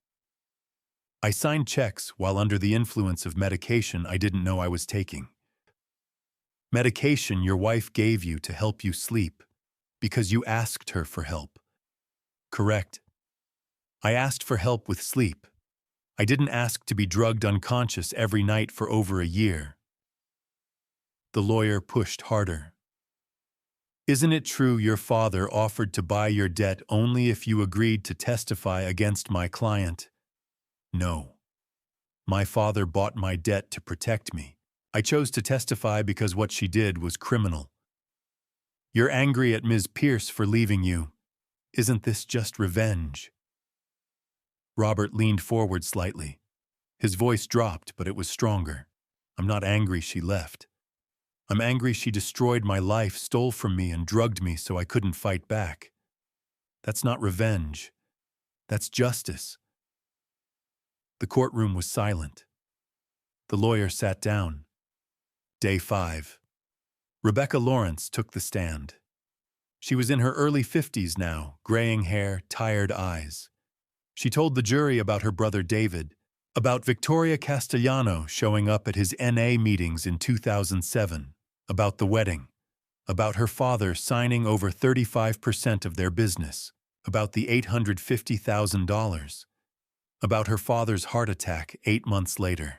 I signed checks while under the influence of medication I didn't know I was taking. Medication your wife gave you to help you sleep, because you asked her for help. Correct. I asked for help with sleep. I didn't ask to be drugged unconscious every night for over a year. The lawyer pushed harder. Isn't it true your father offered to buy your debt only if you agreed to testify against my client? No. My father bought my debt to protect me. I chose to testify because what she did was criminal. You're angry at Ms. Pierce for leaving you. Isn't this just revenge? Robert leaned forward slightly. His voice dropped, but it was stronger. I'm not angry she left. I'm angry she destroyed my life, stole from me, and drugged me so I couldn't fight back. That's not revenge. That's justice. The courtroom was silent. The lawyer sat down. Day 5. Rebecca Lawrence took the stand. She was in her early 50s now, graying hair, tired eyes. She told the jury about her brother David, about Victoria Castellano showing up at his NA meetings in 2007, about the wedding, about her father signing over 35% of their business, about the $850,000, about her father's heart attack 8 months later.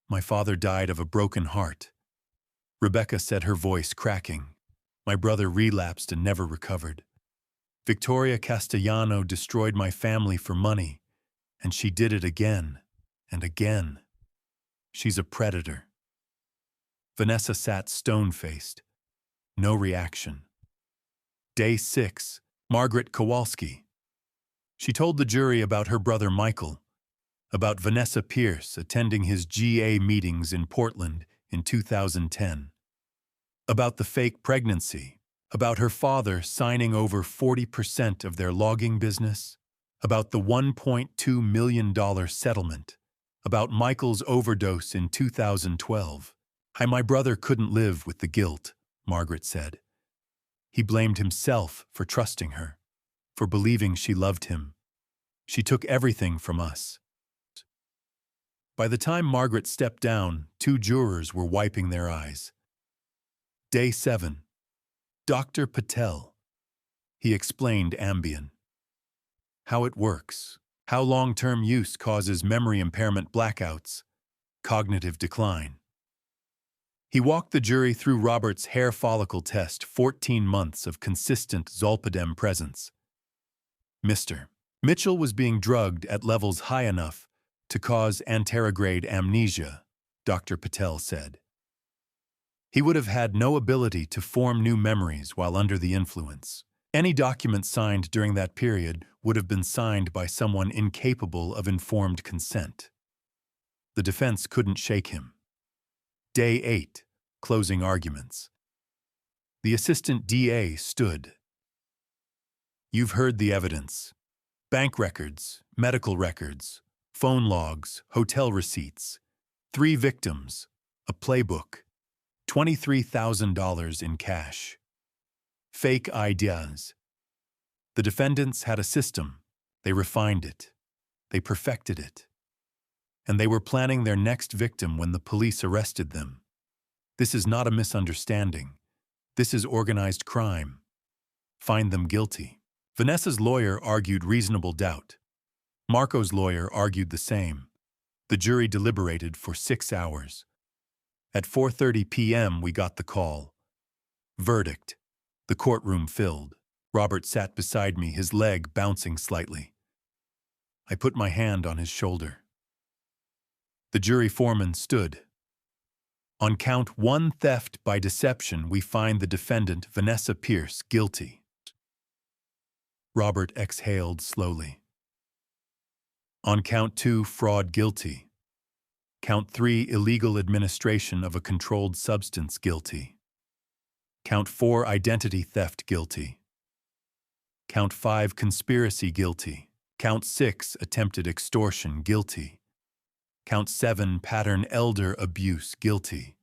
My father died of a broken heart. Rebecca said, her voice cracking. My brother relapsed and never recovered. Victoria Castellano destroyed my family for money, and she did it again and again. She's a predator. Vanessa sat stone-faced. No reaction. Day 6. Margaret Kowalski. She told the jury about her brother Michael, about Vanessa Pierce attending his GA meetings in Portland in 2010, about the fake pregnancy, about her father signing over 40% of their logging business, about the $1.2 million settlement, about Michael's overdose in 2012. My brother couldn't live with the guilt, Margaret said. He blamed himself for trusting her, for believing she loved him. She took everything from us. By the time Margaret stepped down, 2 jurors were wiping their eyes. Day 7. Dr. Patel. He explained Ambien. How it works, how long-term use causes memory impairment, blackouts, cognitive decline. He walked the jury through Robert's hair follicle test, 14 months of consistent zolpidem presence. Mr. Mitchell was being drugged at levels high enough to cause anterograde amnesia, Dr. Patel said. He would have had no ability to form new memories while under the influence. Any document signed during that period would have been signed by someone incapable of informed consent. The defense couldn't shake him. Day 8. Closing arguments. The assistant DA stood. You've heard the evidence. Bank records, medical records, phone logs, hotel receipts, 3 victims, a playbook, $23,000 in cash. Fake ideas. The defendants had a system. They refined it. They perfected it. And they were planning their next victim when the police arrested them. This is not a misunderstanding. This is organized crime. Find them guilty. Vanessa's lawyer argued reasonable doubt. Marco's lawyer argued the same. The jury deliberated for 6 hours. At 4:30 p.m. we got the call. Verdict. The courtroom filled. Robert sat beside me, his leg bouncing slightly. I put my hand on his shoulder. The jury foreman stood. On count 1, theft by deception, we find the defendant, Vanessa Pierce, guilty. Robert exhaled slowly. On count 2, fraud, guilty. Count 3, illegal administration of a controlled substance, guilty. Count 4, identity theft, guilty. Count 5, conspiracy, guilty. Count 6, attempted extortion, guilty. Count 7, pattern elder abuse, guilty.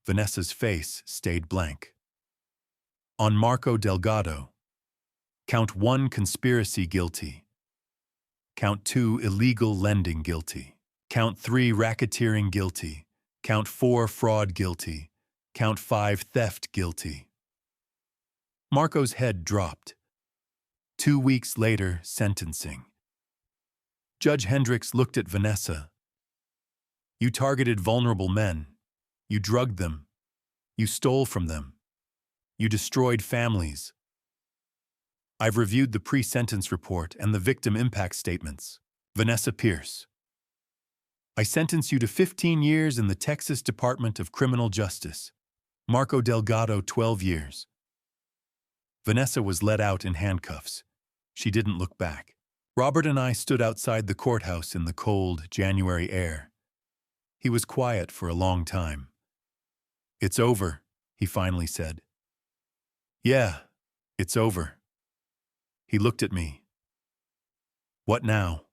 Vanessa's face stayed blank. On Marco Delgado. Count 1, conspiracy, guilty. Count 2, illegal lending, guilty. Count 3, racketeering, guilty. Count 4, fraud, guilty. Count 5, theft, guilty. Marco's head dropped. 2 weeks later, sentencing. Judge Hendricks looked at Vanessa. You targeted vulnerable men. You drugged them. You stole from them. You destroyed families. I've reviewed the pre-sentence report and the victim impact statements. Vanessa Pierce. I sentence you to 15 years in the Texas Department of Criminal Justice. Marco Delgado, 12 years. Vanessa was let out in handcuffs. She didn't look back. Robert and I stood outside the courthouse in the cold January air. He was quiet for a long time. It's over, he finally said. Yeah, it's over. He looked at me. What now?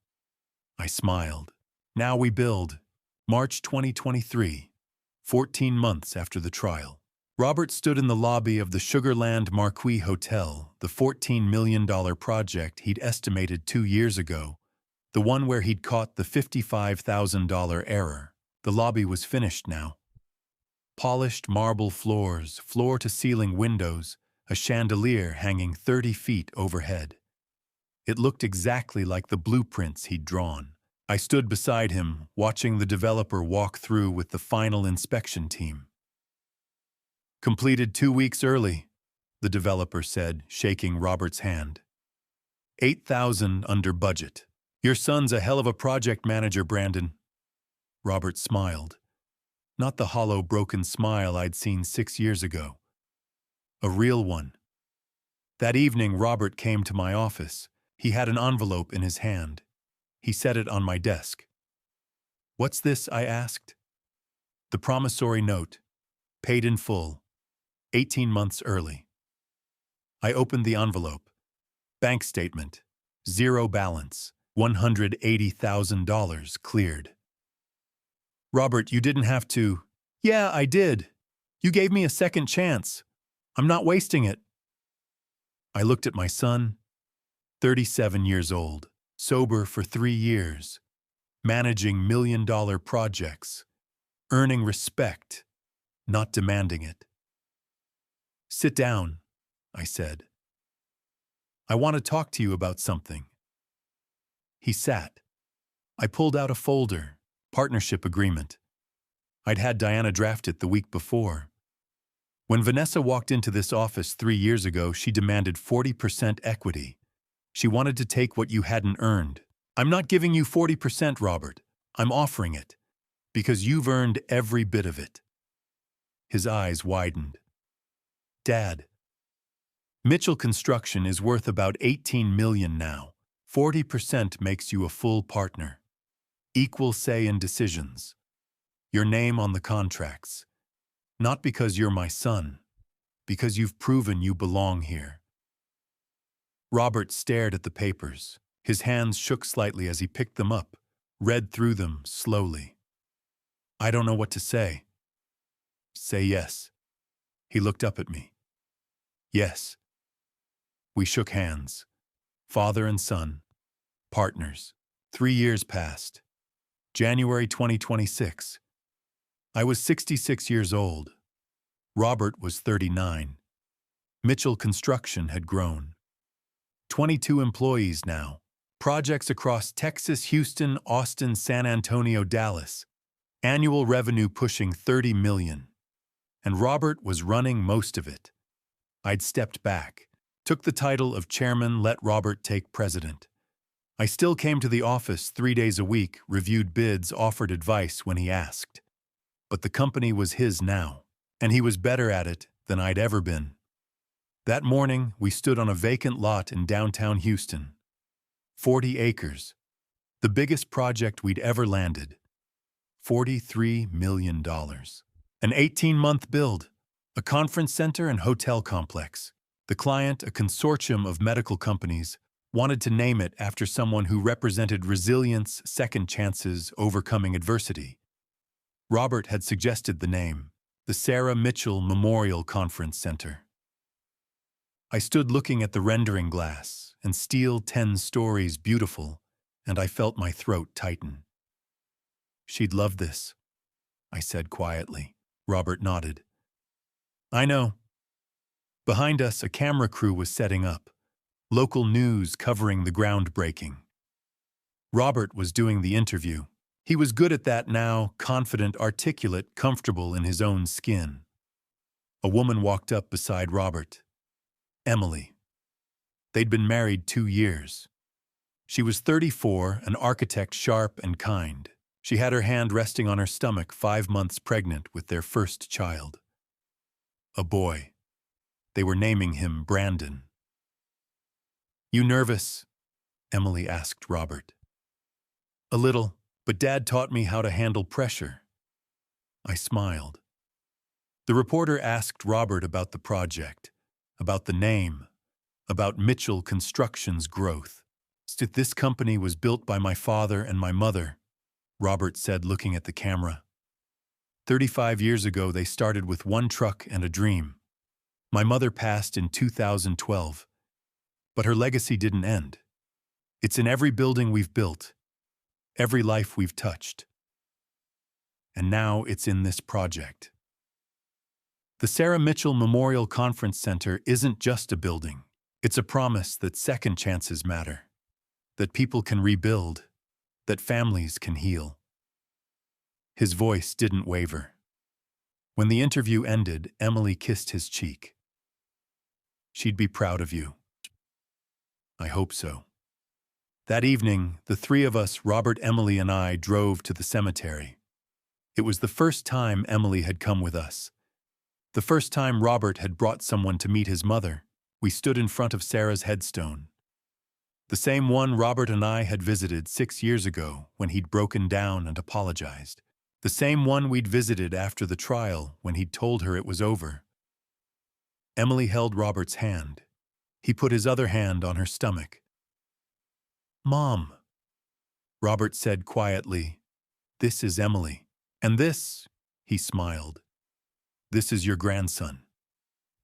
I smiled. Now we build. March 2023, 14 months after the trial. Robert stood in the lobby of the Sugarland Marquis Hotel, the $14 million project he'd estimated 2 years ago, the one where he'd caught the $55,000 error. The lobby was finished now. Polished marble floors, floor-to-ceiling windows, a chandelier hanging 30 feet overhead. It looked exactly like the blueprints he'd drawn. I stood beside him, watching the developer walk through with the final inspection team. Completed 2 weeks early, the developer said, shaking Robert's hand. 8,000 under budget. Your son's a hell of a project manager, Brandon. Robert smiled. Not the hollow, broken smile I'd seen 6 years ago. A real one. That evening, Robert came to my office. He had an envelope in his hand. He set it on my desk. What's this? I asked. The promissory note. Paid in full. 18 months early. I opened the envelope. Bank statement. Zero balance. $180,000 cleared. Robert, you didn't have to. Yeah, I did. You gave me a second chance. I'm not wasting it. I looked at my son, 37 years old, sober for 3 years, managing million-dollar projects, earning respect, not demanding it. Sit down, I said. I want to talk to you about something. He sat. I pulled out a folder, partnership agreement. I'd had Diana draft it the week before. When Vanessa walked into this office 3 years ago, she demanded 40% equity. She wanted to take what you hadn't earned. I'm not giving you 40%, Robert. I'm offering it, because you've earned every bit of it. His eyes widened. Dad, Mitchell Construction is worth about $18 million now. 40% makes you a full partner. Equal say in decisions. Your name on the contracts. Not because you're my son, because you've proven you belong here. Robert stared at the papers. His hands shook slightly as he picked them up, read through them slowly. I don't know what to say. Say yes. He looked up at me. Yes. We shook hands. Father and son. Partners. 3 years passed. January 2026. I was 66 years old. Robert was 39. Mitchell Construction had grown. 22 employees now. Projects across Texas, Houston, Austin, San Antonio, Dallas. Annual revenue pushing $30 million. And Robert was running most of it. I'd stepped back, took the title of chairman, let Robert take president. I still came to the office 3 days a week, reviewed bids, offered advice when he asked. But the company was his now, and he was better at it than I'd ever been. That morning, we stood on a vacant lot in downtown Houston. 40 acres. The biggest project we'd ever landed. $43 million. An 18-month build. A conference center and hotel complex. The The client, a consortium of medical companies, wanted to name it after someone who represented resilience, second chances, overcoming adversity. Robert had suggested the name, the Sarah Mitchell Memorial Conference Center. I stood looking at the rendering glass, and steel 10 stories beautiful, and I felt my throat tighten. "She'd love this," I said quietly. Robert nodded. "I know." Behind us, a camera crew was setting up, local news covering the groundbreaking. Robert was doing the interview. He was good at that now, confident, articulate, comfortable in his own skin. A woman walked up beside Robert. Emily. They'd been married 2 years. She was 34, an architect, sharp and kind. She had her hand resting on her stomach, 5 months pregnant with their first child. A boy. They were naming him Brandon. "You nervous?" Emily asked Robert. "A little, but Dad taught me how to handle pressure." I smiled. The reporter asked Robert about the project, about the name, about Mitchell Construction's growth. "This company was built by my father and my mother," Robert said, looking at the camera. 35 years ago, they started with one truck and a dream. My mother passed in 2012, but her legacy didn't end. It's in every building we've built, every life we've touched. And now it's in this project. The Sarah Mitchell Memorial Conference Center isn't just a building. It's a promise that second chances matter, that people can rebuild, that families can heal. His voice didn't waver. When the interview ended, Emily kissed his cheek. "She'd be proud of you." "I hope so." That evening, the three of us, Robert, Emily, and I, drove to the cemetery. It was the first time Emily had come with us. The first time Robert had brought someone to meet his mother. We stood in front of Sarah's headstone. The same one Robert and I had visited 6 years ago when he'd broken down and apologized. The same one we'd visited after the trial when he'd told her it was over. Emily held Robert's hand. He put his other hand on her stomach. "Mom," Robert said quietly, "this is Emily. And this," he smiled, "this is your grandson.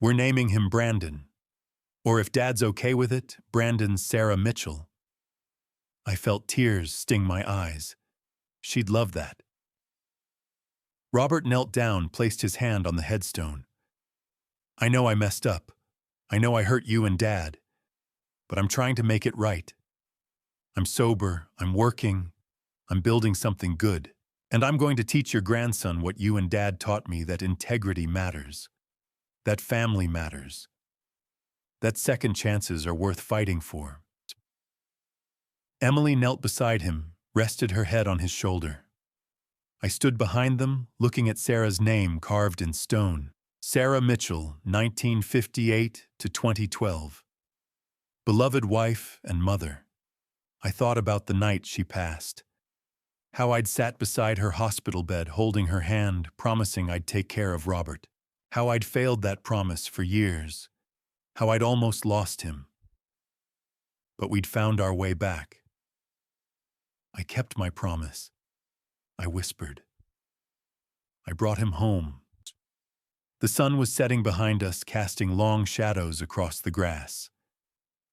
We're naming him Brandon. Or if Dad's okay with it, Brandon Sarah Mitchell." I felt tears sting my eyes. She'd love that. Robert knelt down, placed his hand on the headstone. "I know I messed up. I know I hurt you and Dad. But I'm trying to make it right. I'm sober, I'm working, I'm building something good. And I'm going to teach your grandson what you and Dad taught me, that integrity matters, that family matters, that second chances are worth fighting for." Emily knelt beside him, rested her head on his shoulder. I stood behind them, looking at Sarah's name carved in stone. Sarah Mitchell, 1958 to 2012. Beloved wife and mother. I thought about the night she passed. How I'd sat beside her hospital bed, holding her hand, promising I'd take care of Robert. How I'd failed that promise for years. How I'd almost lost him. But we'd found our way back. I kept my promise. I whispered. I brought him home. The sun was setting behind us, casting long shadows across the grass.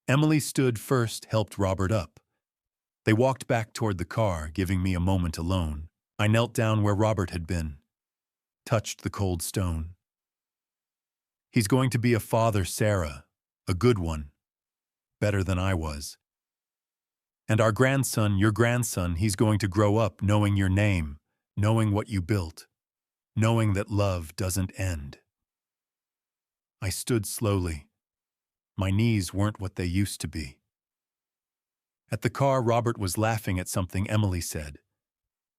Emily stood first, helped Robert up. They walked back toward the car, giving me a moment alone. I knelt down where Robert had been, touched the cold stone. "He's going to be a father, Sarah, a good one, better than I was. And our grandson, your grandson, he's going to grow up knowing your name, knowing what you built, knowing that love doesn't end." I stood slowly. My knees weren't what they used to be. At the car, Robert was laughing at something Emily said,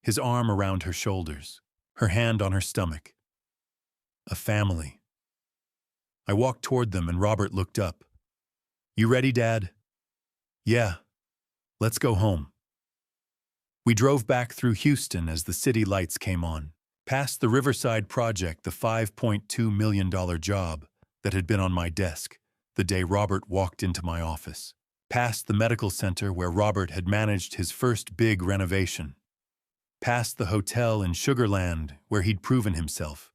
his arm around her shoulders, her hand on her stomach. A family. I walked toward them and Robert looked up. "You ready, Dad?" "Yeah. Let's go home." We drove back through Houston as the city lights came on, past the Riverside project, the $5.2 million job that had been on my desk, the day Robert walked into my office. Past the medical center where Robert had managed his first big renovation. Past the hotel in Sugarland where he'd proven himself.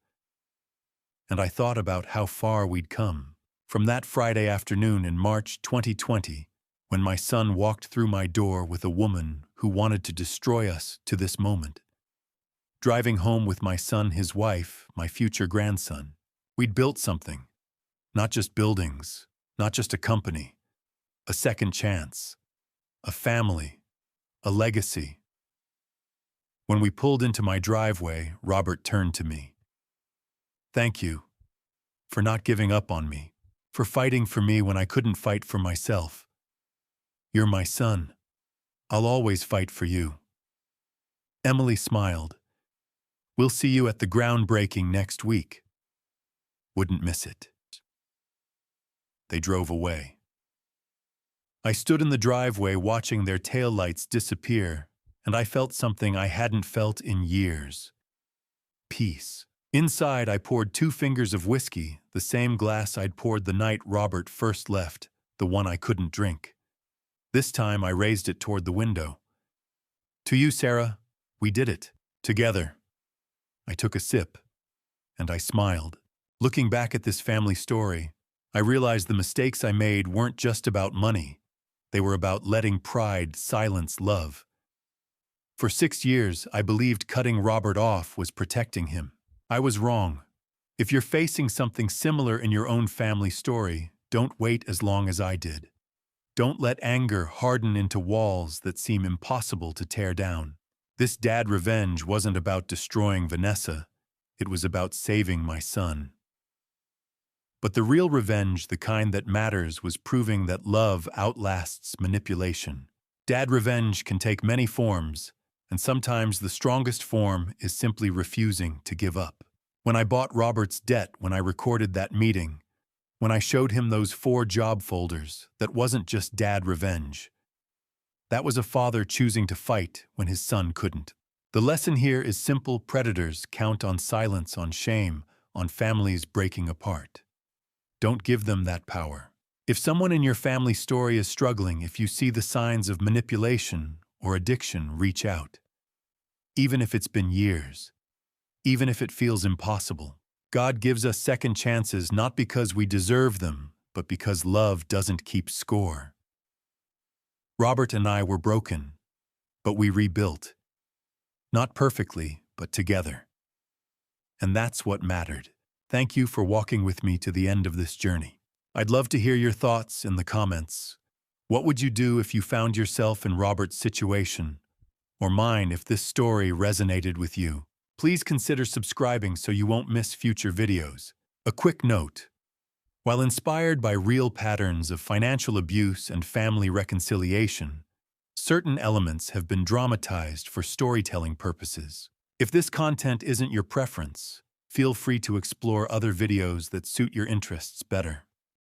And I thought about how far we'd come. From that Friday afternoon in March 2020, when my son walked through my door with a woman who wanted to destroy us, to this moment. Driving home with my son, his wife, my future grandson, we'd built something. Not just buildings, not just a company, a second chance, a family, a legacy. When we pulled into my driveway, Robert turned to me. "Thank you for not giving up on me, for fighting for me when I couldn't fight for myself. You're my son. I'll always fight for you." Emily smiled. "We'll see you at the groundbreaking next week." Wouldn't miss it. They drove away. I stood in the driveway watching their taillights disappear, and I felt something I hadn't felt in years. Peace. Inside, I poured 2 fingers of whiskey, the same glass I'd poured the night Robert first left, the one I couldn't drink. This time, I raised it toward the window. "To you, Sarah, we did it. Together." I took a sip, and I smiled. Looking back at this family story, I realized the mistakes I made weren't just about money. They were about letting pride silence love. For 6 years, I believed cutting Robert off was protecting him. I was wrong. If you're facing something similar in your own family story, don't wait as long as I did. Don't let anger harden into walls that seem impossible to tear down. This dad revenge wasn't about destroying Vanessa. It was about saving my son. But the real revenge, the kind that matters, was proving that love outlasts manipulation. Dad revenge can take many forms, and sometimes the strongest form is simply refusing to give up. When I bought Robert's debt, when I recorded that meeting, when I showed him those 4 job folders, that wasn't just dad revenge. That was a father choosing to fight when his son couldn't. The lesson here is simple: predators count on silence, on shame, on families breaking apart. Don't give them that power. If someone in your family story is struggling, if you see the signs of manipulation or addiction, reach out. Even if it's been years, even if it feels impossible. God gives us second chances not because we deserve them, but because love doesn't keep score. Robert and I were broken, but we rebuilt. Not perfectly, but together. And that's what mattered. Thank you for walking with me to the end of this journey. I'd love to hear your thoughts in the comments. What would you do if you found yourself in Robert's situation? Or mine, if this story resonated with you? Please consider subscribing so you won't miss future videos. A quick note. While inspired by real patterns of financial abuse and family reconciliation, certain elements have been dramatized for storytelling purposes. If this content isn't your preference, feel free to explore other videos that suit your interests better.